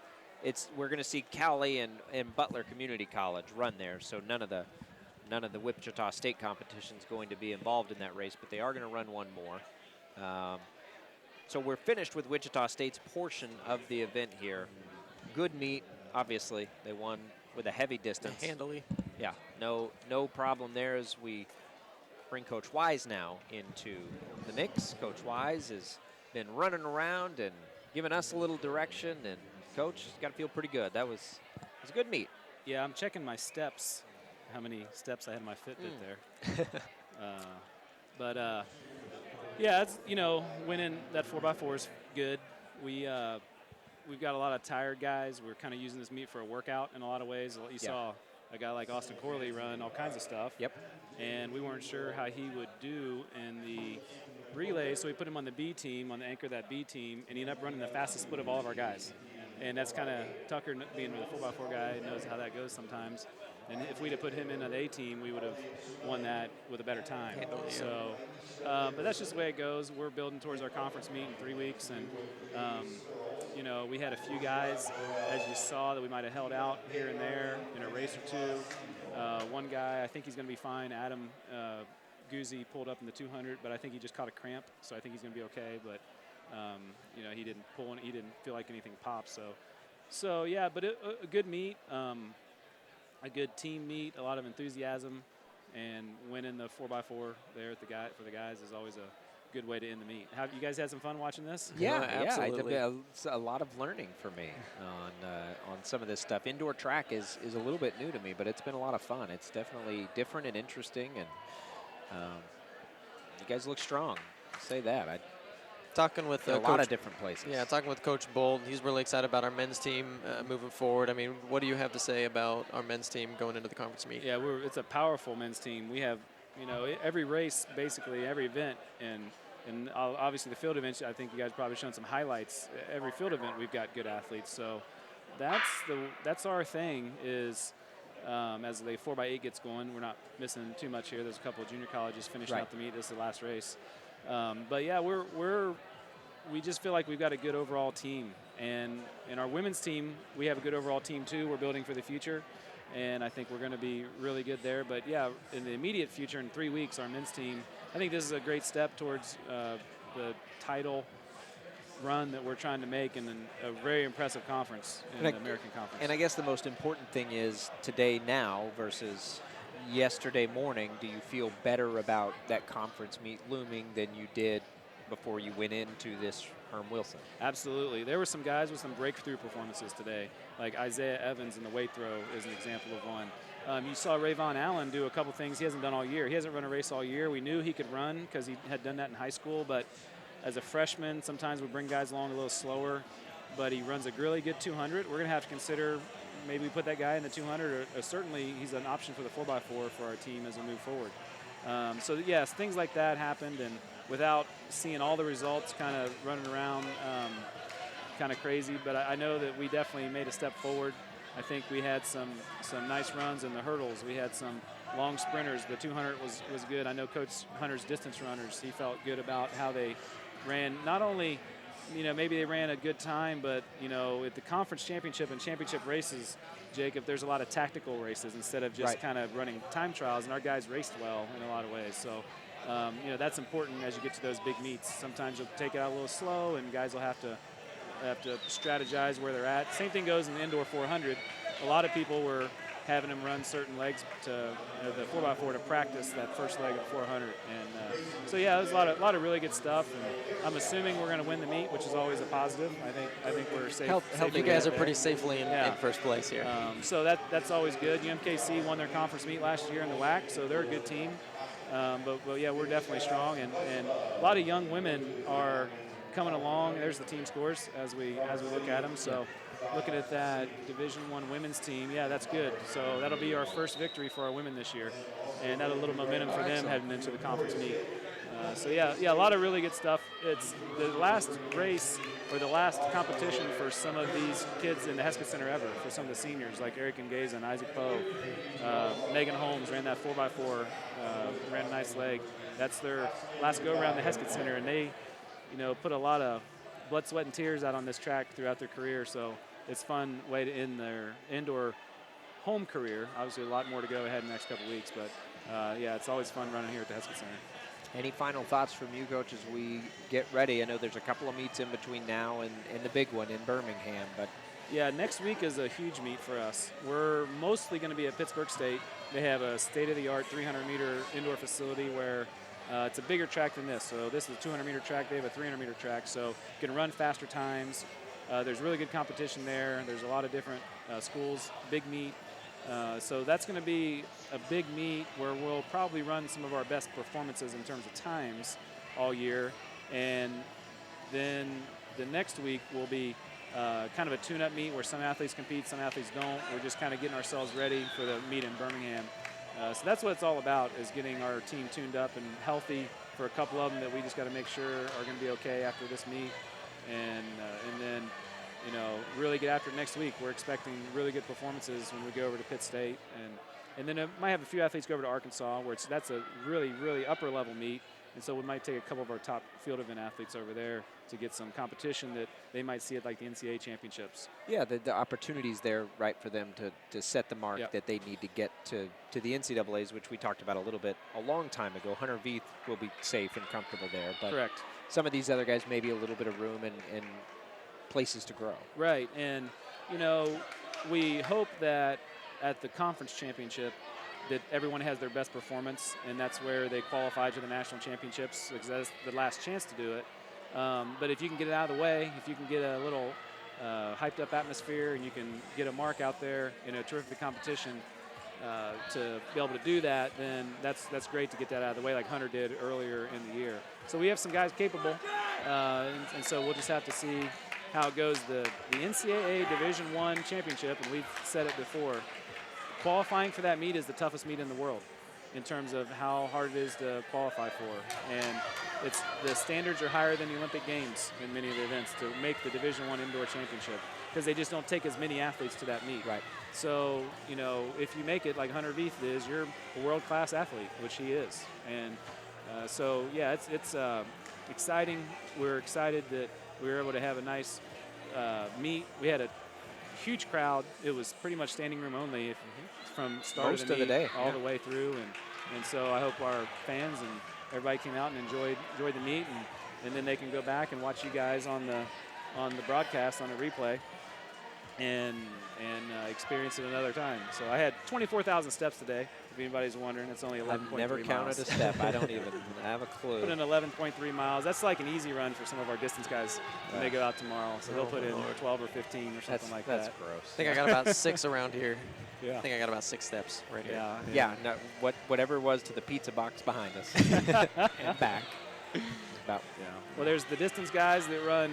we're going to see Cowley and Butler Community College run there, so none of the Wichita State competition is going to be involved in that race, but they are going to run one more. So we're finished with Wichita State's portion of the event here. Good meet, obviously. They won with a heavy distance. Handily. Yeah, no problem there as we bring Coach Wise now into the mix. Coach Wise has been running around and giving us a little direction, and Coach, got to feel pretty good. It was a good meet. Yeah, I'm checking my steps, how many steps I had in my Fitbit there. Yeah, it's, winning that 4x4 is good. We've got a lot of tired guys. We're kind of using this meet for a workout in a lot of ways. You saw a guy like Austin Corley run all kinds of stuff. Yep. And we weren't sure how he would do in the relay, so we put him on the B team, on the anchor of that B team, and he ended up running the fastest split of all of our guys. And that's kind of Tucker, being a 4x4 guy, knows how that goes sometimes. And if we'd have put him in an A team, we would have won that with a better time. So, but that's just the way it goes. We're building towards our conference meet in 3 weeks, and we had a few guys, as you saw, that we might have held out here and there in a race or two. One guy, I think he's going to be fine. Adam Guzzi pulled up in the 200, but I think he just caught a cramp, so I think he's going to be okay. But he didn't pull, he didn't feel like anything popped. So yeah, but a good meet, a good team meet, a lot of enthusiasm, and winning the 4x4 there for the guys is always a good way to end the meet. Have you guys had some fun watching this? Yeah, absolutely. It's a lot of learning for me on some of this stuff. Indoor track is a little bit new to me, but it's been a lot of fun. It's definitely different and interesting, and you guys look strong. I'll say that. Talking with a lot of different places. Yeah, talking with Coach Bold, he's really excited about our men's team moving forward. I mean, what do you have to say about our men's team going into the conference meet? Yeah, it's a powerful men's team. We have, every race, basically every event, and obviously the field events. I think you guys probably shown some highlights. Every field event, we've got good athletes. So that's our thing is as the 4x8 gets going. We're not missing too much here. There's a couple of junior colleges finishing Right. out the meet. This is the last race. But yeah, we just feel like we've got a good overall team. And in our women's team, we have a good overall team too. We're building for the future. And I think we're going to be really good there. But yeah, in the immediate future, in 3 weeks, our men's team, I think this is a great step towards the title run that we're trying to make in a very impressive conference in the American Conference. And I guess the most important thing is today now versus yesterday morning. Do you feel better about that conference meet looming than you did before you went into this Herm Wilson? Absolutely. There were some guys with some breakthrough performances today, like Isaiah Evans in the weight throw is an example of one. You saw Rayvon Allen do a couple things he hasn't done all year. He hasn't run a race all year. We knew he could run because he had done that in high school, but as a freshman, sometimes we bring guys along a little slower, but he runs a really good 200. We're going to have to consider maybe we put that guy in the 200, or certainly he's an option for the 4x4 for our team as we move forward. So yes, things like that happened, and without seeing all the results kind of running around kind of crazy, but I know that we definitely made a step forward. I think we had some nice runs in the hurdles. We had some long sprinters. The 200 was good. I know Coach Hunter's distance runners, he felt good about how they ran. Not only, maybe they ran a good time, but, at the conference championship and championship races, Jacob, there's a lot of tactical races instead of just kind of running time trials, and our guys raced well in a lot of ways. So, that's important as you get to those big meets. Sometimes you'll take it out a little slow, and guys will have to strategize where they're at. Same thing goes in the indoor 400. A lot of people were having them run certain legs to the 4x4 to practice that first leg of 400. And so yeah, there's a lot of really good stuff. And I'm assuming we're going to win the meet, which is always a positive. I think we're safe. You guys are pretty safely in first place here. So that's always good. UMKC won their conference meet last year in the WAC, so they're a good team. But yeah, we're definitely strong, and a lot of young women are coming along. There's the team scores as we look at them. So looking at that Division I women's team, yeah, that's good. So that'll be our first victory for our women this year, and that'll a little momentum for them heading into the conference meet. So yeah, a lot of really good stuff. It's the last race or the last competition for some of these kids in the Heskett Center ever, for some of the seniors like Eric Ngeza and Isaac Poe. Megan Holmes ran that 4x4, ran a nice leg. That's their last go around the Heskett Center, and they put a lot of blood, sweat, and tears out on this track throughout their career. So it's a fun way to end their indoor home career. Obviously, a lot more to go ahead in the next couple weeks, but yeah, it's always fun running here at the Heskett Center. Any final thoughts from you, Coach, as we get ready? I know there's a couple of meets in between now and the big one in Birmingham, but yeah, next week is a huge meet for us. We're mostly going to be at Pittsburgh State. They have a state-of-the-art 300-meter indoor facility where it's a bigger track than this. So this is a 200-meter track. They have a 300-meter track, so you can run faster times. There's really good competition there. There's a lot of different schools, big meet. So that's going to be a big meet where we'll probably run some of our best performances in terms of times all year. And then the next week will be kind of a tune-up meet where some athletes compete, some athletes don't. We're just kind of getting ourselves ready for the meet in Birmingham. So that's what it's all about, is getting our team tuned up and healthy for a couple of them that we just got to make sure are going to be okay after this meet. And then, really get after it next week. We're expecting really good performances when we go over to Pitt State. And then might have a few athletes go over to Arkansas, where that's a really, really upper-level meet. And so we might take a couple of our top field event athletes over there to get some competition that they might see at like the NCAA championships. Yeah, the opportunities there, right, for them to set the mark that they need to get to the NCAAs, which we talked about a little bit a long time ago. Hunter Veith will be safe and comfortable there. But correct. Some of these other guys, maybe a little bit of room and places to grow. Right, and, we hope that at the conference championship that everyone has their best performance, and that's where they qualify to the national championships, because that's the last chance to do it. But if you can get it out of the way, if you can get a little hyped up atmosphere and you can get a mark out there in a terrific competition to be able to do that, then that's great to get that out of the way like Hunter did earlier in the year. So we have some guys capable, and so we'll just have to see how it goes. The NCAA Division I championship, and we've said it before, qualifying for that meet is the toughest meet in the world in terms of how hard it is to qualify for. And the standards are higher than the Olympic Games in many of the events to make the Division I indoor championship. because they just don't take as many athletes to that meet. Right. So, you know, if you make it like Hunter Veith is, you're a world-class athlete, which he is. And so, yeah, it's exciting. We're excited that we were able to have a nice meet. We had a huge crowd. It was pretty much standing room only from start Most of the of the meet day, all yeah. the way through. And so I hope our fans and everybody came out and enjoyed the meet, and then they can go back and watch you guys on the broadcast, on the replay, and experience it another time. So I had 24,000 steps today. If anybody's wondering, it's only 11.3 miles. I've never counted a step. I don't even have a clue. Put in 11.3 miles. That's like an easy run for some of our distance guys when they go out tomorrow. So they'll put in 12 or 15 or something like that. That's gross. I think I got about 6 around here. Yeah. I think I got about 6 steps right here. Yeah. No, whatever it was to the pizza box behind us and back. About. Yeah. Well, there's the distance guys that run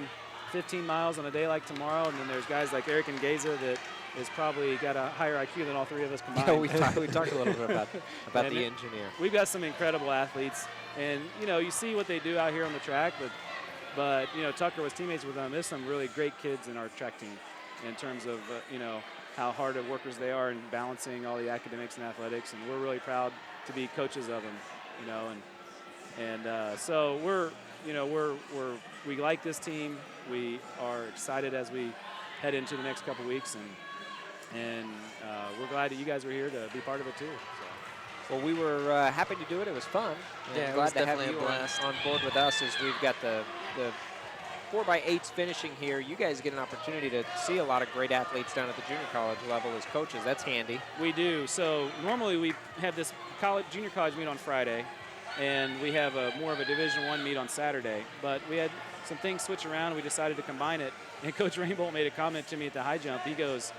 15 miles on a day like tomorrow, and then there's guys like Eric and Geza that is probably got a higher IQ than all 3 of us combined. Yeah, we talked a little bit about the engineer. We've got some incredible athletes, and you know, you see what they do out here on the track, but you know, Tucker was teammates with them. There's some really great kids in our track team in terms of you know, how hard of workers they are in balancing all the academics and athletics, and we're really proud to be coaches of them, you know, and so we like this team. We are excited as we head into the next couple weeks, and we're glad that you guys were here to be part of it too. So. Well, we were happy to do it. It was fun. Yeah, glad it was to have definitely you a blast. on board with us as we've got the 4x8s finishing here. You guys get an opportunity to see a lot of great athletes down at the junior college level as coaches. That's handy. We do. So normally we have this junior college meet on Friday, and we have more of a Division I meet on Saturday. But we had some things switch around. We decided to combine it. And Coach Rainbolt made a comment to me at the high jump. He goes,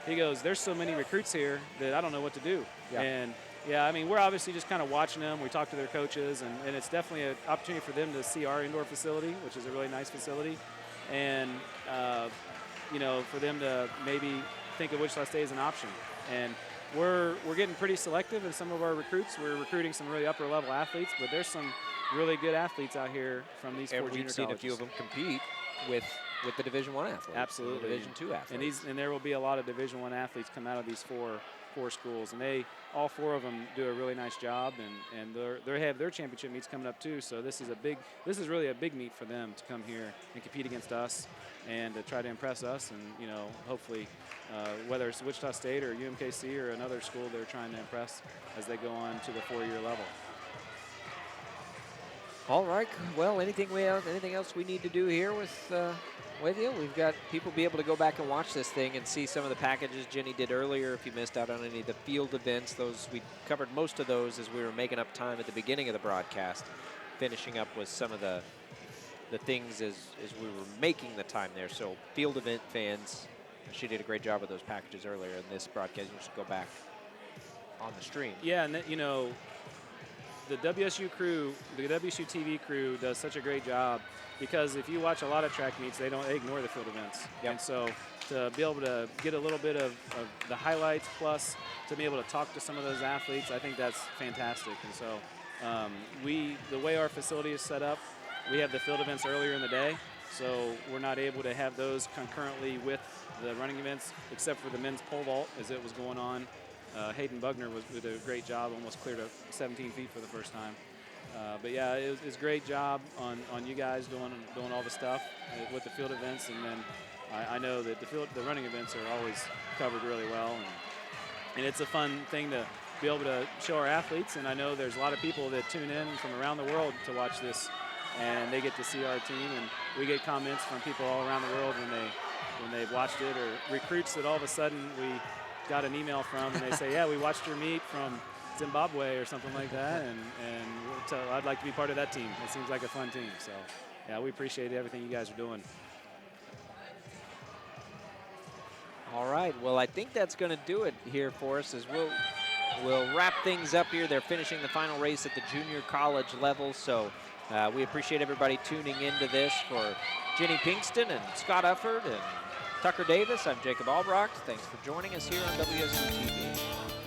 there's so many recruits here that I don't know what to do. Yeah. And yeah, I mean, we're obviously just kind of watching them. We talk to their coaches, and it's definitely an opportunity for them to see our indoor facility, which is a really nice facility. And, you know, for them to maybe think of Wichita State as an option. And we're getting pretty selective in some of our recruits. We're recruiting some really upper-level athletes, but there's some really good athletes out here from these 4 junior colleges. And we've seen a few of them compete with the Division I athletes. Absolutely. Division II athletes. And there will be a lot of Division I athletes come out of these four schools, and all 4 of them do a really nice job, and they have their championship meets coming up too. So this is really a big meet for them to come here and compete against us and to try to impress us, and you know, hopefully whether it's Wichita State or UMKC or another school they're trying to impress as they go on to the 4-year level. All right. Well, anything else we need to do here with you? We've got people be able to go back and watch this thing and see some of the packages Jenny did earlier. If you missed out on any of the field events, we covered most of those as we were making up time at the beginning of the broadcast, finishing up with some of the things as we were making the time there. So field event fans, she did a great job with those packages earlier in this broadcast. You should go back on the stream. Yeah, and you know, the WSU crew, the WSU TV crew does such a great job, because if you watch a lot of track meets, they ignore the field events. Yep. And so to be able to get a little bit of the highlights, plus to be able to talk to some of those athletes, I think that's fantastic. And so the way our facility is set up, we have the field events earlier in the day, so we're not able to have those concurrently with the running events, except for the men's pole vault as it was going on. Hayden Bugner did a great job, almost cleared up 17 feet for the first time. But yeah, it's a great job on you guys doing all the stuff with the field events, and then I know that the running events are always covered really well, and it's a fun thing to be able to show our athletes. And I know there's a lot of people that tune in from around the world to watch this, and they get to see our team, and we get comments from people all around the world when they've watched it, or recruits that all of a sudden we got an email from, and they say, yeah, we watched your meet from Zimbabwe or something like that, and I'd like to be part of that team. It seems like a fun team. So yeah, we appreciate everything you guys are doing. All right. Well, I think that's going to do it here for us, as we'll wrap things up here. They're finishing the final race at the junior college level, so we appreciate everybody tuning into this. For Jenny Pinkston and Scott Ufford and Tucker Davis, I'm Jacob Albrocht. Thanks for joining us here on WSU TV.